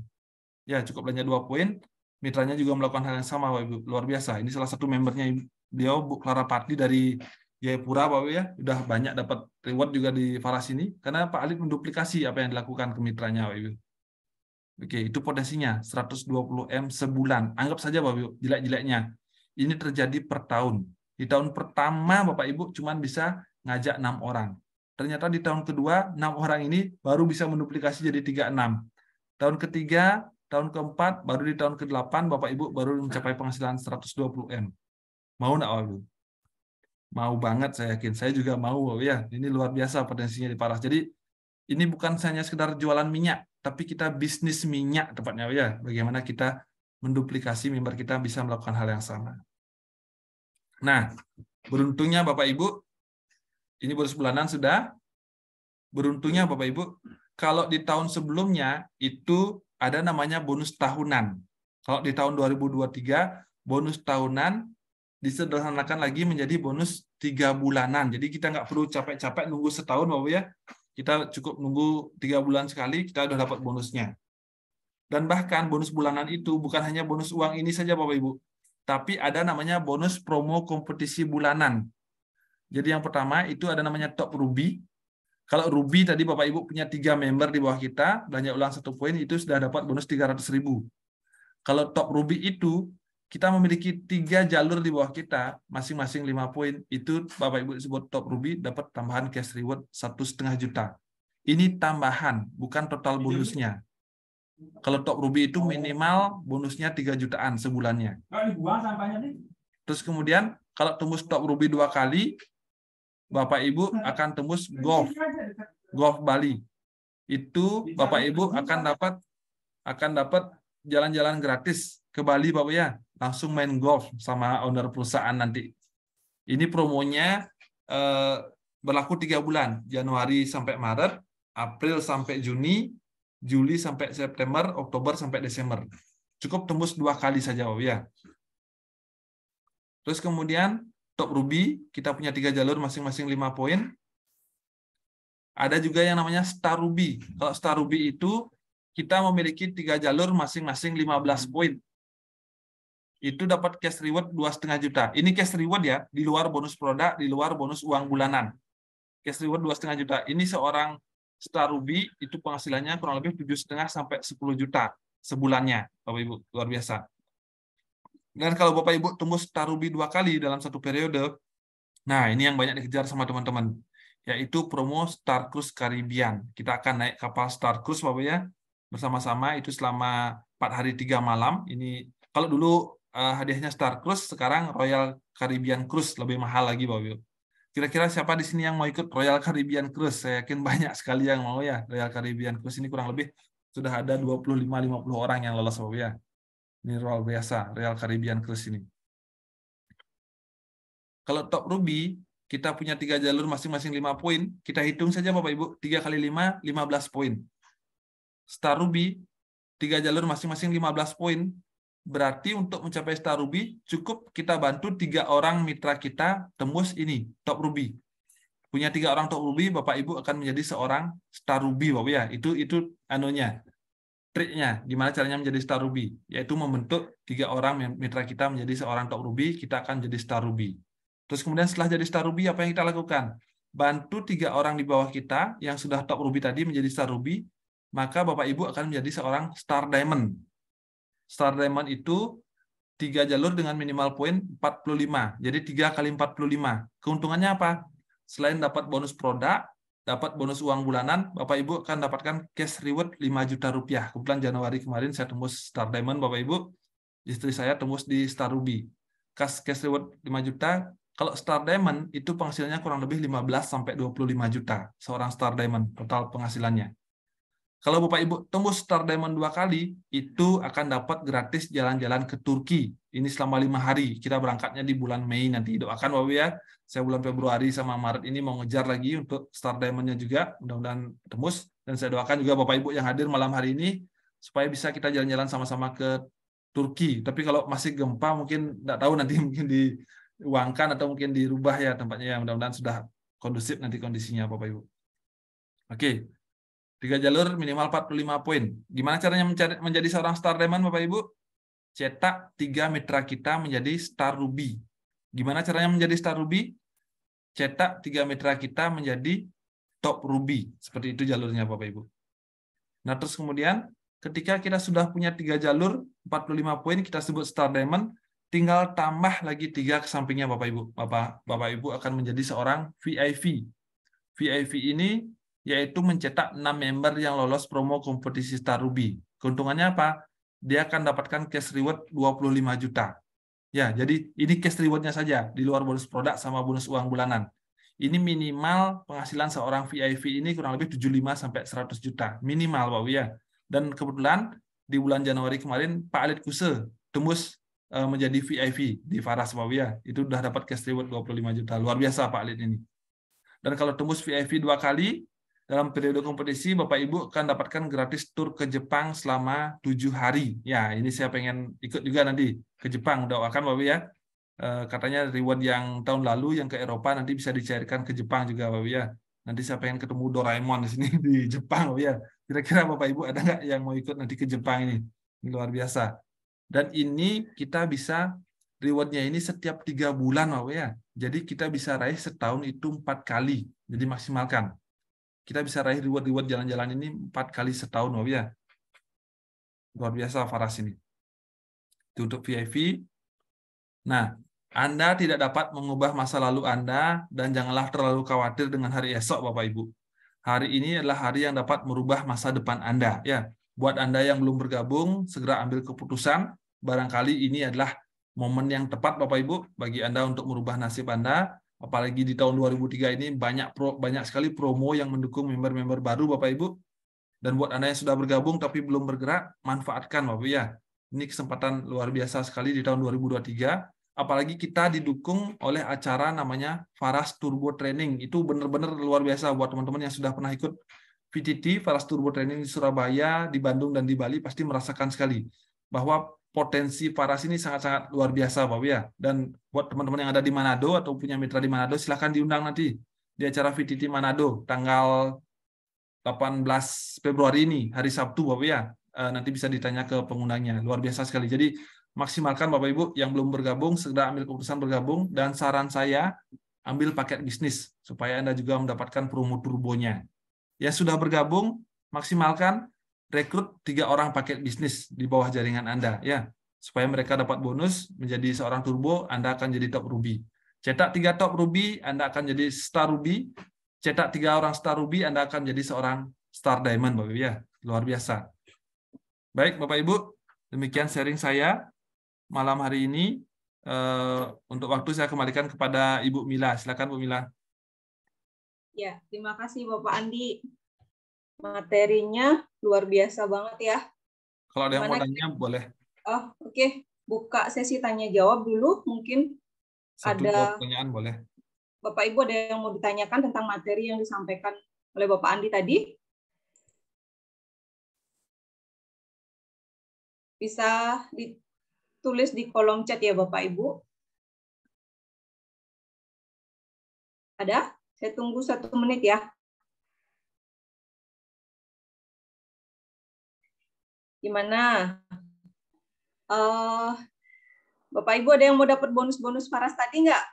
Ya, cukup belanja 2 poin. Mitranya juga melakukan hal yang sama Bapak. Luar biasa. Ini salah satu membernya beliau, Bu Clara Pati dari Jayapura Bapak ya. Udah banyak dapat reward juga di Faras ini karena Pak Alit menduplikasi apa yang dilakukan ke mitranya Bapak. Oke, itu potensinya 120 M sebulan. Anggap saja Bapak Ibu, jelek-jeleknya. Ini terjadi per tahun. Di tahun pertama Bapak Ibu cuma bisa ngajak 6 orang. Ternyata di tahun kedua 6 orang ini baru bisa menduplikasi jadi 36. Tahun ketiga, tahun keempat, baru di tahun ke-8 Bapak Ibu baru mencapai penghasilan 120 M. Mau nggak Bapak Ibu? Mau banget saya yakin. Saya juga mau Bapak ya. Ini luar biasa potensinya di Faras. Jadi ini bukan hanya sekedar jualan minyak, tapi kita bisnis minyak tepatnya ya. Bagaimana kita menduplikasi member kita bisa melakukan hal yang sama. Nah, beruntungnya Bapak Ibu, ini bonus bulanan sudah. Beruntungnya Bapak Ibu, kalau di tahun sebelumnya itu ada namanya bonus tahunan. Kalau di tahun 2023, bonus tahunan disederhanakan lagi menjadi bonus 3 bulanan. Jadi kita nggak perlu capek-capek nunggu setahun Bapak ya. Kita cukup nunggu 3 bulan sekali, kita udah dapat bonusnya. Dan bahkan bonus bulanan itu bukan hanya bonus uang ini saja Bapak Ibu. tapi ada namanya bonus promo kompetisi bulanan. Jadi yang pertama itu ada namanya top Ruby. Kalau Ruby tadi Bapak Ibu punya 3 member di bawah kita, belanja ulang 1 poin itu sudah dapat bonus 300.000. Kalau top Ruby itu kita memiliki 3 jalur di bawah kita, masing-masing 5 poin, itu Bapak Ibu disebut top Ruby dapat tambahan cash reward 1,5 juta. Ini tambahan, bukan total bonusnya. Kalau top Ruby itu minimal bonusnya 3 jutaan sebulannya. Terus kemudian kalau tembus top Ruby 2 kali, Bapak Ibu akan tembus Golf Bali. Itu Bapak Ibu akan dapat jalan-jalan gratis ke Bali Bapak ya. Langsung main golf sama owner perusahaan nanti. Ini promonya berlaku 3 bulan, Januari sampai Maret, April sampai Juni, Juli sampai September, Oktober sampai Desember. Cukup tembus 2 kali saja Bapak ya. Terus kemudian top Ruby, kita punya 3 jalur masing-masing 5 poin. Ada juga yang namanya Star Ruby. Kalau Star Ruby itu kita memiliki 3 jalur masing-masing 15 poin. Itu dapat cash reward 2,5 juta. Ini cash reward ya, di luar bonus produk, di luar bonus uang bulanan. Cash reward 2,5 juta. Ini seorang Star Ruby itu penghasilannya kurang lebih 7,5 sampai 10 juta sebulannya, Bapak Ibu. Luar biasa. Dan kalau Bapak Ibu tembus Star Ruby 2 kali dalam 1 periode, nah ini yang banyak dikejar sama teman-teman, yaitu promo Star Cruise Caribbean. Kita akan naik kapal Star Cruise Bapak ya, bersama-sama itu selama 4 hari 3 malam. Ini kalau dulu hadiahnya Star Cruise, sekarang Royal Caribbean Cruise lebih mahal lagi Bapak Ibu. Kira-kira siapa di sini yang mau ikut Royal Caribbean Cruise? Saya yakin banyak sekali yang mau ya. Royal Caribbean Cruise ini kurang lebih sudah ada 25-50 orang yang lolos Bapak ya. Ini luar biasa, Royal Caribbean Cruise ini. Kalau top Ruby, kita punya 3 jalur masing-masing 5 poin. Kita hitung saja Bapak Ibu, 3 kali 5, 15 poin. Star Ruby, 3 jalur masing-masing 15 poin. Berarti untuk mencapai Star Ruby, cukup kita bantu 3 orang mitra kita tembus ini, top Ruby. Punya 3 orang top Ruby, Bapak Ibu akan menjadi seorang Star Ruby Bapak ya. Itu anunya. Triknya, gimana caranya menjadi Star Ruby, yaitu membentuk 3 orang mitra kita menjadi seorang top Ruby, kita akan jadi Star Ruby. Terus kemudian setelah jadi Star Ruby, apa yang kita lakukan? Bantu 3 orang di bawah kita yang sudah top Ruby tadi menjadi Star Ruby, maka Bapak Ibu akan menjadi seorang Star Diamond. Star Diamond itu 3 jalur dengan minimal poin 45, jadi 3 kali 45. Keuntungannya apa? Selain dapat bonus produk, dapat bonus uang bulanan, Bapak Ibu akan dapatkan cash reward 5 juta rupiah. Kebetulan Januari kemarin saya tembus Star Diamond, Bapak Ibu. Istri saya tembus di Star Ruby. Cash reward 5 juta. Kalau Star Diamond itu penghasilannya kurang lebih 15 sampai 25 juta. Seorang Star Diamond total penghasilannya. Kalau Bapak Ibu tembus Star Diamond 2 kali, itu akan dapat gratis jalan-jalan ke Turki. Ini selama 5 hari. Kita berangkatnya di bulan Mei nanti. Doakan Bapak ya. Saya bulan Februari sama Maret ini mau ngejar lagi untuk Star Diamond-nya juga. Mudah-mudahan tembus. Dan saya doakan juga Bapak Ibu yang hadir malam hari ini, supaya bisa kita jalan-jalan sama-sama ke Turki. Tapi kalau masih gempa, mungkin tidak tahu nanti mungkin diuangkan atau mungkin dirubah ya tempatnya. Ya, mudah-mudahan sudah kondusif nanti kondisinya Bapak Ibu. Oke. 3 jalur minimal 45 poin. Gimana caranya menjadi seorang Star Diamond Bapak Ibu? Cetak 3 mitra kita menjadi Star Ruby. Gimana caranya menjadi Star Ruby? Cetak 3 mitra kita menjadi Top Ruby. Seperti itu jalurnya Bapak Ibu. Nah terus kemudian ketika kita sudah punya 3 jalur, 45 poin kita sebut Star Diamond, tinggal tambah lagi 3 ke sampingnya Bapak Ibu. Bapak Ibu akan menjadi seorang VIP. VIP ini yaitu mencetak 6 member yang lolos promo kompetisi Star Ruby. Keuntungannya apa? Dia akan dapatkan cash reward 25 juta. Ya, jadi ini cash reward-nya saja, di luar bonus produk sama bonus uang bulanan. Ini minimal penghasilan seorang VIP ini kurang lebih 75 sampai 100 juta. Minimal, Pak ya. Dan kebetulan di bulan Januari kemarin, Pak Alit Kuse tembus menjadi VIP di Faras, Pak ya. Itu sudah dapat cash reward 25 juta. Luar biasa Pak Alit ini. Dan kalau tembus VIP 2 kali, dalam periode kompetisi, Bapak Ibu akan dapatkan gratis tur ke Jepang selama 7 hari. Ya, ini saya pengen ikut juga nanti ke Jepang. Doakan Bapak ya. Katanya reward yang tahun lalu yang ke Eropa nanti bisa dicairkan ke Jepang juga Bapak ya. Nanti saya pengen ketemu Doraemon di sini di Jepang Bapak ya. Kira-kira Bapak Ibu ada nggak yang mau ikut nanti ke Jepang ini? Ini luar biasa. Dan ini kita bisa rewardnya ini setiap 3 bulan, Bapak ya. Jadi kita bisa raih setahun itu 4 kali. Jadi maksimalkan. Kita bisa raih reward jalan-jalan ini 4 kali setahun, Bapak ya. Luar biasa Faras ini. Itu untuk VIP. Nah, Anda tidak dapat mengubah masa lalu Anda dan janganlah terlalu khawatir dengan hari esok, Bapak Ibu. Hari ini adalah hari yang dapat merubah masa depan Anda. Ya, buat Anda yang belum bergabung, segera ambil keputusan. Barangkali ini adalah momen yang tepat, Bapak Ibu, bagi Anda untuk merubah nasib Anda. Apalagi di tahun 2003 ini banyak sekali promo yang mendukung member-member baru, Bapak Ibu. Dan buat Anda yang sudah bergabung tapi belum bergerak, manfaatkan, Bapak Ibu ya. Ini kesempatan luar biasa sekali di tahun 2023. Apalagi kita didukung oleh acara namanya Faras Turbo Training. Itu benar-benar luar biasa buat teman-teman yang sudah pernah ikut VTT, Faras Turbo Training di Surabaya, di Bandung, dan di Bali, pasti merasakan sekali bahwa potensi Faras ini sangat-sangat luar biasa, Bapak ya. Dan buat teman-teman yang ada di Manado atau punya mitra di Manado, silahkan diundang nanti di acara VTT Manado, tanggal 18 Februari ini, hari Sabtu, Bapak ya. Nanti bisa ditanya ke pengundangnya. Luar biasa sekali. Jadi maksimalkan, Bapak Ibu yang belum bergabung, segera ambil keputusan bergabung. Dan saran saya, ambil paket bisnis supaya Anda juga mendapatkan promo turbonya. Yang sudah bergabung, maksimalkan, rekrut 3 orang paket bisnis di bawah jaringan Anda, ya, supaya mereka dapat bonus menjadi seorang turbo. Anda akan jadi top ruby. Cetak 3 top ruby, Anda akan jadi star ruby. Cetak 3 orang star ruby, Anda akan jadi seorang star diamond, Bapak Ibu ya. Luar biasa. Baik, Bapak Ibu, demikian sharing saya malam hari ini. Untuk waktu saya kembalikan kepada Ibu Mila. Silakan, Bu Mila. Ya, terima kasih Bapak Andi. Materinya luar biasa banget ya. Kalau ada yang mau tanya, boleh. Oh, oke. Buka sesi tanya jawab dulu. Mungkin Satu ada pertanyaan, boleh. Bapak Ibu ada yang mau ditanyakan tentang materi yang disampaikan oleh Bapak Andi tadi? Bisa ditulis di kolom chat ya Bapak Ibu. Ada? Saya tunggu 1 menit ya. Gimana? Bapak Ibu ada yang mau dapat bonus-bonus Faras tadi nggak?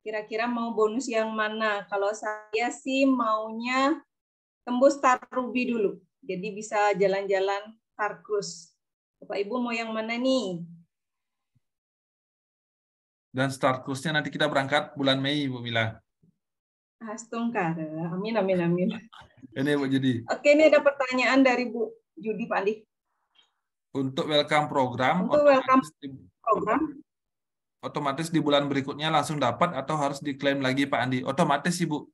Kira-kira mau bonus yang mana? Kalau saya sih maunya tembus Star Ruby dulu. Jadi bisa jalan-jalan Star Cruise. Bapak Ibu mau yang mana nih? Dan start cruise-nya nanti kita berangkat bulan Mei, Bu Mila. Astungkar. Amin, amin, amin. Ini Bu Judi. Oke, ini ada pertanyaan dari Bu Judi, Pak Andi. Untuk welcome program, otomatis di bulan berikutnya langsung dapat atau harus diklaim lagi, Pak Andi? Otomatis sih, Bu.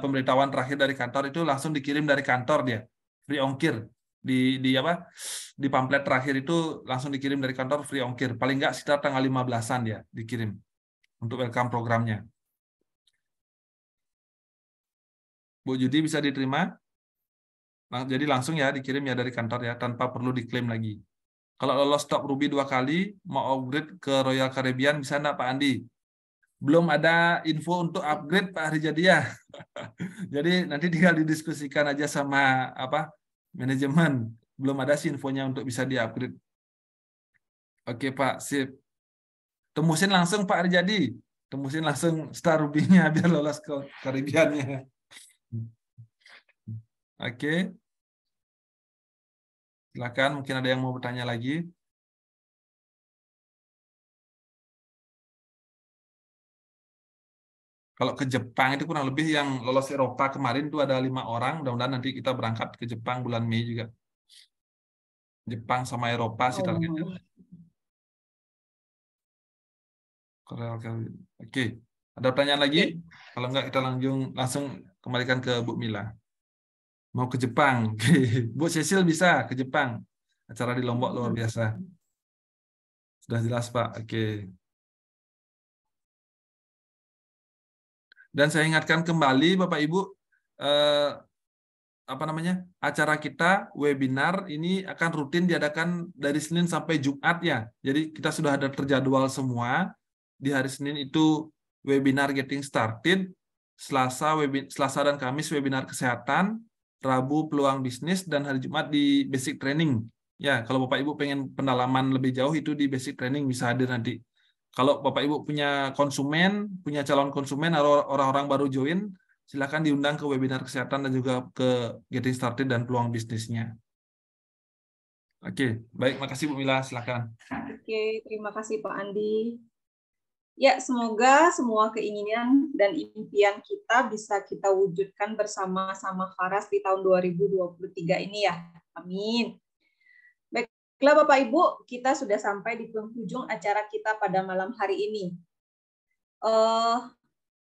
Pemberitahuan terakhir dari kantor itu langsung dikirim dari kantor dia. Free ongkir. Di pamflet terakhir itu langsung dikirim dari kantor free ongkir. Paling nggak sekitar tanggal 15-an dia dikirim untuk welcome programnya. Bu Judi bisa diterima? Jadi langsung ya dikirim ya dari kantor ya, tanpa perlu diklaim lagi. Kalau lolos top Ruby 2 kali, mau upgrade ke Royal Caribbean bisa enggak, Pak Andi? Belum ada info untuk upgrade, Pak Harijadi ya. Jadi nanti tinggal didiskusikan aja sama manajemen. Belum ada sih infonya untuk bisa di-upgrade. Oke, Pak, sip. Tembusin langsung, Pak Harijadi. Tembusin langsung Star Ruby-nya biar lolos ke Caribbean-nya. Oke. Silakan, mungkin ada yang mau bertanya lagi. Kalau ke Jepang itu kurang lebih yang lolos Eropa kemarin itu ada 5 orang. Mudah-mudahan nanti kita berangkat ke Jepang bulan Mei juga. Jepang sama Eropa sih targetnya. Oke. Ada pertanyaan lagi? Kalau enggak kita langsung kembalikan ke Bu Mila. Mau ke Jepang. Oke. Bu Cecil bisa ke Jepang. Acara di Lombok luar biasa. Sudah jelas, Pak. Oke. Dan saya ingatkan kembali Bapak Ibu, acara kita webinar ini akan rutin diadakan dari Senin sampai Jumat ya. Jadi kita sudah ada terjadwal semua. Di hari Senin itu webinar Getting Started, Selasa dan Kamis webinar kesehatan, Rabu peluang bisnis, dan hari Jumat di basic training. Ya, kalau Bapak Ibu pengen pendalaman lebih jauh itu di basic training bisa hadir nanti. Kalau Bapak Ibu punya konsumen, punya calon konsumen atau orang-orang baru join, silakan diundang ke webinar kesehatan dan juga ke Getting Started dan peluang bisnisnya. Oke, baik, makasih Bu Mila, silakan. Oke, terima kasih Pak Andi. Ya, semoga semua keinginan dan impian kita bisa kita wujudkan bersama-sama Faras di tahun 2023 ini ya. Amin. Baiklah Bapak Ibu, kita sudah sampai di penghujung acara kita pada malam hari ini.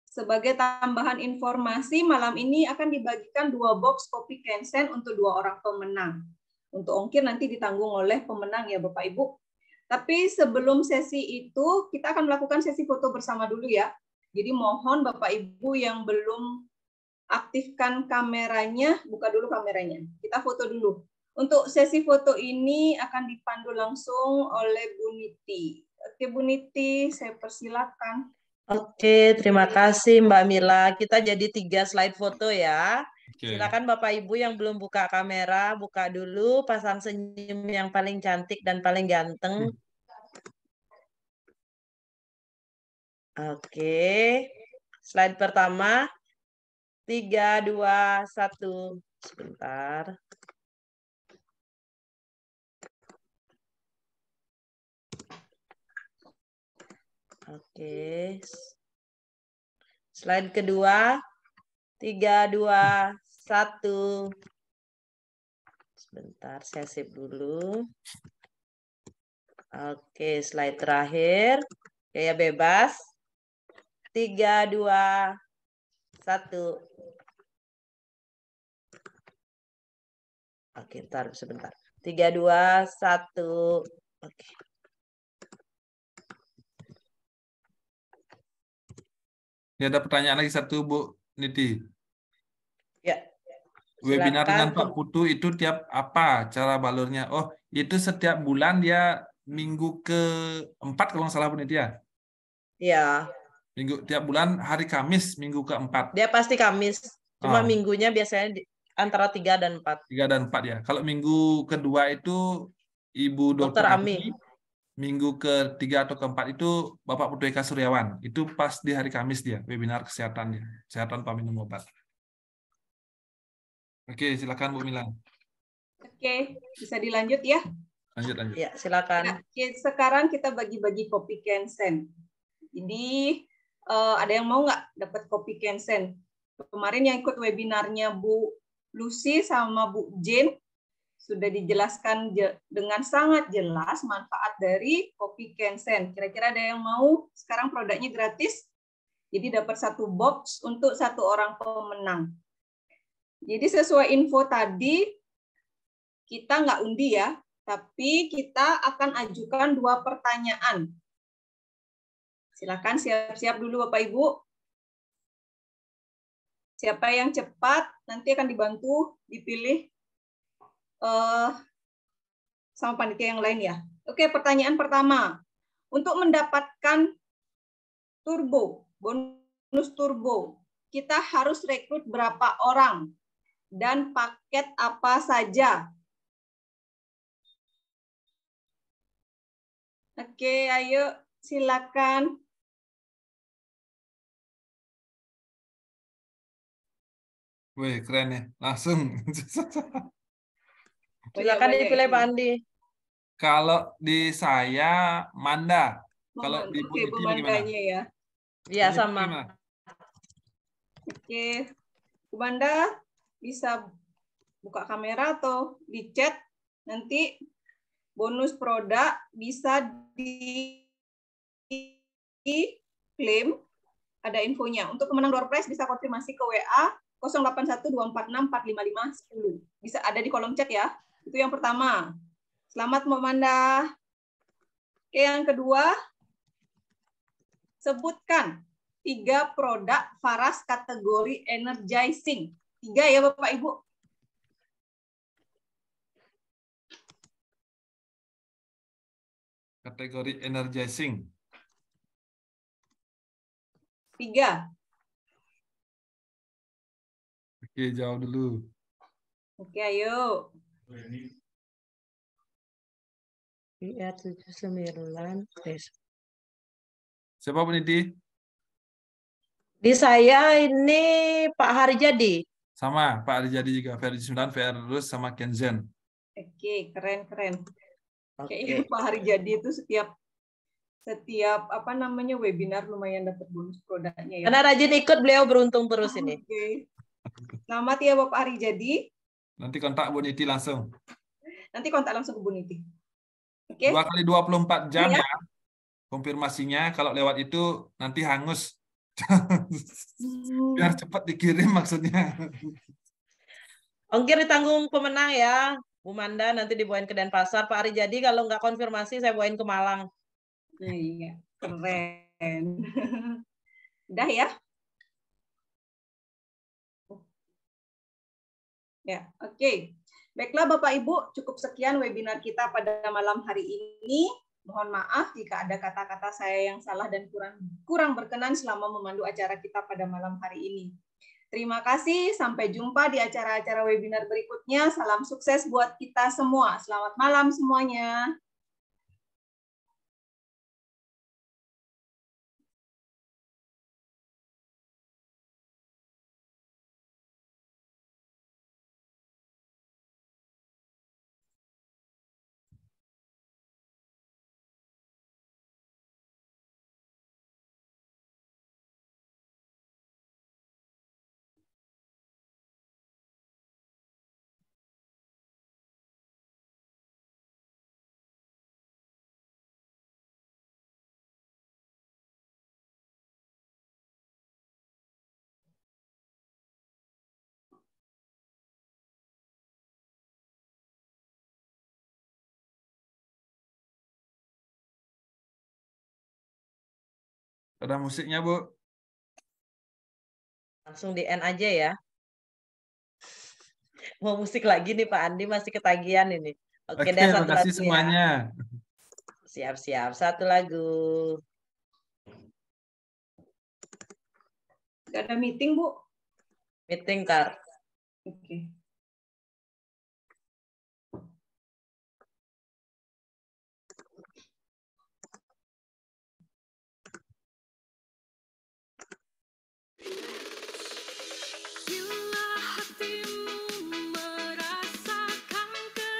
Sebagai tambahan informasi, malam ini akan dibagikan 2 box kopi Kensen untuk 2 orang pemenang. Untuk ongkir nanti ditanggung oleh pemenang ya Bapak Ibu. Tapi sebelum sesi itu, kita akan melakukan sesi foto bersama dulu ya. Jadi mohon Bapak Ibu yang belum aktifkan kameranya, buka dulu kameranya. Kita foto dulu. Untuk sesi foto ini akan dipandu langsung oleh Bu Niti. Oke Bu Niti, saya persilakan. Oke, terima kasih Mbak Mila. Kita jadi 3 slide foto ya. Oke. Silakan Bapak Ibu yang belum buka kamera, buka dulu, pasang senyum yang paling cantik dan paling ganteng. Oke, slide pertama. 3, 2, 1. Sebentar. Oke. Slide kedua. 3, 2, 1. Sebentar, saya save dulu. Oke, slide terakhir. Gaya bebas. 3, 2, 1. Oke, ntar sebentar. 3, 2, 1. Oke. Ya, ada pertanyaan lagi satu, Bu Niti. Ya. Webinar dengan Silakan. Pak Putu itu tiap apa cara balurnya? Oh, itu setiap bulan dia minggu ke-4 kalau nggak salah Bu Niti ya? Ya, Tiap bulan hari Kamis minggu ke-4. dia pasti Kamis. Cuma Oh. minggunya biasanya antara 3 dan 4. 3 dan 4 ya. Kalau minggu kedua itu Ibu Dokter Dr. Ami. Minggu ke-3 atau ke-4 itu Bapak Putu Eka Suryawan. Itu pas di hari Kamis dia, webinar kesehatan dia. Kesehatan tanpa minum obat. Oke, silakan Bu Mila. Oke, bisa dilanjut ya. Lanjut. Ya, silakan. Nah, sekarang kita bagi-bagi kopi Kensen. Jadi ada yang mau nggak dapat kopi Kensen? Kemarin yang ikut webinarnya Bu Lucy sama Bu Jane sudah dijelaskan dengan sangat jelas manfaat dari kopi Kensen. Kira-kira ada yang mau? Sekarang produknya gratis. Jadi dapat 1 box untuk 1 orang pemenang. Jadi sesuai info tadi, kita nggak undi ya, tapi kita akan ajukan 2 pertanyaan. Silakan siap-siap dulu Bapak Ibu. Siapa yang cepat nanti akan dibantu dipilih sama panitia yang lain ya. Oke, pertanyaan pertama. Untuk mendapatkan bonus turbo, kita harus rekrut berapa orang dan paket apa saja? Oke, ayo silakan. Wih, keren ya. Langsung. Silakan dipilih Pak Andi. Kalau di saya Manda. Kalau di Bu Oke, Niti bagaimana? Mandanya ya. Iya, sama. Oke, Bu Manda bisa buka kamera atau di chat. Nanti bonus produk bisa diklaim, ada infonya. Untuk pemenang door prize bisa konfirmasi ke WA 081246455510. Bisa ada di kolom chat ya. Itu yang pertama. Selamat Mbak Manda. Oke, yang kedua, sebutkan 3 produk Faras kategori energizing. 3 ya Bapak Ibu. Kategori energizing. 3. Oke, jawab dulu. Oke, ayo. Iya, 79. Siapa Bu Niti? Di saya ini Pak Harijadi. Sama, Pak Arijadi juga. Ferdi 9, Verus sama Kenzen. Oke, keren. Kayaknya Oke. Pak Harijadi itu setiap apa namanya webinar lumayan dapat bonus produknya ya. Karena rajin ikut, beliau beruntung terus ini. Oke. Selamat ya Bapak Harijadi. Nanti kontak Bu Niti langsung. Nanti kontak langsung ke Bu Niti. Oke. 2 kali 24 jam Ya. ya. Konfirmasinya kalau lewat itu nanti hangus. Biar cepat dikirim maksudnya. Ongkir ditanggung pemenang ya. Bu Manda nanti dibawain ke Denpasar. Pak Harijadi kalau nggak konfirmasi saya bawain ke Malang. Iya, keren. Udah ya? Ya, oke. Baiklah Bapak Ibu, cukup sekian webinar kita pada malam hari ini. Mohon maaf jika ada kata-kata saya yang salah dan kurang berkenan selama memandu acara kita pada malam hari ini. Terima kasih, sampai jumpa di acara-acara webinar berikutnya. Salam sukses buat kita semua. Selamat malam semuanya. Ada musiknya, Bu. Langsung di end aja ya. Mau musik lagi nih Pak Andi, masih ketagihan ini. Oke, Oke, deh satu makasih lagu ya. semuanya. Siap-siap, satu lagu. Gak ada meeting, Bu? Meeting, Tar. Oke.